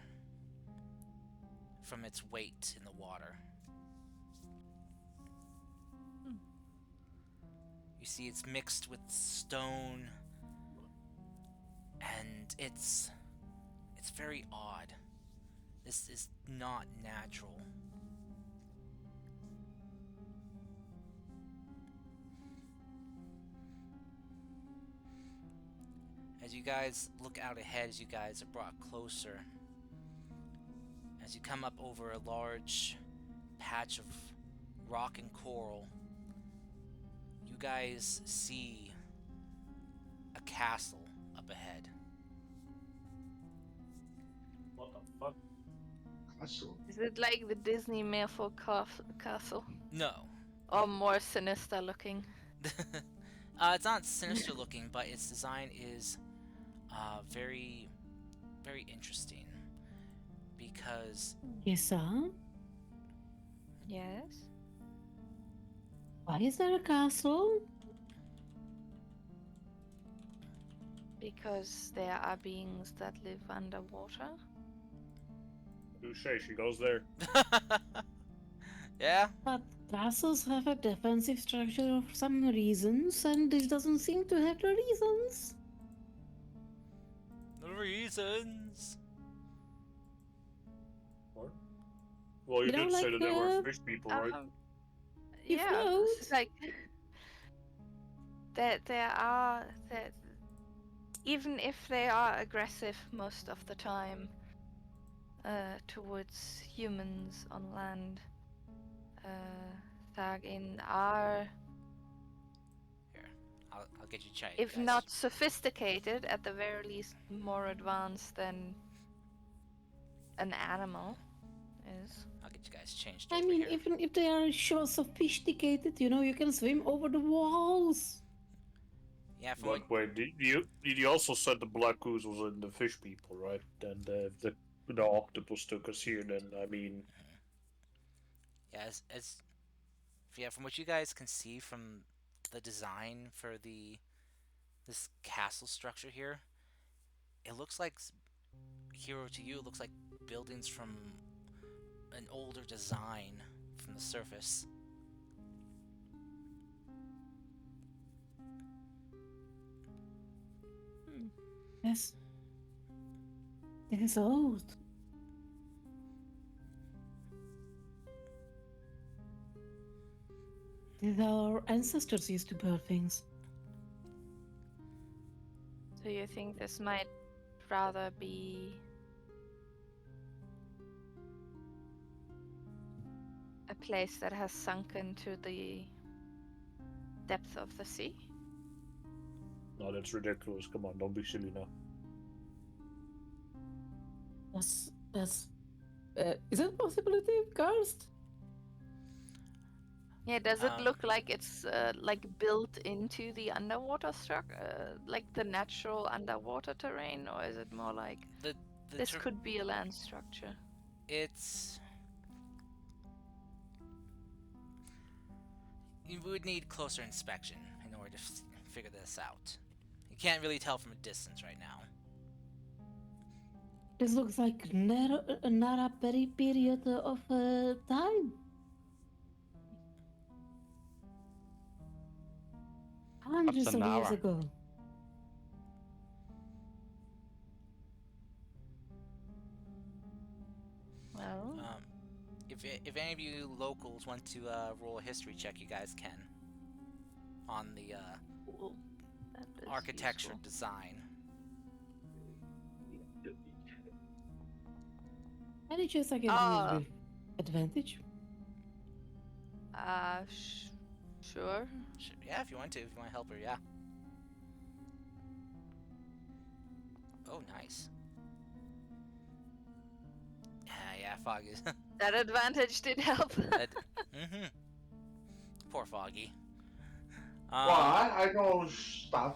from its weight in the water. You see it's mixed with stone, and it's very odd. This is not natural. As you guys look out ahead, as you guys are brought closer, as you come up over a large patch of rock and coral, you guys see a castle up ahead. What the fuck? Castle. Is it like the Disney Merfolk castle? No. Or more sinister looking? It's not sinister looking, but its design is very, very interesting. Because... Isa, Yes? why is there a castle? Because there are beings that live underwater. Touche, she goes there. Yeah? But castles have a defensive structure for some reasons, and this doesn't seem to have the reasons. The reasons. What? Well, you You know, did say like, that there were fish people, right? He yeah, floats. it's like there are that even if they are aggressive most of the time towards humans on land, Thagin are, Here, I'll get you checked. if guys. not sophisticated, at the very least more advanced than an animal is. I'll get you guys changed I over mean, here. even if they are so sophisticated, you know, you can swim over the walls. Yeah, from what, But wait, did you also said the Black Goose was in the fish people, right? And if the octopus took us here, then I mean, yeah, yeah, from what you guys can see from the design for this castle structure here, it looks like, Hero, to you, it looks like buildings from an older design from the surface. Yes. It is old. Did our ancestors used to build things? So you think this might rather be a place that has sunken to the depth of the sea? no, that's ridiculous. Come on, don't be silly now. That's is it a possibility, Karst? Yeah, does it Um, look like it's like built into the underwater structure, like the natural underwater terrain, or is it more like the this could be a land structure? It's, you would need closer inspection in order to figure this out. You can't really tell from a distance right now. This looks like not a very period of time. Hundreds an of years hour. ago. Well, If any of you locals want to roll a history check, you guys can. On the cool. That is architecture useful. design. Any chance I can Ah. use with advantage? Sure. Yeah, if you want to help her, yeah. Oh, nice. Yeah, Foggy. That advantage did help. Mm-hmm. Poor Foggy. Well, I know stuff.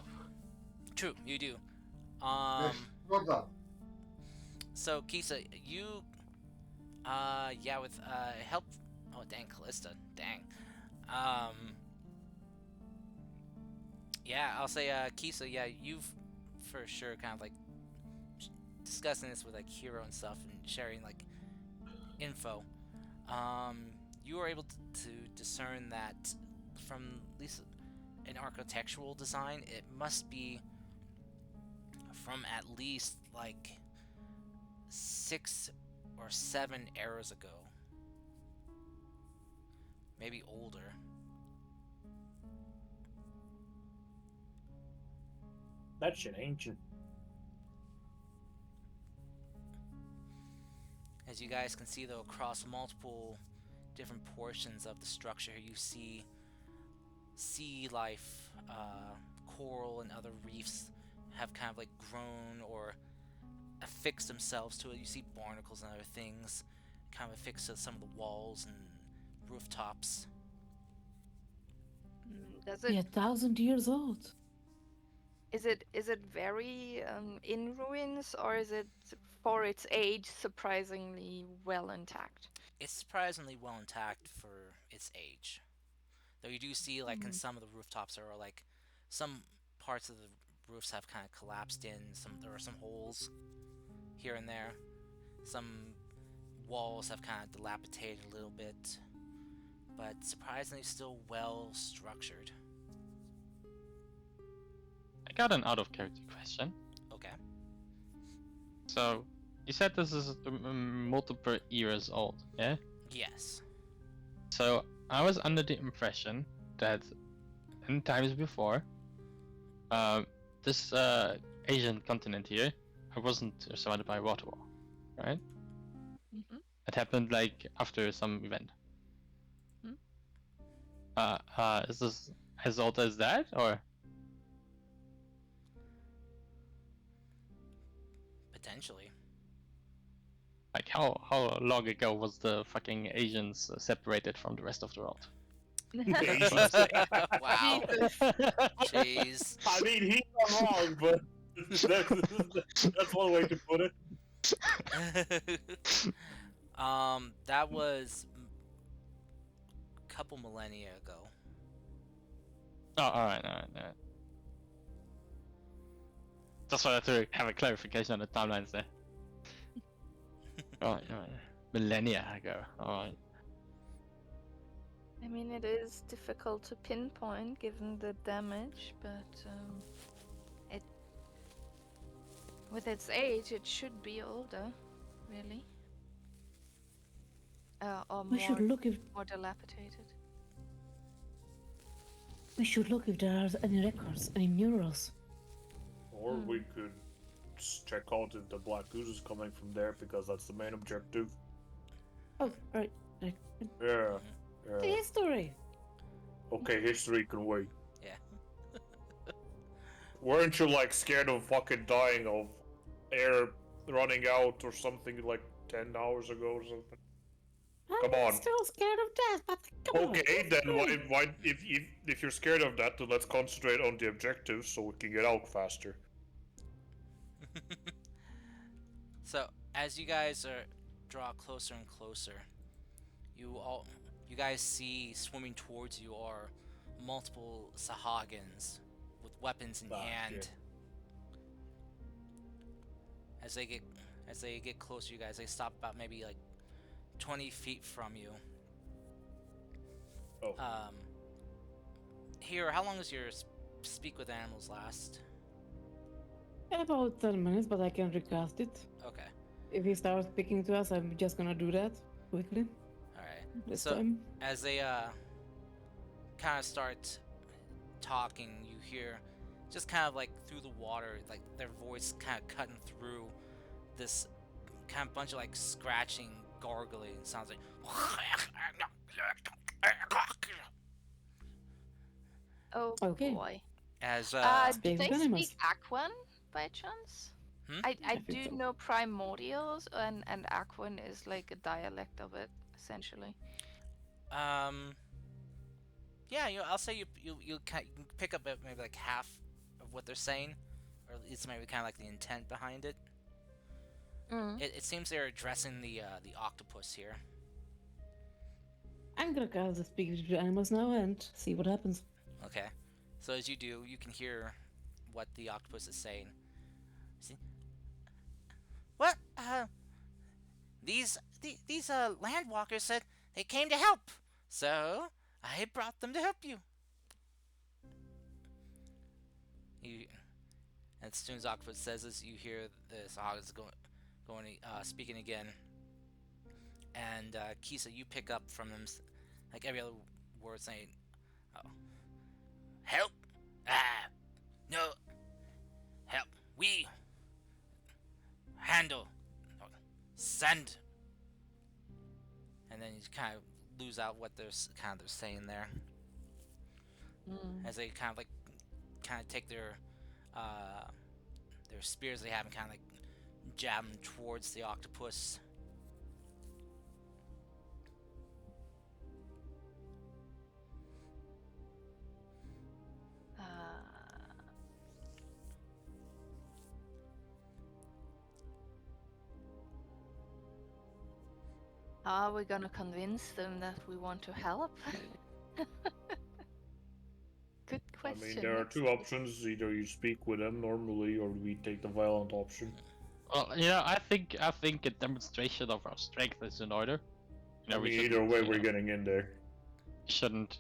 True, you do. Yes, what's up? So Kisa, you, yeah, with help. Oh, dang, Callista, dang. Yeah, I'll say, Kisa, yeah, you've for sure kind of like discussing this with like Hero and stuff and sharing like info. You were able to discern that from at least an architectural design, it must be from at least like 6 or 7 eras ago. Maybe older. That shit ancient. As you guys can see though, across multiple different portions of the structure, you see sea life, coral and other reefs have kind of like grown or affixed themselves to it. You see barnacles and other things kind of affixed to some of the walls and rooftops. Does Yeah, it? 1,000 years old. Is it very in ruins, or is it for its age surprisingly well intact? It's surprisingly well intact for its age. Though you do see like in some of the rooftops there are like some parts of the roofs have kind of collapsed in. There are some holes here and there. Some walls have kind of dilapidated a little bit, but surprisingly still well structured. I got an out of character question. Okay. So, you said this is multiple eras old, yeah? Yes. So, I was under the impression that in times before, this Asian continent here, I wasn't surrounded by water wall, right? Mm-hmm. It happened like after some event. Is this as old as that, or? Potentially. Like how long ago was the fucking Asians separated from the rest of the world? Wow. Jeez. I mean, he's not wrong, but that's one way to put it. That was a couple millennia ago. Oh, alright. Just wanted to have a clarification on the timelines there. Alright. Millennia ago, alright. I mean, it is difficult to pinpoint given the damage, but it, with its age, it should be older, really. Or We should look if more dilapidated. there are any records, any murals. Or we could check out if the Black Goose is coming from there, because that's the main objective. Oh, right. Yeah. The history. Okay, history can wait. Yeah. Weren't you like scared of fucking dying of air running out or something like 10 hours ago or something? Come I'm on. still scared of death, but come on. Okay, then why if you're scared of that, then let's concentrate on the objectives so we can get out faster. So as you guys draw closer and closer, you guys see swimming towards you are multiple Sahagins with weapons in hand. Shit. As they get closer, you guys, they stop about maybe like 20 feet from you. Oh. Here, how long does your speak with animals last? About 10 minutes, but I can recast it. Okay. If he starts speaking to us, I'm just gonna do that quickly. Alright. This So time. as they kind of start talking, you hear just kind of like through the water, like their voice kind of cutting through this kind of bunch of like scratching, gargling sounds like. Oh Okay. boy. As Do Speak they with animals. speak Aquan by chance? Hmm? I I think do so. know Primordials, and Aquan is like a dialect of it, essentially. yeah, I'll say you can pick up maybe like half of what they're saying, or at least maybe kind of like the intent behind it. It seems they're addressing the octopus here. I'm gonna cast the speak to animals now and see what happens. Okay, so as you do, you can hear what the octopus is saying. See? What? These landwalkers said they came to help, so I brought them to help you. And as soon as octopus says this, you hear the Sahaga's speaking again. And Kisa, you pick up from them like every other word saying, "Oh, help! No, help! We handle, send." And then you kind of lose out what they're saying there, as they kind of take their spears they have and kind of like jab them towards the octopus. Are we gonna convince them that we want to help? Good question. I mean, there are two options. Either you speak with them normally, or we take the violent option. Well, I think a demonstration of our strength is in order. I We mean, either shouldn't, way, we're getting in there. shouldn't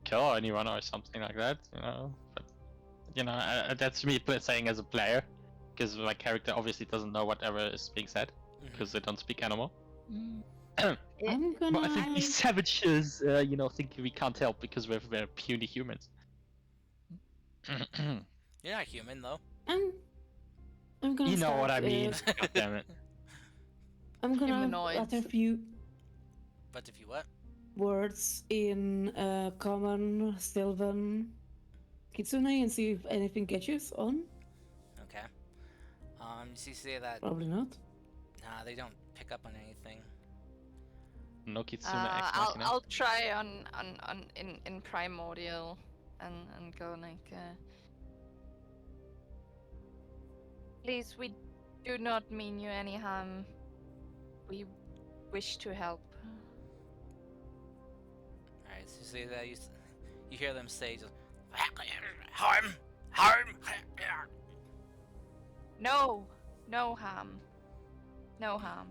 kill anyone or something like that. But that's me saying as a player, because my character obviously doesn't know whatever is being said, because they don't speak animal. I'm But gonna. I think these savages, think we can't help because we're puny humans. You're not human though. I'm gonna. You know what I start, mean. God damn it. I'm gonna Humanoids. utter a few But if you what? words in common, Sylvan, Kitsune, and see if anything catches on. Okay. You say that. Probably not. Nah, they don't pick up on anything. No Kitsune Ex Machina. I'll try on in primordial and go like please, we do not mean you any harm. We wish to help. Alright, so you say that you hear them say just harm. No harm. No harm.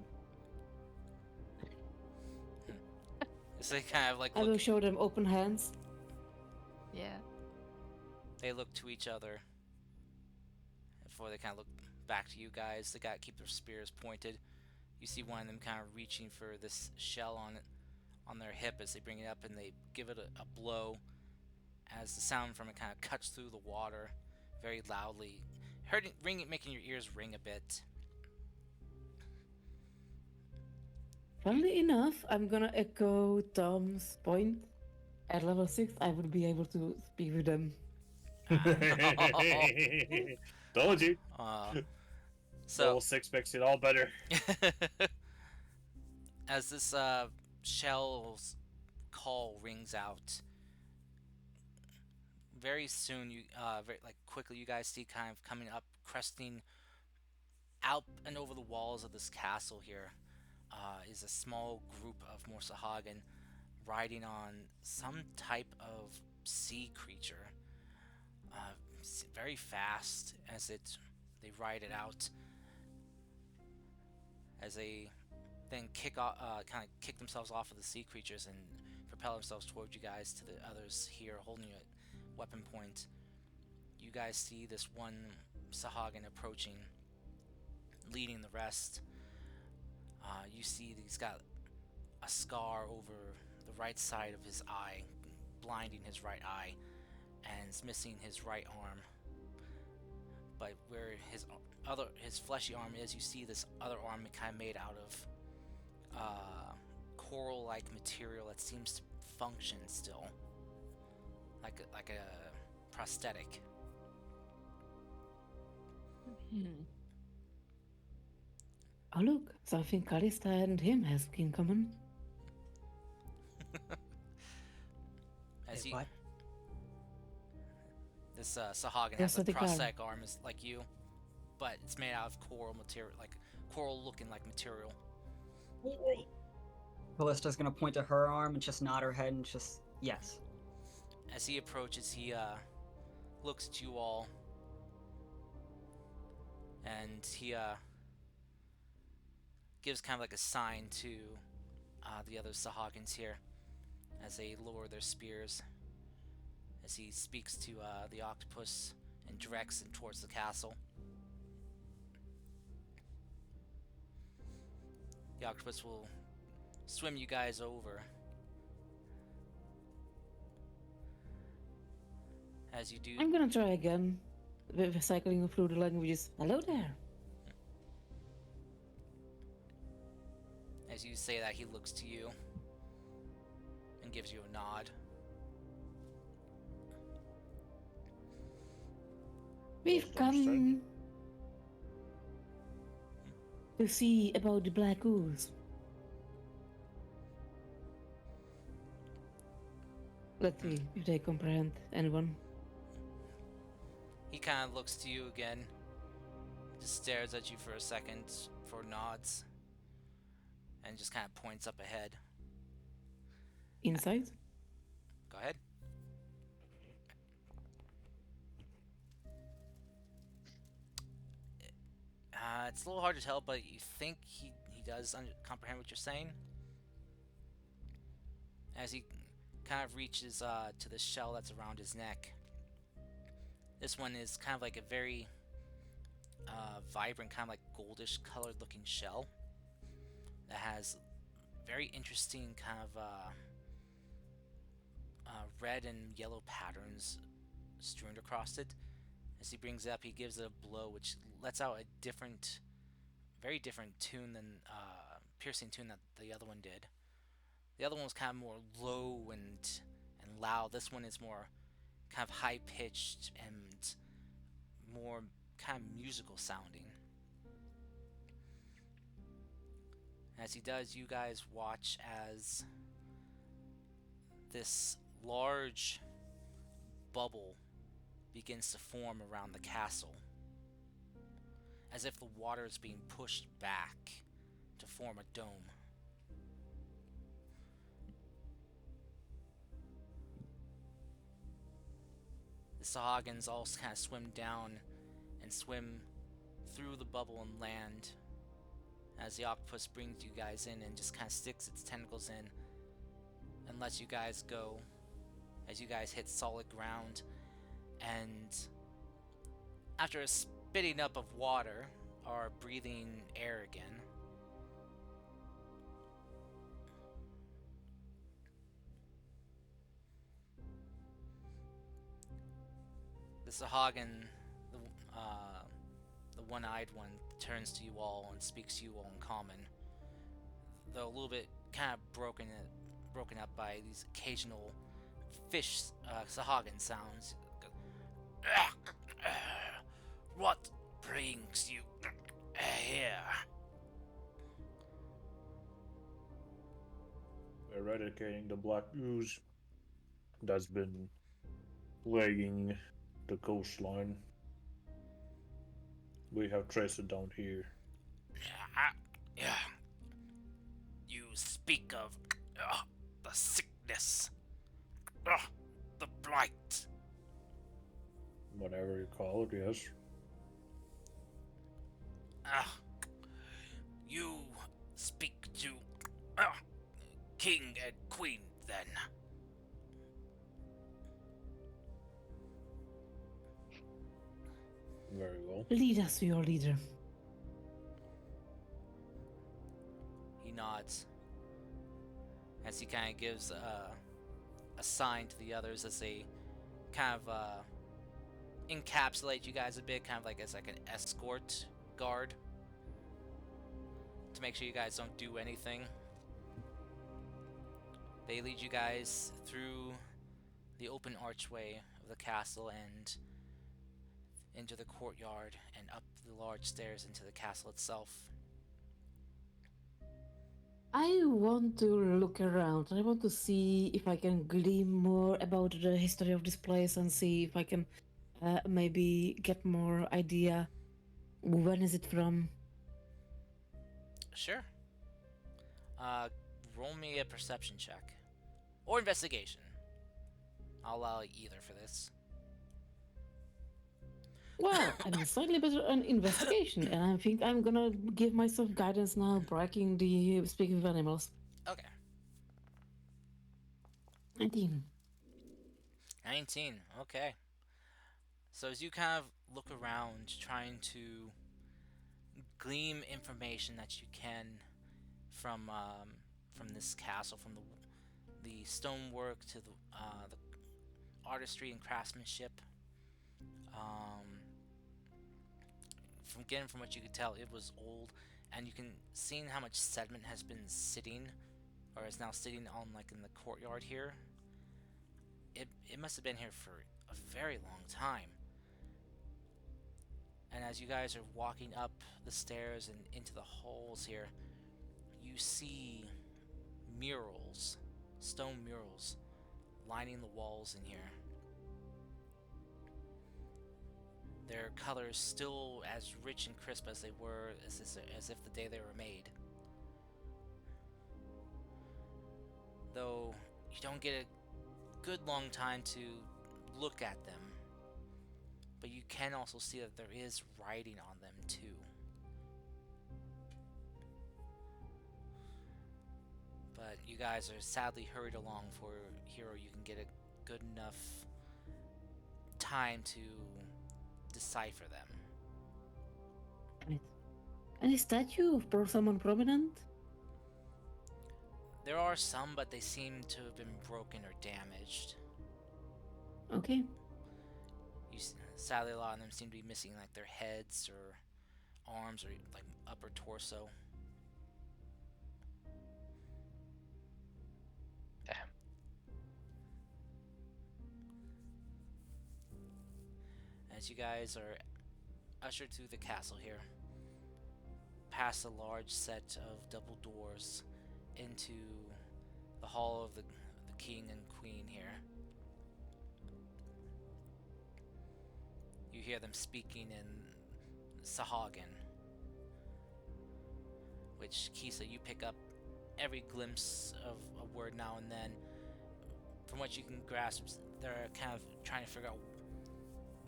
So they kind of like I will look, show them open hands. Yeah. they look to each other before they kind of look back to you guys. They got to keep their spears pointed. You see one of them kind of reaching for this shell on their hip as they bring it up, and they give it a blow as the sound from it kind of cuts through the water very loudly, making your ears ring a bit. Funnily enough, I'm gonna echo Tom's point. At level 6, I would be able to speak with them. Told you. So Level 6 makes it all better. as this shell's call rings out, very soon quickly you guys see kind of coming up, cresting out and over the walls of this castle here is a small group of Morsahagan riding on some type of sea creature. Very fast as they ride it out, as they then kind of kick themselves off of the sea creatures and propel themselves towards you guys to the others here holding you at weapon point. You guys see this one Sahagan approaching, leading the rest. You see that he's got a scar over the right side of his eye, blinding his right eye, and is missing his right arm. But where his fleshy arm is, you see this other arm kind of made out of coral-like material that seems to function still, like a prosthetic. Oh look, something Callista and him has in common. As Wait, what? This Sahagan Yes, has a I think I- prosthetic arm like you, but it's made out of coral material, like coral-looking like material. Callista's gonna point to her arm and just nod her head and just yes. As he approaches, he looks at you all, and he gives kind of like a sign to the other Sahagans here as they lower their spears, as he speaks to the octopus and directs him towards the castle. The octopus will swim you guys over. As you do, I'm gonna try again with cycling through the languages. Hello there. as you say that, he looks to you and gives you a nod. We've come to see about the black ooze. Let's see if they comprehend anyone. He kind of looks to you again, just stares at you for a second, for nods, and just kind of points up ahead. Inside? Go ahead. It's a little hard to tell, but you think he does comprehend what you're saying. As he kind of reaches to the shell that's around his neck. This one is kind of like a very vibrant, kind of like goldish colored looking shell that has very interesting kind of red and yellow patterns strewn across it. As he brings it up, he gives it a blow, which lets out a different, very different tune than piercing tune that the other one did. The other one was kind of more low and loud. This one is more kind of high pitched and more kind of musical sounding. As he does, you guys watch as this large bubble begins to form around the castle, as if the water is being pushed back to form a dome. The Sahagins all kind of swim down and swim through the bubble and land, as the octopus brings you guys in and just kind of sticks its tentacles in and lets you guys go as you guys hit solid ground. And after a spitting up of water, are breathing air again. The Sahagin, the one-eyed one, turns to you all and speaks to you all in common, though a little bit kind of broken up by these occasional fish Sahagin sounds. What brings you here? Eradicating the black ooze that's been plaguing the coastline. We have traced it down here. Yeah. You speak of the sickness, the blight. Whatever you call it, yes. You speak to King and Queen, then. Very well. Lead us to your leader. He nods as he kind of gives a sign to the others as they kind of encapsulate you guys a bit, kind of like as like an escort guard, to make sure you guys don't do anything. They lead you guys through the open archway of the castle and into the courtyard and up the large stairs into the castle itself. I want to look around. I want to see if I can glean more about the history of this place and see if I can maybe get more idea. When is it from? Sure. Roll me a perception check. Or investigation. I'll allow either for this. Well, I'm slightly better on investigation, and I think I'm gonna give myself guidance now, breaking the speaking of animals. Okay. 19. 19. Okay. So as you kind of look around, trying to glean information that you can from this castle, from the stonework to the artistry and craftsmanship. From what you could tell, it was old, and you can see how much sediment has been sitting, or is now sitting on like in the courtyard here. It must have been here for a very long time. And as you guys are walking up the stairs and into the halls here, you see murals, stone murals, lining the walls in here. Their colors still as rich and crisp as they were, as if the day they were made. Though you don't get a good long time to look at them, but you can also see that there is writing on them too. But you guys are sadly hurried along for here, you can get a good enough time to decipher them. Right. Any statue of someone prominent? There are some, but they seem to have been broken or damaged. Okay. Sadly, a lot of them seem to be missing like their heads or arms or like upper torso. Damn. As you guys are ushered through the castle here, past a large set of double doors into the hall of the king and queen here. You hear them speaking in Sahagin, which, Kisa, you pick up every glimpse of a word now and then. From what you can grasp, they're kind of trying to figure out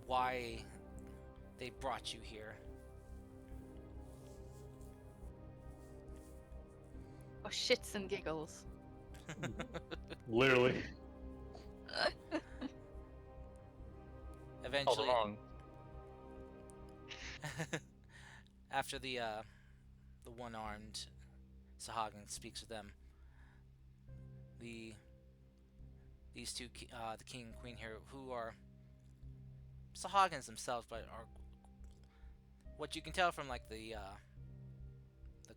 why they brought you here. Oh, shits and giggles. Literally. Eventually, wrong. after the one-armed Sahagin speaks with them, these two, the king and queen here, who are Sahagins themselves, but are what you can tell from like the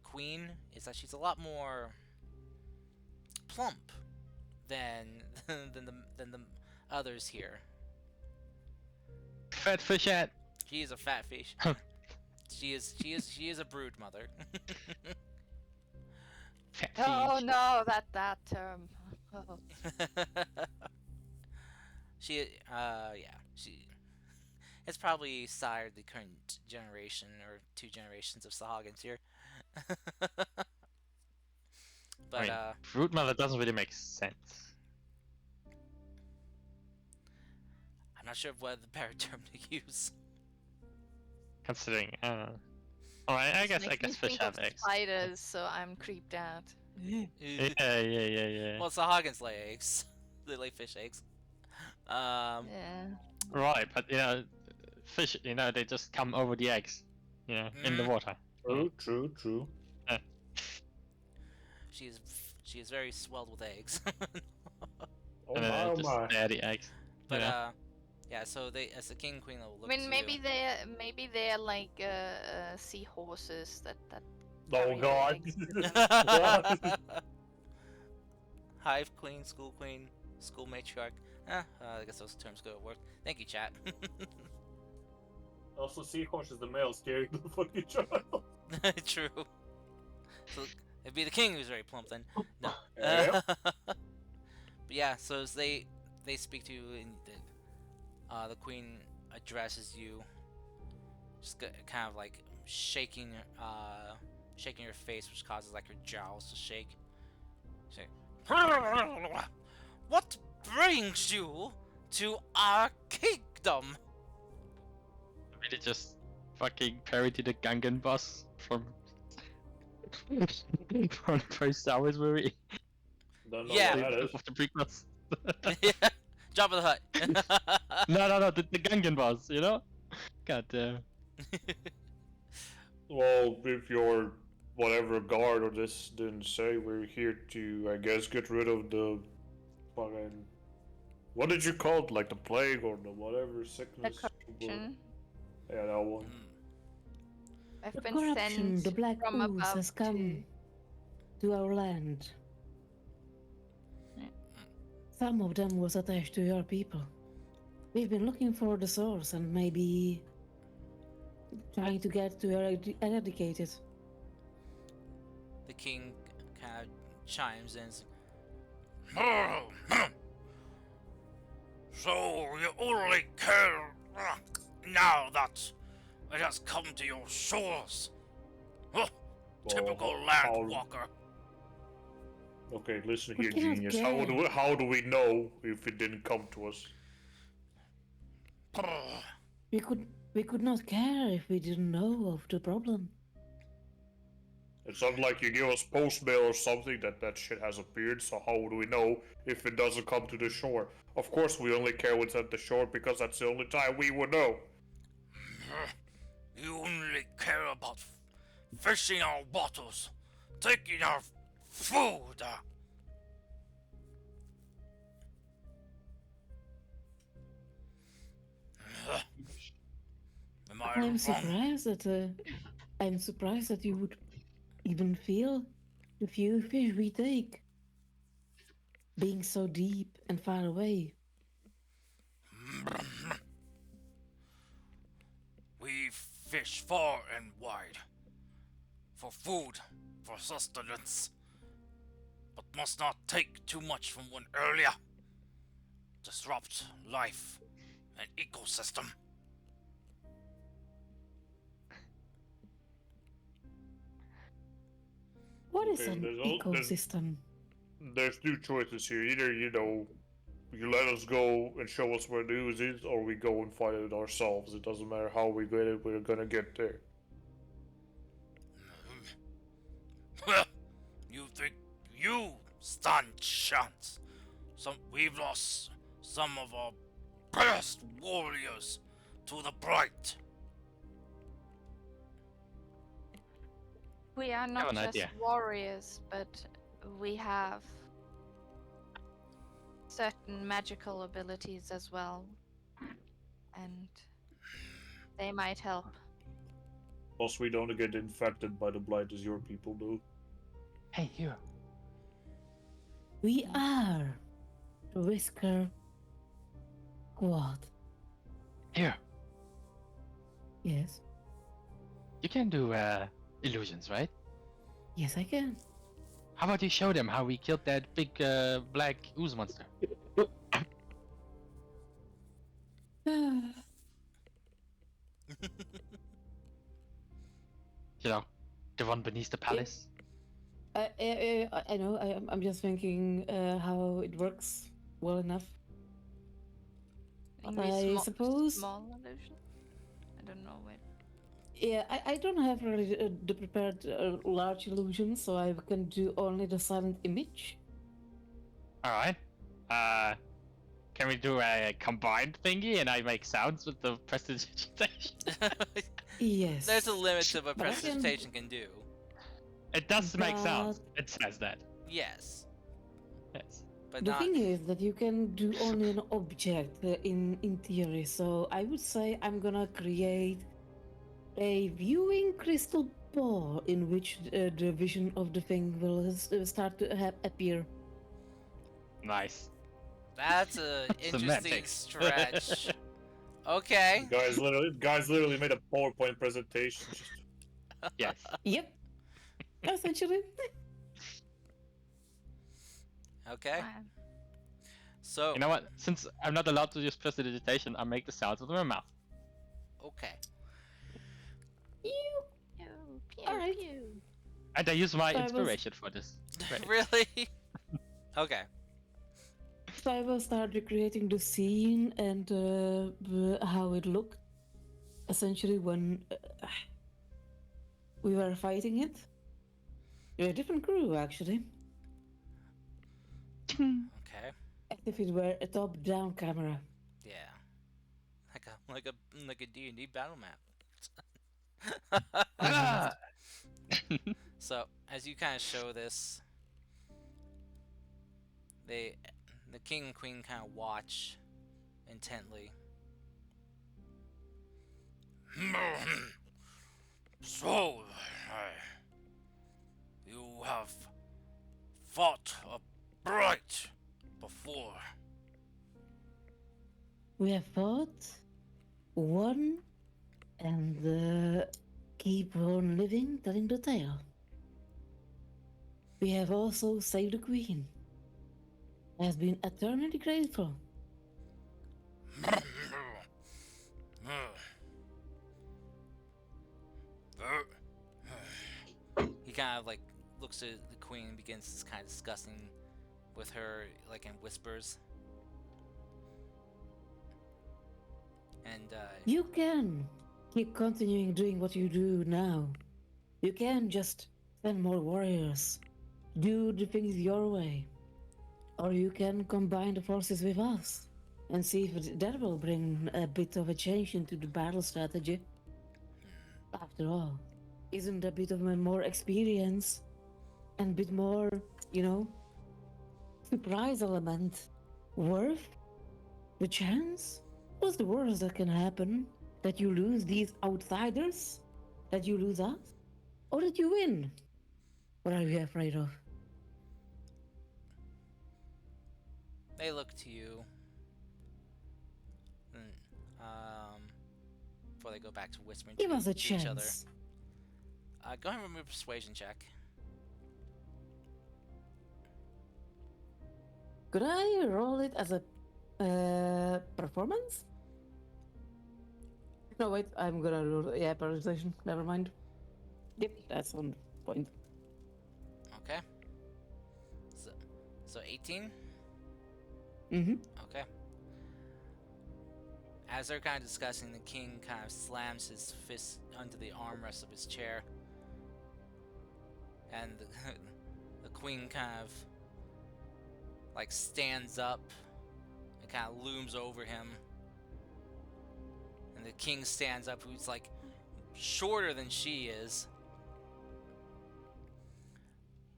queen is that she's a lot more plump than the others here. Fat fishette. She is a fat fish. She is a brood mother. Fat Oh fish. no, that term. Oh. She it's probably sired the current generation or 2 generations of Sahagins here. But I mean, Fruit Mother doesn't really make sense. I'm not sure what the better term to use. Considering, alright, I guess Makes me fish think have of eggs. spiders, so I'm creeped out. Yeah. Well, Sahagins lay eggs. They lay fish eggs. Yeah. Right, but you know, fish, you know, they just come over the eggs, you know, in the Mhm. water. True. She is very swelled with eggs. Oh And then my, they oh just my. stare the eggs. But Yeah. yeah. So they, as the king and queen, will I look mean, to maybe they're like seahorses that Oh carry god. eggs. you. Hive queen, school matriarch. I guess those terms go to work. Thank you, chat. Also, seahorse is the male scaring the fucking child. True. So it'd be the king who's very plump then. No. Yeah. But yeah, so as they speak to you, and the queen addresses you, just kind of like shaking your face, which causes like her jowls to shake. She's like, what brings you to our kingdom? Really just fucking parody the Gungan boss from from the first Star Wars movie. Don't know Yeah. what that is. Of the prequels. Yeah, Jabba the Hutt. No, the Gungan boss, you know? God damn. Well, if your whatever guard or this didn't say, we're here to, I guess, get rid of the fucking. What did you call it? Like the plague or the whatever The sickness? corruption. Yeah, that one. I've The been corruption, sent the black from ooze above has come to our land. Yeah. Some of them was attached to your people. We've been looking for the source and maybe trying to get to eradicate it. The king kind of chimes in. So you only care now that it has come to your shores. Huh, typical landwalker. Okay, listen We here, cannot genius. get- How do we know if it didn't come to us? We could not care if we didn't know of the problem. It's not like you give us post mail or something that shit has appeared, so how would we know if it doesn't come to the shore? Of course we only care what's at the shore because that's the only time we would know. You only care about fishing our bottles, taking our food. I'm surprised that you would even feel the few fish we take, being so deep and far away. We fish far and wide for food, for sustenance, but must not take too much from one area. Disrupt life and ecosystem. What is Okay, an there's ecosystem? There's two choices here. Either, you let us go and show us where the ooze is, or we go and find it ourselves. It doesn't matter how we get it, we're gonna get there. You think you stand chance? We've lost some of our best warriors to the Bright. We are not an just idea. warriors, but we have certain magical abilities as well. And they might help. Plus, we don't get infected by the blight as your people do. Hey, you. We are the Whisker Squad. Here. Yes. You can do illusions, right? Yes, I can. How about you show them how we killed that big black ooze monster? You know, the one beneath the palace. I know. I'm just thinking how it works well enough. I suppose. Small illusion? I don't know where. Yeah, I don't have really the prepared large illusion, so I can do only the silent image. Alright. Can we do a combined thingy and I make sounds with the prestidigitation? Yes. There's a limit to what But I can- prestidigitation can do. It does make sounds. But- It says that. Yes, Yes. but The not. thing is that you can do only an object in theory, so I would say I'm gonna create a viewing crystal ball in which the vision of the thing will start to appear. Nice. That's a interesting Semantics. stretch. Okay. Guys literally made a PowerPoint presentation. Yes. Yep. Essentially. Okay. Fine. So. You know what? Since I'm not allowed to use prestidigitation, I make the sounds with my mouth. Okay. Pew, pew, Alright. pew. And I use my So I was- inspiration for this. Great. Really? Okay. So I will start recreating the scene and how it looked. Essentially, when we were fighting it. You're a different crew, actually. Okay. As if it were a top-down camera. Yeah. Like a D&D battle map. Ah! So, as you kind of show this, the king and queen kind of watch intently. So, you have fought a Bright before. We have fought, won, and keep on living, telling the tale. We have also saved the queen. Has been eternally grateful. He kind of like looks at the queen and begins kind of discussing with her, like in whispers. And You can keep continuing doing what you do now. You can just send more warriors, do the things your way. Or you can combine the forces with us and see if that will bring a bit of a change into the battle strategy. After all, isn't a bit of a more experience and a bit more, surprise element worth the chance? What's the worst that can happen? That you lose these outsiders? That you lose us? Or that you win? What are you afraid of? They look to you. Before they go back to whispering Give us a to each other. chance. Go ahead and remove a persuasion check. Could I roll it as a performance? No, wait, I'm gonna roll. Yeah, persuasion. Never mind. Yep, that's on point. Okay. So 18? Mm-hmm. Okay. As they're kind of discussing, the king kind of slams his fist under the armrest of his chair. And the queen kind of like stands up and kind of looms over him. And the king stands up, who's like shorter than she is.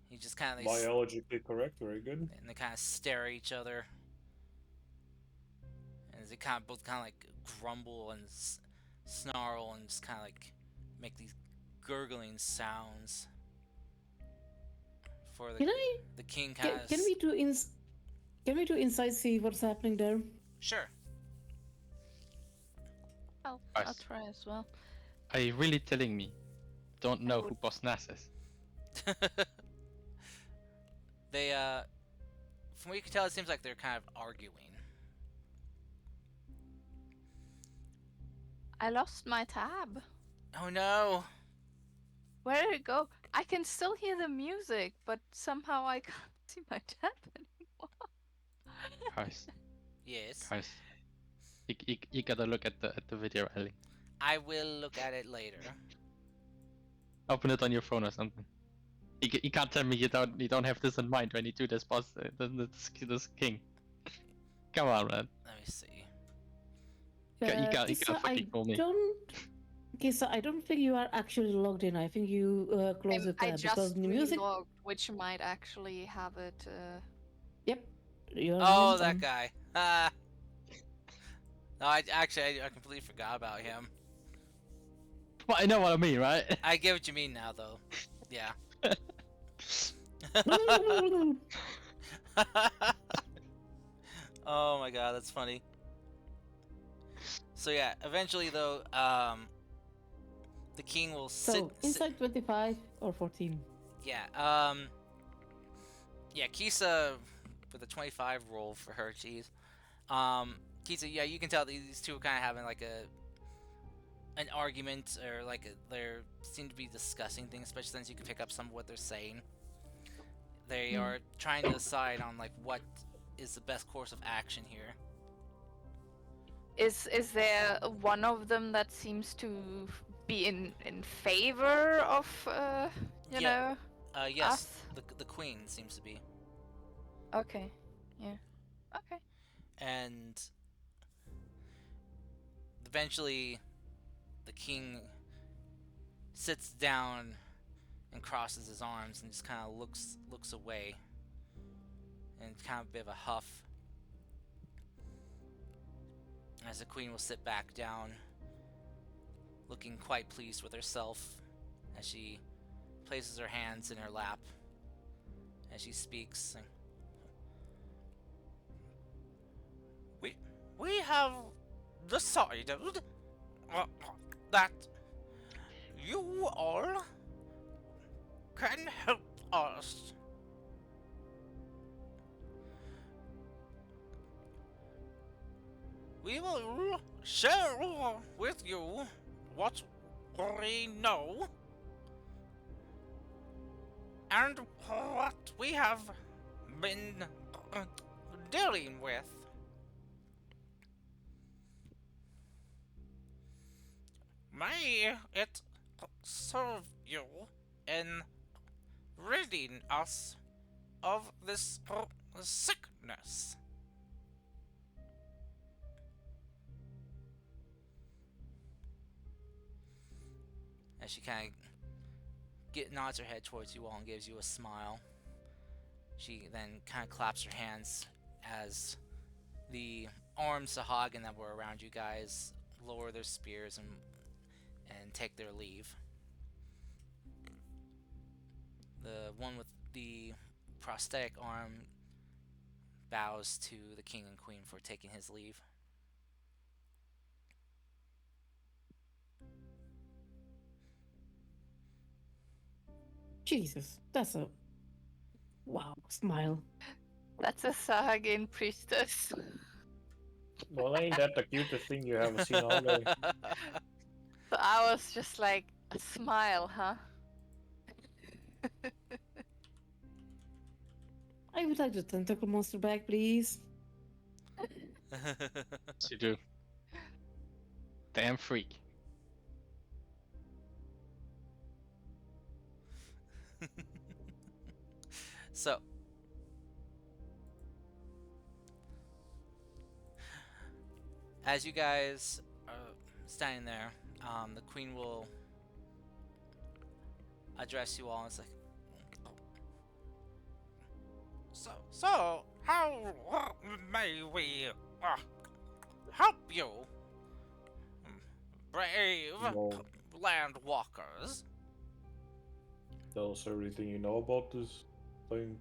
He just kind of Biologically correct, very good. and they kind of stare at each other. And they kind of both kind of like grumble and snarl and just kind of like make these gurgling sounds. For the the king kind of Can we do insight, see what's happening there? Sure. I'll Nice. try as well. Are you really telling me? Don't know who Boss Nass is? They from what you can tell, it seems like they're kind of arguing. I lost my tab. Oh no. Where did it go? I can still hear the music, but somehow I can't see my tab anymore. Guys, Yes. guys. You gotta look at the video, Ellie. I will look at it later. Open it on your phone or something. You can't tell me you don't have this in mind when you do this boss, this king. Come on, man. Let me see. You gotta Kisa, fucking call me. Kisa, I don't think you are actually logged in. I think you closed the I tab just because the music. relogged, which might actually have it. Yep. You're Oh, on. that guy. Ah. No, I completely forgot about him. Well, I know what I mean, right? I get what you mean now, though. Yeah. Oh my god, that's funny. So yeah, eventually though, the king will So inside 25 or 14. Yeah, yeah, Kisa with a 25 roll for her, jeez. Kisa, yeah, you can tell these two are kind of having like an argument, or like they're seem to be discussing things, especially since you can pick up some of what they're saying. They are trying to decide on like what is the best course of action here. Is there one of them that seems to be in favor of you know? Yes, us? the queen seems to be. Okay. Yeah. Okay. And eventually the king sits down and crosses his arms and just kind of looks away, and kind of a bit of a huff as the queen will sit back down, looking quite pleased with herself as she places her hands in her lap as she speaks. We have decided that you all can help us. We will share with you what we know and what we have been dealing with. May it serve you in ridding us of this sickness. As she kind of nods her head towards you all and gives you a smile. She then kind of claps her hands as the armed Sahagin that were around you guys lower their spears and take their leave. The one with the prosthetic arm bows to the king and queen for taking his leave. Jesus, that's a wow smile. That's a Sahagin priestess. Well, ain't that the cutest thing you haven't seen all day? So I was just like, a smile, huh? I would like the tentacle monster back, please. Yes, you do. Damn freak. So, as you guys are standing there, the queen will address you all. And it's like, so how may we help you, brave Well, land walkers? tell us everything you know about this thing.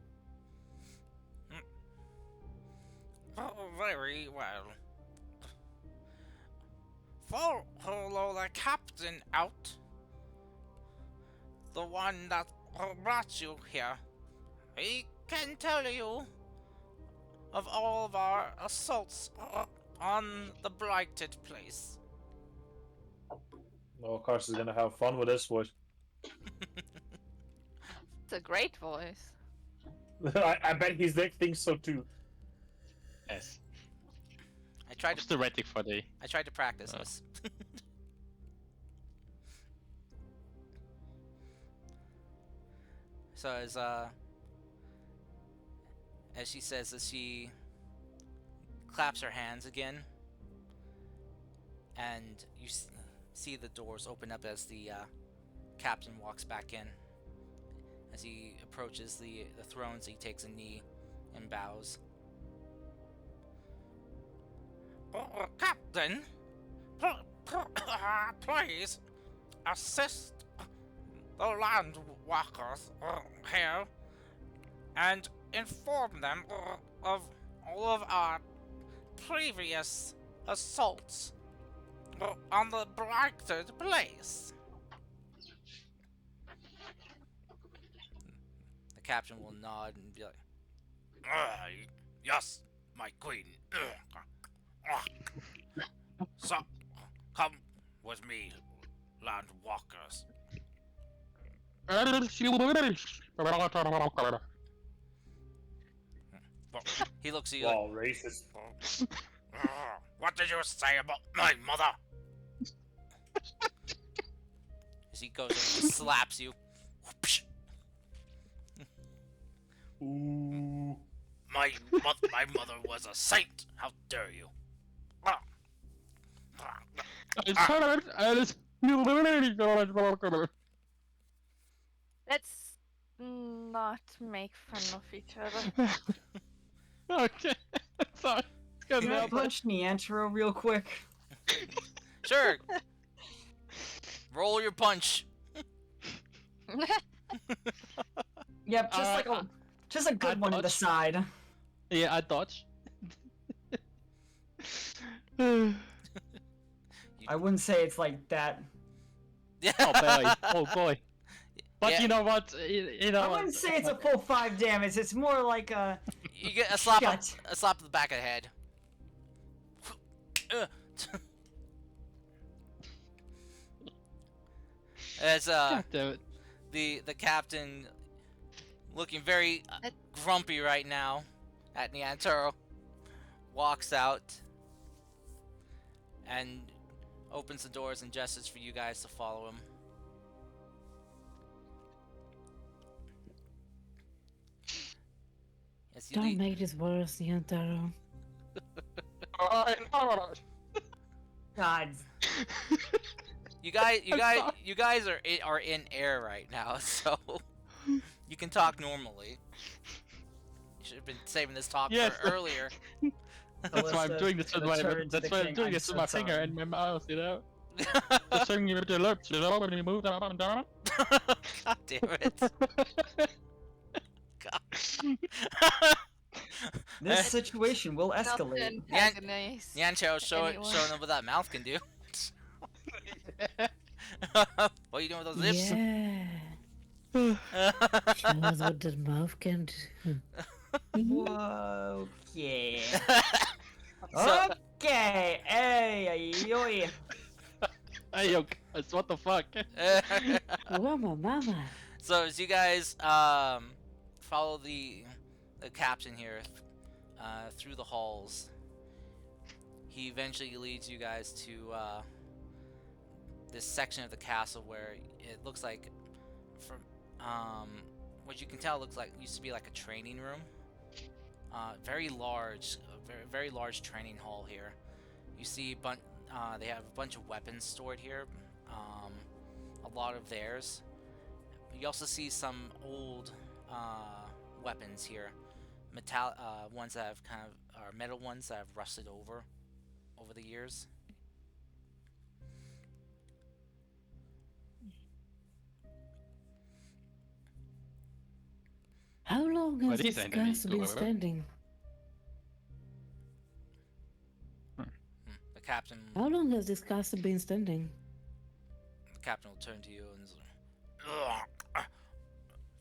Oh, very well. Follow the captain out. The one that brought you here. He can tell you of all of our assaults on the blighted place. Oh, Carson's gonna have fun with this voice. It's a great voice. I bet his deck thinks so too. Yes. I tried It's to theoretic for the. I tried to practice this. So as she says, as she claps her hands again, and you see the doors open up as the captain walks back in. As he approaches the thrones, he takes a knee and bows. Captain, please assist the land walkers here and inform them of all of our previous assaults on the blighted place. The captain will nod and be like, yes, my queen. So, come with me, land walkers. He looks at you Wow, racist. What did you say about my mother? As he goes and slaps you. Ooh. My mother was a saint. How dare you? Let's not make fun of each other. Okay. Sorry. Can I punch Neantro real quick? Sure. Roll your punch. Yep, just a good one to the dodge. side. Yeah, I dodge. I wouldn't say it's like that. Yeah. Oh boy. Oh boy. But Yeah. you know what? You know I what? wouldn't say it's a full 5 damage. It's more like a. You get a slap. Shut. A slap to the back of the head. As God damn it. the captain, looking very grumpy right now at Neantaro, walks out and opens the doors and gestures for you guys to follow him. As you Don't leave- make this worse, Yantaro. God. you guys are in air right now, so you can talk normally. You should have been saving this talk Yes. for earlier. That's why I'm doing this with my. That's why I'm doing this with my finger and my mouth. You know. Just showing you with your lips. You know when you move them up and down. God damn it. God. This situation will escalate. Yancho, showing them what that mouth can do. What are you doing with those lips? Yeah. Show us what the mouth can do. Whoa, okay. So- Okay. Hey, yoy. Hey, yo, guys, what the fuck? Mama. So as you guys follow the captain here through the halls, he eventually leads you guys to this section of the castle where it looks like, from what you can tell, looks like used to be like a training room. Very large, very large training hall here. You see, they have a bunch of weapons stored here. A lot of theirs. You also see some old weapons here, ones that have are metal ones that have rusted over the years. How long has these this ain't any castle been good. standing? The captain. How long has this castle been standing? The captain will turn to you and say,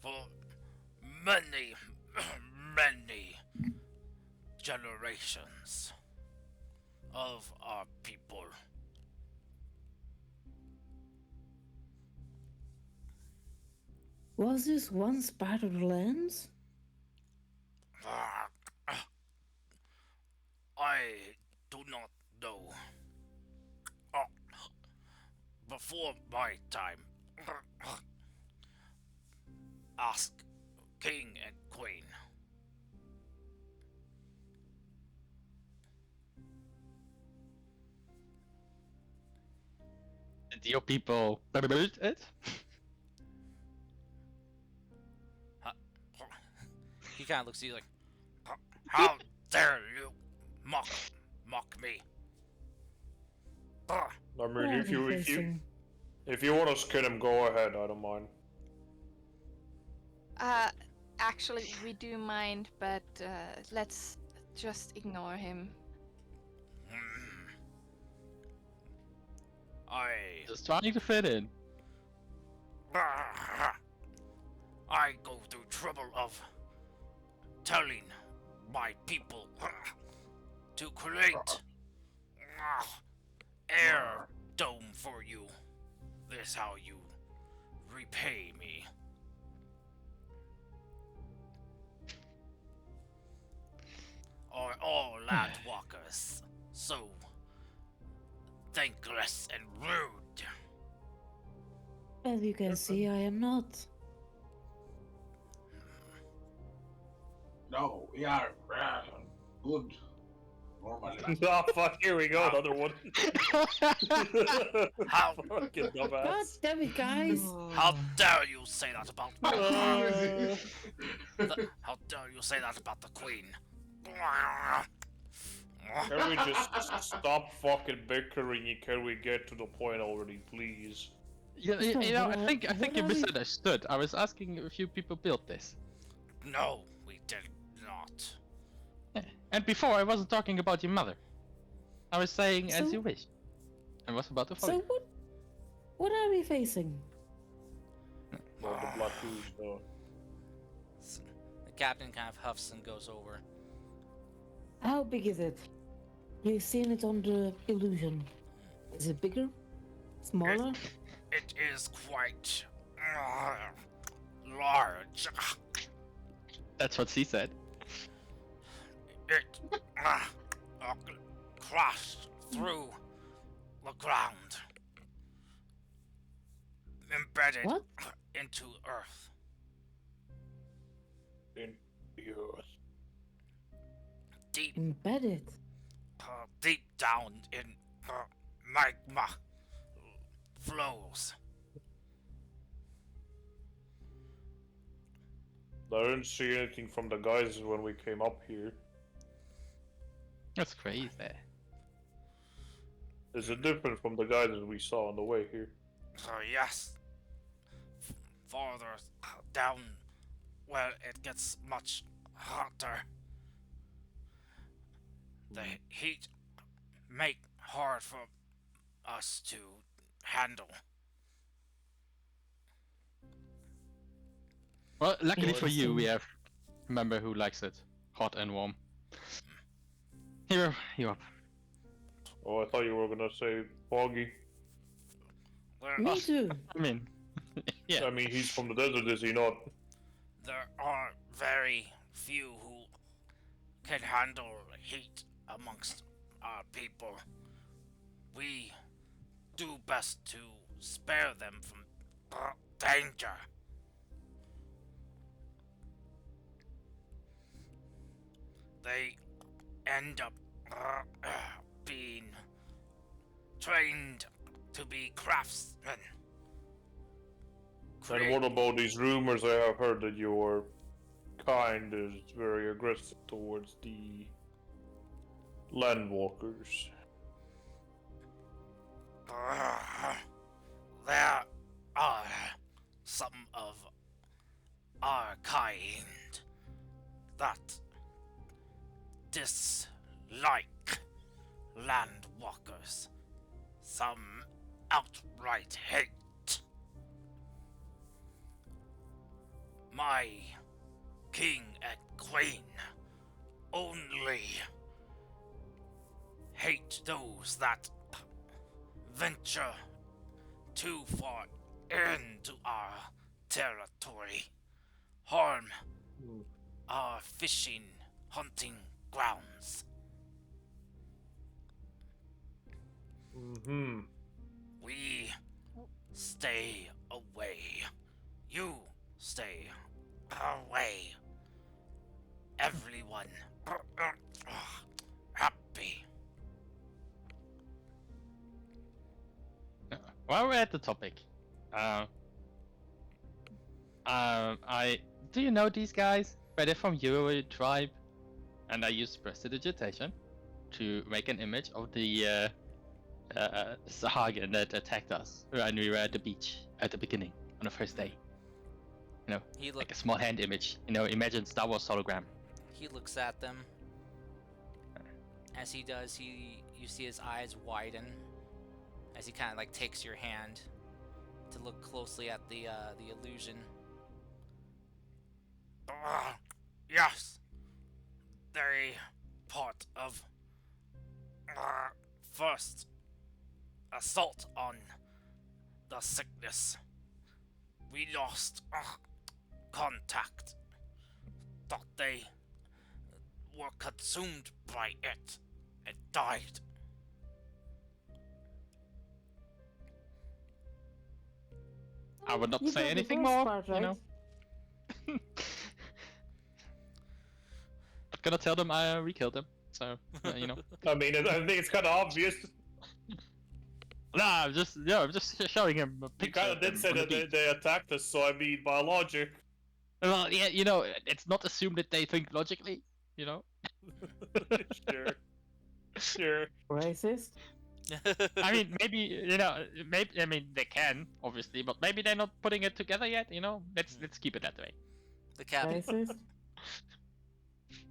for many, many generations of our people. Was this once part of the lands? I do not know. Before my time, ask King and Queen. Did your people build it? He kind of looks at you like, how dare you mock me? I mean, Where are we facing? if you want to skin him, go ahead. I don't mind. Actually, we do mind, but let's just ignore him. Just trying to fit in. I go through trouble of telling my people to create air dome for you. This how you repay me. Are all land walkers so thankless and rude? As you can see, I am not. No, we are good. Normally. Ah, fuck, here we go, another one. How fucking God dumbass. damn it, guys! How dare you say that about how dare you say that about the queen? Can we just stop fucking bickering? Can we get to the point already, please? You know, I think you misunderstood. I was asking if you people built this. No, we did not. And before, I wasn't talking about your mother. I was saying as So- you wish. I was about to follow. So what are we facing? Well, the Black Goose, though. The captain kind of huffs and goes over. How big is it? You've seen it on the illusion. Is it bigger? Smaller? It is quite large. That's what she said. It crashed through the ground, embedded What? into Earth. In the earth. Deep, Embedded. deep down in magma flows. I didn't see anything from the guys when we came up here. That's crazy. Is it different from the guy that we saw on the way here? Yes. Farther down, where it gets much hotter. The heat make hard for us to handle. Well, luckily for you, we Interesting. have a member who likes it hot and warm. Here, you up. Oh, I thought you were gonna say foggy. There, Me too. I mean, yeah. I mean, he's from the desert, is he not? there are very few who can handle heat amongst our people. We do best to spare them from danger. They end up being trained to be craftsmen. And what about these rumors I have heard that your kind is very aggressive towards the landwalkers? There are some of our kind that dislike landwalkers. Some outright hate. My king and queen only hate those that venture too far into our territory, harm our fishing, hunting grounds. Mm-hmm. We stay away. You stay away. Everyone happy. While we're at the topic, do you know these guys? Where they're from Euro tribe, and I used prestidigitation to make an image of the Sahagin that attacked us when we were at the beach at the beginning on the first day. You know, He like a small hand image. You know, imagine Star Wars hologram. He looks at them. As he does, you see his eyes widen as he kind of like takes your hand to look closely at the illusion. Yes, they part of first assault on the sickness. We lost contact. Thought they were consumed by it and died. I would not You say got the anything worst more. part, You right? know. Not gonna tell them we killed them. So you know. I mean, I think it's kind of obvious. Nah, I'm just showing him a You picture. kind of did say on the that beach. they attacked us, so I mean, by logic. Well, yeah, you know, it's not assumed that they think logically. You know. Sure. Sure. Racist? I mean, maybe you know, maybe I mean they can obviously, but maybe they're not putting it together yet. You know, let's keep it that way. The captain, Racist?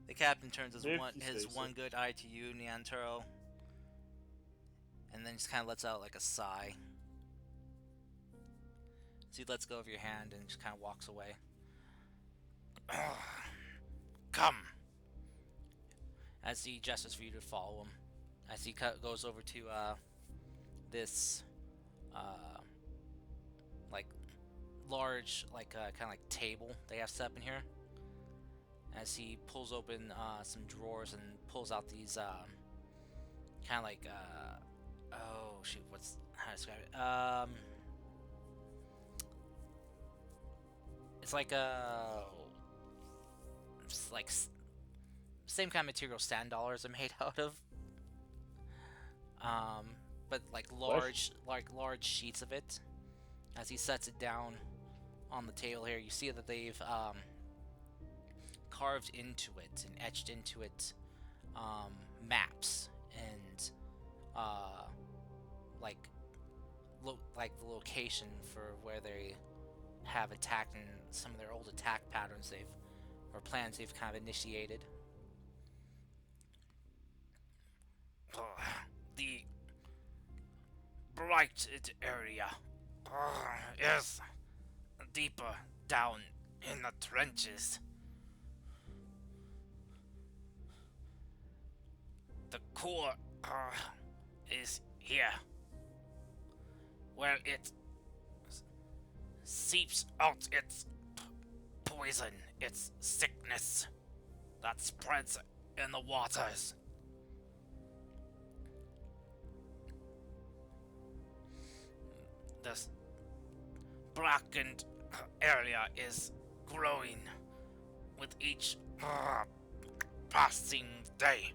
the captain turns his If one you say his so. one good eye to you, Neantero, and then just kind of lets out like a sigh. So he lets go of your hand and just kind of walks away. Come. As he gestures for you to follow him, as he goes over to this like large kind of like table they have set up in here. As he pulls open some drawers and pulls out these kind of like oh shoot, how to describe it? It's like it's like same kind of material sand dollars are made out of. But like large sheets of it. As he sets it down on the table here, you see that they've carved into it and etched into it maps and like like the location for where they have attacked and some of their old attack patterns or plans they've kind of initiated. The blighted area is deeper down in the trenches. The core is here, where it seeps out its poison, its sickness that spreads in the waters. This blackened area is growing with each passing day.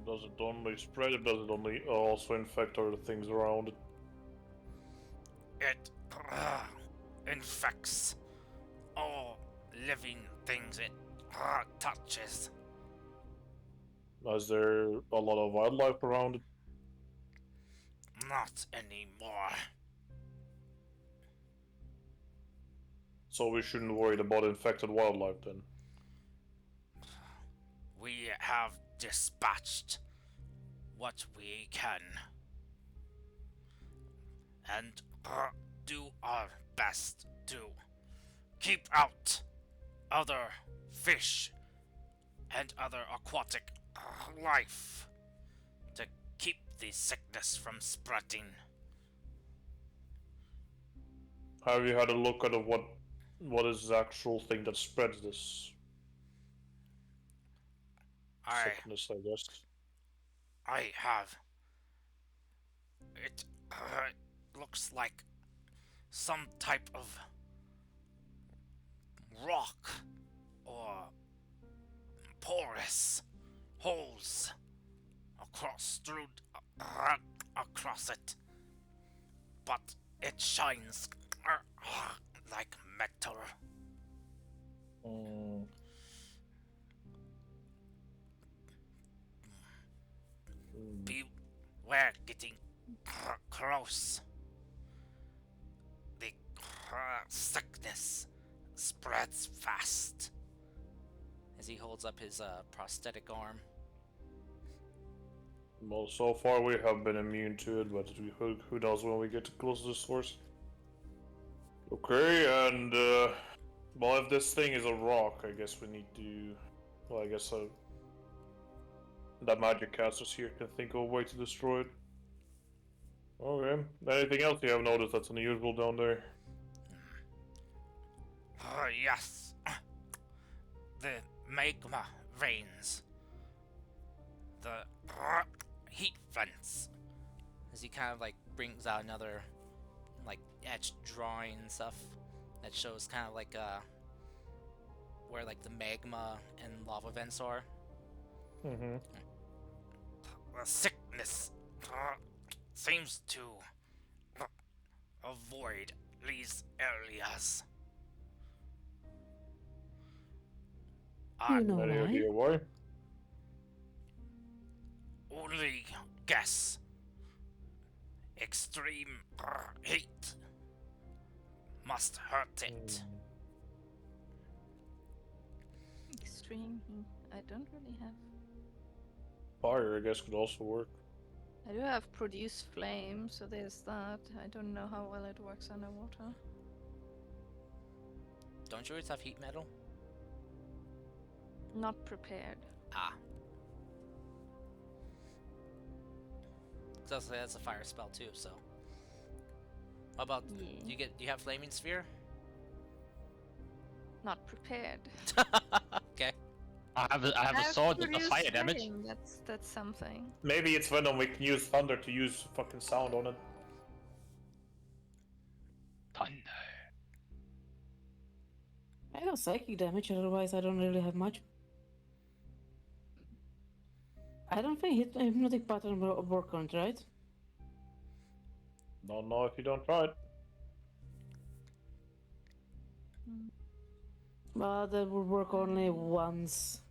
Does it only spread, or does it only also infect other things around it? It infects all living things it touches. Is there a lot of wildlife around it? Not anymore. So we shouldn't worry about infected wildlife then? We have dispatched what we can. And do our best to keep out other fish and other aquatic life to keep the sickness from spreading. Have you had a look at what is the actual thing that spreads this sickness, I guess? I have. It looks like some type of rock or porous holes across it, but it shines like metal. Beware getting close. The sickness spreads fast. As he holds up his prosthetic arm. Well, so far we have been immune to it, but who knows when we get close to the source. Okay, and well, if this thing is a rock, I guess we need to. Well, I guess that magic casters here can think of a way to destroy it. Okay. Anything else you have noticed that's unusual down there? Yes. The magma veins. The heat vents. As he kind of like brings out another like etched drawing and stuff that shows kind of like where like the magma and lava vents are. Mm-hmm. The sickness seems to avoid these areas. You know Any why? idea why? Only guess. Extreme heat must hurt it. Extreme heat. I don't really have. Fire, I guess, could also work. I do have produce flame, so there's that. I don't know how well it works underwater. Don't yours have heat metal? Not prepared. Ah. So that's a fire spell too, so. What about Yeah. do you have flaming sphere? Not prepared. Okay. I have a sword with the produce fire damage. flame, That's something. Maybe it's Venom, we can use Thunder to use fucking sound on it. Thunder. I have psychic damage, otherwise I don't really have much. I don't think hypnotic pattern will work on it, right? Don't know if you don't try it. But that will work only once.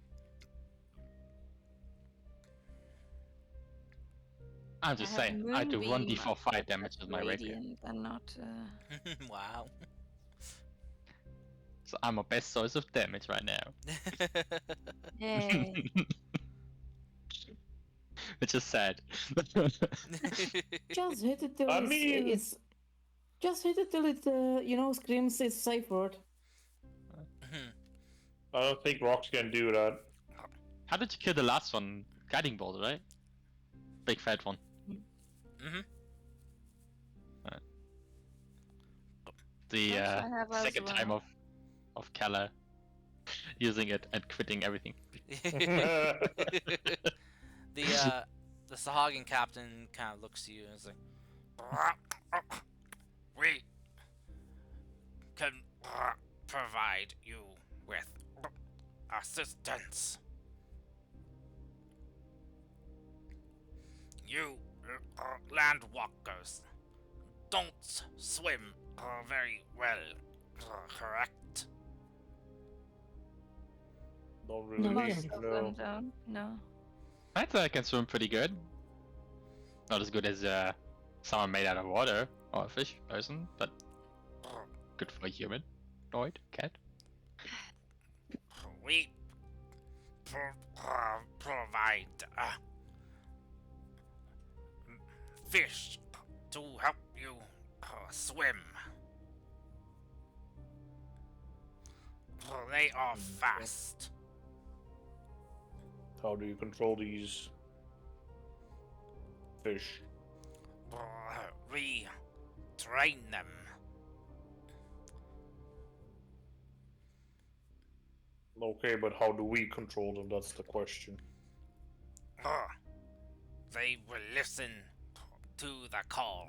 I'm just I have saying, I do Moonbeam 1d4 fire damage with my rapier. Radiant and not. Wow. So I'm a best source of damage right now. Yay. Which is sad. Just hit it till I mean- it's. Just hit it till it, screams its safe word. I don't think rocks can do that. How did you kill the last one? Guiding bolt, right? Big fat one. Mm-hmm. The Yes, I have as second time well. of Kala using it and quitting everything. The Sahagin captain kind of looks to you and is like, we can provide you with assistance. You land walkers don't swim very well, correct? Don't really No, I need don't. to know. No. I think I can swim pretty good. Not as good as someone made out of water or a fish person, but good for a human. Droid, cat. We provide fish to help you swim. They are fast. How do you control these fish? We train them. Okay, but how do we control them? That's the question. They will listen to the call.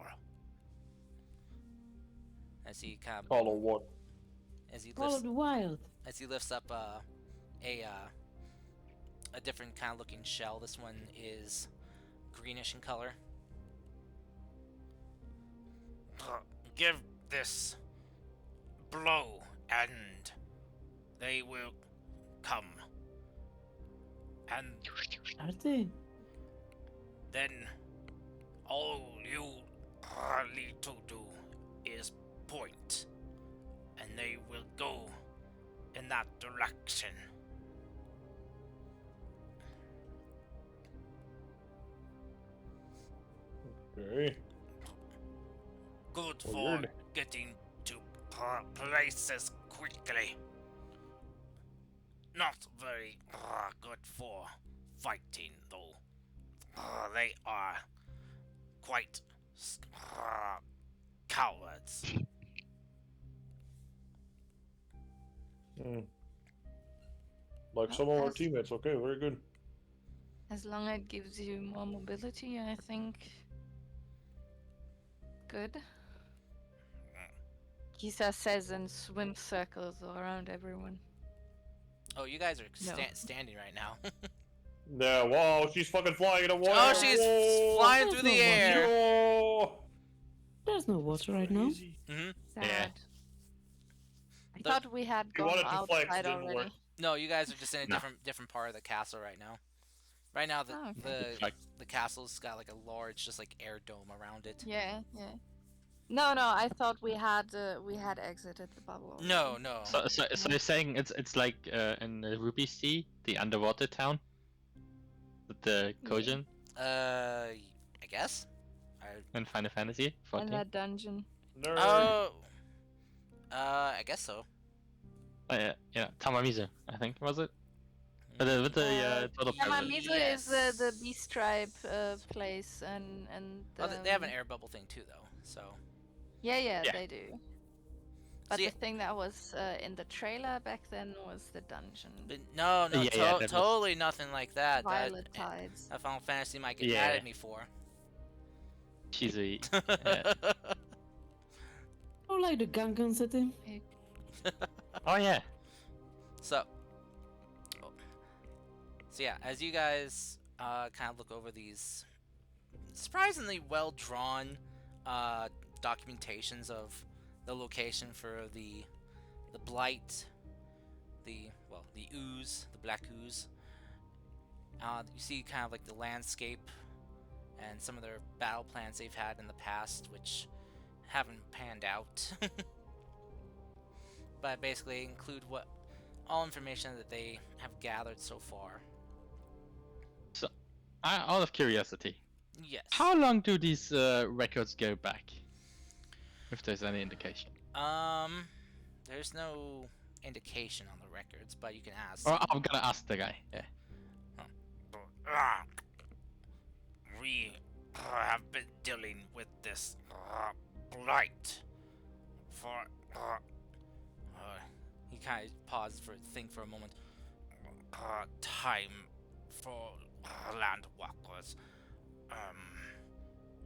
As he kind of, Call or what? as he Call lifts of the Wild. as he lifts up a different kind of looking shell. This one is greenish in color. Give this blow and they will come. And Starting. then all you need to do is point, and they will go in that direction. Okay. Good Well, for you're- getting to places quickly. Not very good for fighting, though. They are quite cowards. Like some of our As- teammates. Okay, very good. As long as it gives you more mobility, I think. Good. Kisa says and swim circles around everyone. Oh, you guys are No. standing right now. Yeah, wow, she's fucking flying in the water. Oh, she's Whoa. flying There's through the no one. air. Yo. There's no water right now. Hmm. Sad. I The- thought we had You gone wanted to flex, outside didn't already. work. No, you guys are just in a No. different part of the castle right now. Right now, Oh, okay. the castle's got like a large, just like air dome around it. Yeah, yeah. No, I thought we had exited the bubble. No, no. So you're saying it's like in the Ruby Sea, the underwater town, with the Kojin I guess. in Final Fantasy In 14. that dungeon. Nerd. Oh. I guess so. Oh yeah, Tamamizu, I think was it? With the total Tamamizu Yes. is the beast tribe place, and Oh, they have an um, air bubble thing too, though. So. Yeah, Yeah. they do. But yeah- the thing that was in the trailer back then was the dungeon. But no, Yeah, that was- totally nothing like that. Violet That Tides. Final Fantasy might get Yeah. mad at me for. cheesy. Oh, like the Gangan City. Oh yeah. So yeah, as you guys kind of look over these surprisingly well drawn documentations of the location for the blight, the ooze, the black ooze. You see kind of like the landscape and some of their battle plans they've had in the past, which haven't panned out. But basically include all information that they have gathered so far. So, out of curiosity, Yes. how long do these records go back? If there's any indication. There's no indication on the records, but you can ask. Or I'm gonna ask the guy. Yeah. We have been dealing with this blight for. He kind of paused for think for a moment. Time for land walkers.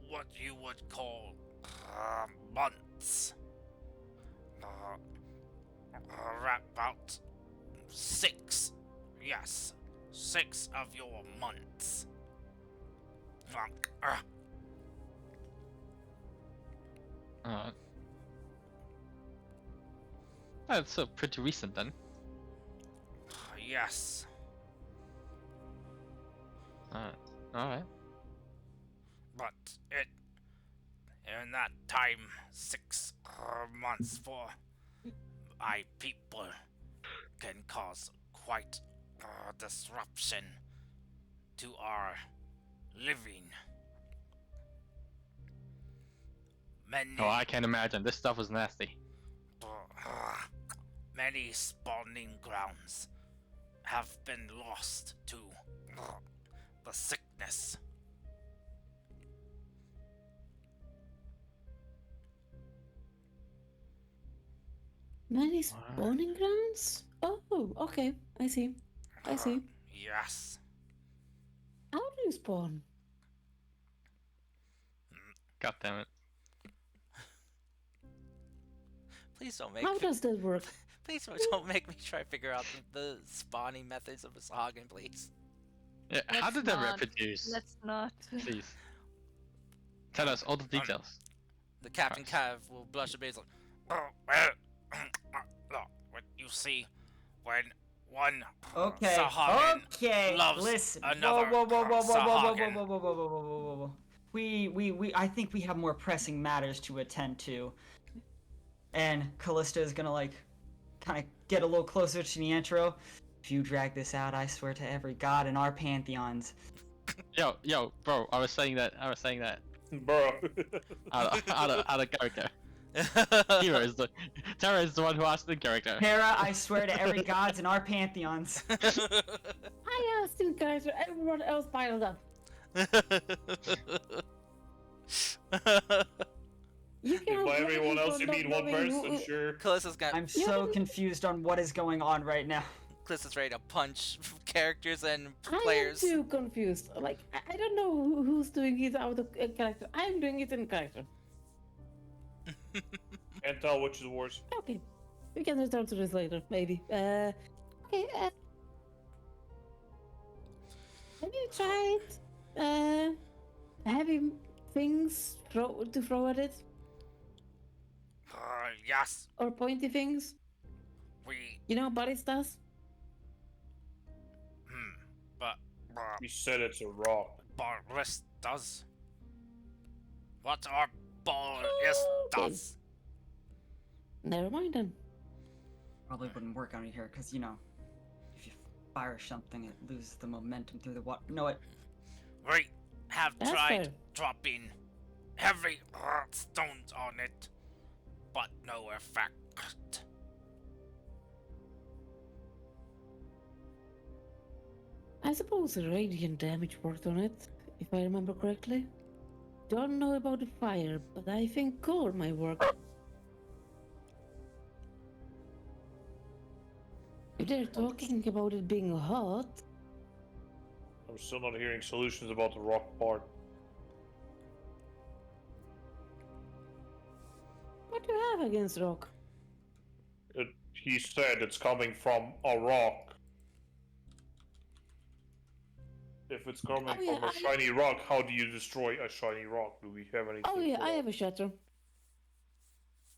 What you would call months. About 6. Yes, 6 of your months. That's pretty recent then. Yes. Alright. But in that time, 6 months for my people can cause quite disruption to our living. Many. Oh, I can imagine. This stuff is nasty. Many spawning grounds have been lost to the sickness. Many spawning grounds? Oh, okay. I see. Yes. How do you spawn? God damn it. Please don't make How does that work? Please don't make me try to figure out the spawning methods of a Sahagin, please. Yeah, how Let's did they not. reproduce? Let's not. Please. Tell us all the details. The captain kind of will blush a bit. He's like, oh, well, look, what you see when one Okay. Sahagin Okay. loves Listen. another Whoa. We. I think we have more pressing matters to attend to. And Callista is gonna like, kind of get a little closer to Niantro. If you drag this out, I swear to every god in our pantheons. Yo, bro, I was saying that. Bro. out of character. Terra is the one who asked the character. Hera, I swear to every gods in our pantheons. I asked you guys, everyone else piled up. You can By everyone else, you mean one person, sure. Callista's got. I'm so confused on what is going on right now. Callista's ready to punch characters and I am players. too confused. Like, I don't know who's doing it out of character. I'm doing it in character. Can't tell which is worse. Okay. We can return to this later, maybe. Okay, have you tried, having things to throw at it? Yes, Or pointy things? we. You know, ballistas? But. He said it's a rock. Ballistas? What are ballistas? Never mind then. Probably wouldn't work out here, because, you know, if you fire something, it loses the momentum through the water. No, it. We have That's tried fair. dropping heavy stones on it, but no effect. I suppose the radiant damage worked on it, if I remember correctly. Don't know about the fire, but I think core might work. If they're talking about it being hot, I'm still not hearing solutions about the rock part. what do you have against rock? He said it's coming from a rock. If it's coming Oh, yeah, from a shiny rock, how do you destroy a shiny rock? Do we have anything? Oh yeah, for I that? have a shatter.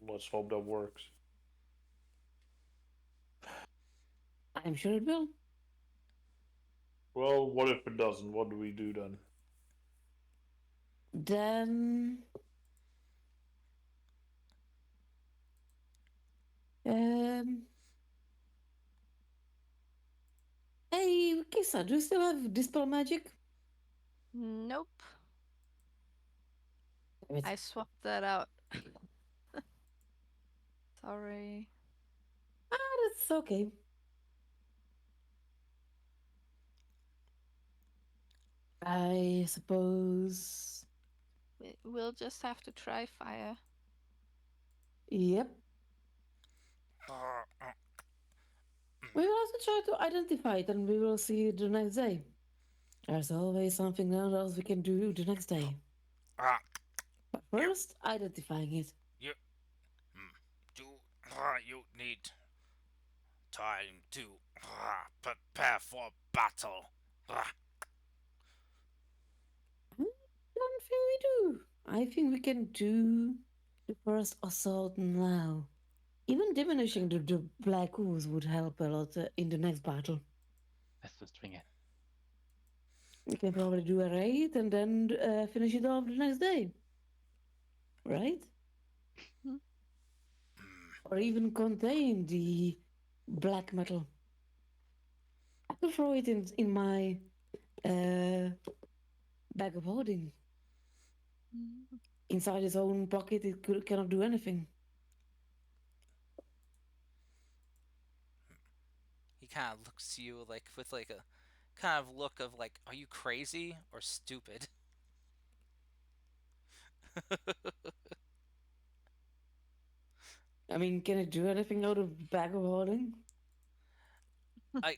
Let's hope that works. I'm sure it will. Well, what if it doesn't? What do we do then? Then. Hey, Kisa, do you still have Dispel Magic? Nope. Damn it. I swapped that out. Sorry. That's okay. I suppose. We'll just have to try fire. Yep. We will also try to identify it and we will see it the next day. There's always something else we can do the next day. But first, identifying it. You need time to prepare for battle. Don't think we do. I think we can do the first assault now. Even diminishing the black ooze would help a lot in the next battle. Let's just swing it. We can probably do a raid and then finish it off the next day. Right? Or even contain the black metal. I could throw it in my bag of holding. Inside his own pocket, it cannot do anything. He kind of looks to you like with like a kind of look of like, are you crazy or stupid? I mean, can it do anything out of bag of holding? I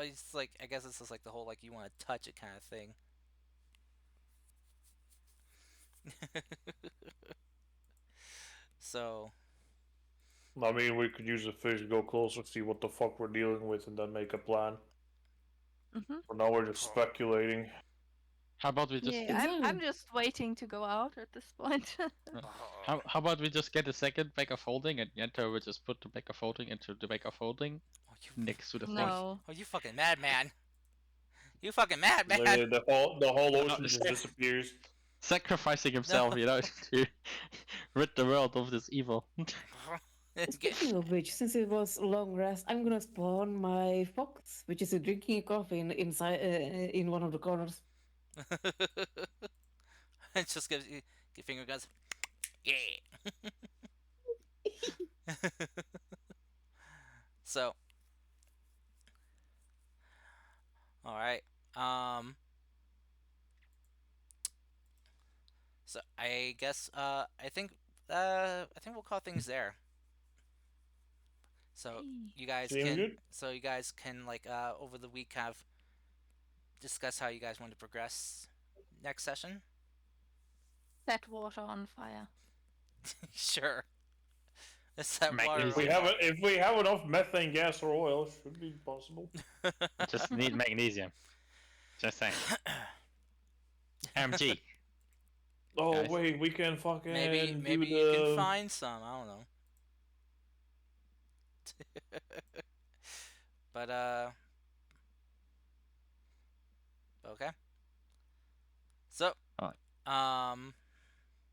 it's like, I guess it's just like the whole like you want to touch it kind of thing. So I mean, we could use the fish, go closer, see what the fuck we're dealing with, and then make a plan. For now, we're just speculating. How about we just Yeah, I'm just waiting to go out at this point. how about we just get a second bag of holding and Yenta will just put the bag of holding into the bag of holding next to the fish. No. Oh, you fucking madman! You fucking madman! Literally, the whole ocean just disappears. Sacrificing himself, you know, to rid the world of this evil. Speaking of which, since it was long rest, I'm gonna spawn my fox, which is drinking a coffee inside in one of the corners. It just gives you finger guns. Yeah. So. All right. So I guess I think we'll call things there. So you guys Seems good. can like over the week kind of discuss how you guys want to progress next session. Set water on fire. Sure. Set water. Magnesium. If we have enough methane gas or oil, it should be possible. Just need magnesium. Just saying. MG. Oh Guys. wait, we can fucking Maybe do you the... can find some. I don't know. But okay. So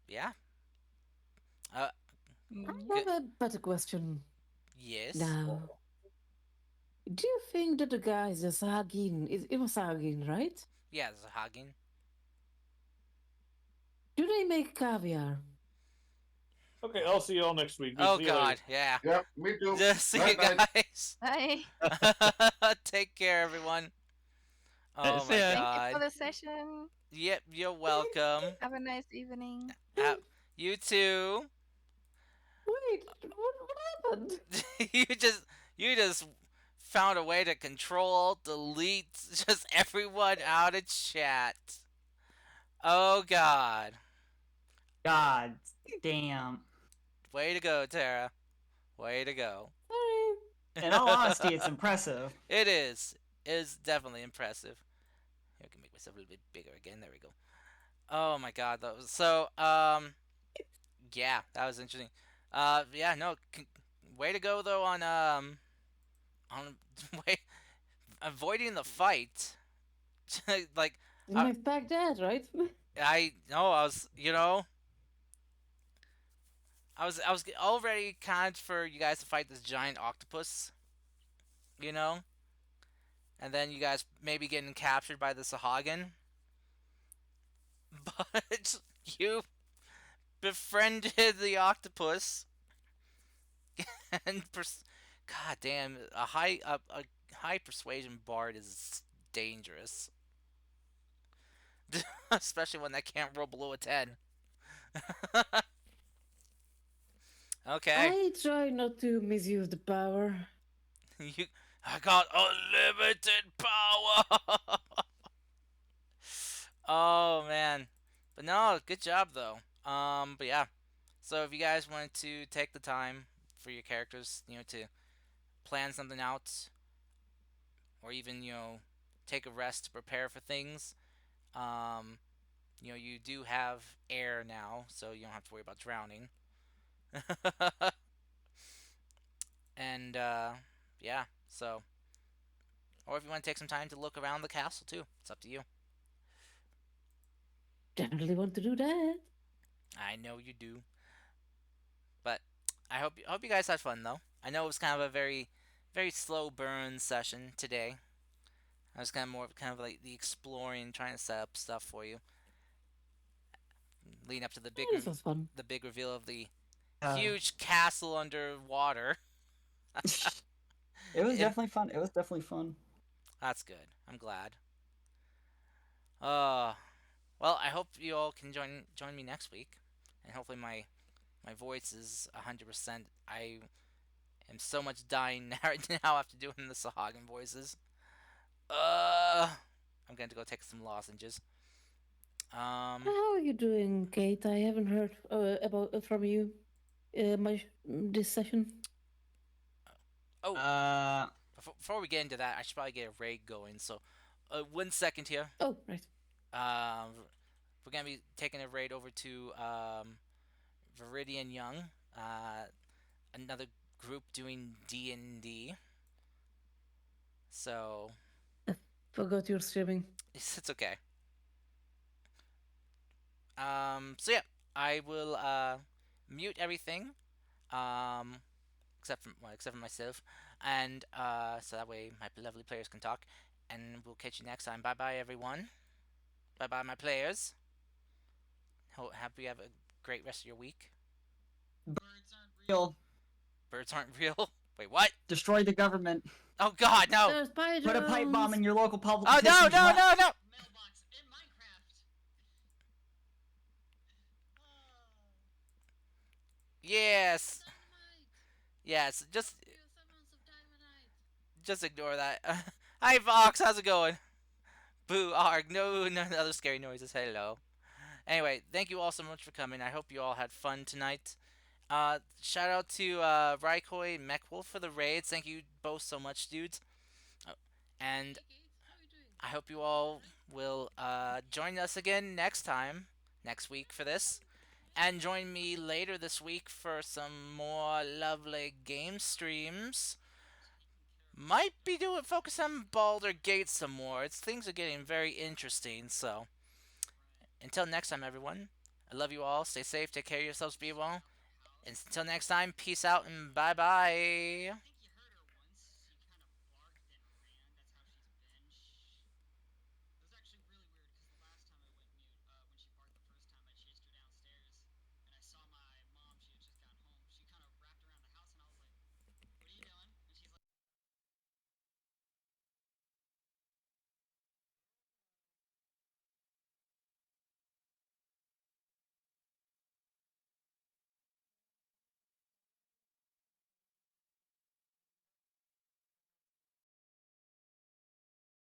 yeah. I have a better question. Yes. Now, do you think that the guys, the Sahagin, it was Sahagin, right? Yeah, there's a Hagen. Do they make caviar? Okay, I'll see y'all next week. Oh See you God, later. yeah. Yeah, me too. Just see you Bye-bye. guys. Bye. Take care, everyone. Oh See my ya. Thank God. you for the session. Yep, you're welcome. Have a nice evening. You too. Wait, what happened? you just found a way to control, delete just everyone out of chat. Oh God. God damn. Way to go, Tara. Way to go. Sorry. In all honesty, it's impressive. It is. It is definitely impressive. Here, I can make myself a little bit bigger again. There we go. Oh my God, that was so. Yeah, that was interesting. Yeah, no. Way to go though on way avoiding the fight. Like Didn't expect that, right? I know I was, I was already kind for you guys to fight this giant octopus, you know, and then you guys maybe getting captured by the Sahagin, but you befriended the octopus and God damn, a high persuasion bard is dangerous, especially when they can't roll below a 10. Okay. I try not to misuse the power. I got unlimited power. Oh man, but no, good job though. But yeah. So if you guys wanted to take the time for your characters, to plan something out, or even take a rest to prepare for things, um, you do have air now, so you don't have to worry about drowning. And yeah, so or if you want to take some time to look around the castle too, it's up to you. Definitely want to do that. I know you do. But I hope you guys had fun though. I know it was kind of a very very slow burn session today. I was kind of like the exploring, trying to set up stuff for you, leading up to This was fun. the big reveal of the Uh, huge castle underwater. It was definitely fun. It was definitely fun. That's good. I'm glad. Uh, well, I hope you all can join me next week, and hopefully my voice is 100%. I am so much dying now after doing the Sahagin voices. I'm going to go take some lozenges. How are you doing, Kate? I haven't heard about from you this session. Oh, before we get into that, I should probably get a raid going. So, 1 second here. Oh, right. We're gonna be taking a raid over to Viridian Young, another group doing D&D. So, Forgot you're streaming. it's okay. So yeah, I will mute everything, except for myself, and so that way my lovely players can talk. And we'll catch you next time. Bye bye, everyone. Bye bye, my players. Hope you have a great rest of your week. Birds aren't real. Birds aren't real. Wait, what? Destroy the government. Oh God, no! There's Put a pipe bomb in your local public. Oh no, no, no, no! Mailbox in Minecraft. Yes, yes. Just ignore that. Hi, Fox. How's it going? Boo, arg. No, no other scary noises. Hello. Anyway, thank you all so much for coming. I hope you all had fun tonight. Shout out to Raikoi and Mechwolf for the raids. Thank you both so much, dudes. And I hope you all will join us again next week for this. And join me later this week for some more lovely game streams. Might be focus on Baldur Gate some more. Things are getting very interesting, so until next time, everyone. I love you all. Stay safe, take care of yourselves, be well. Until next time, peace out and bye bye.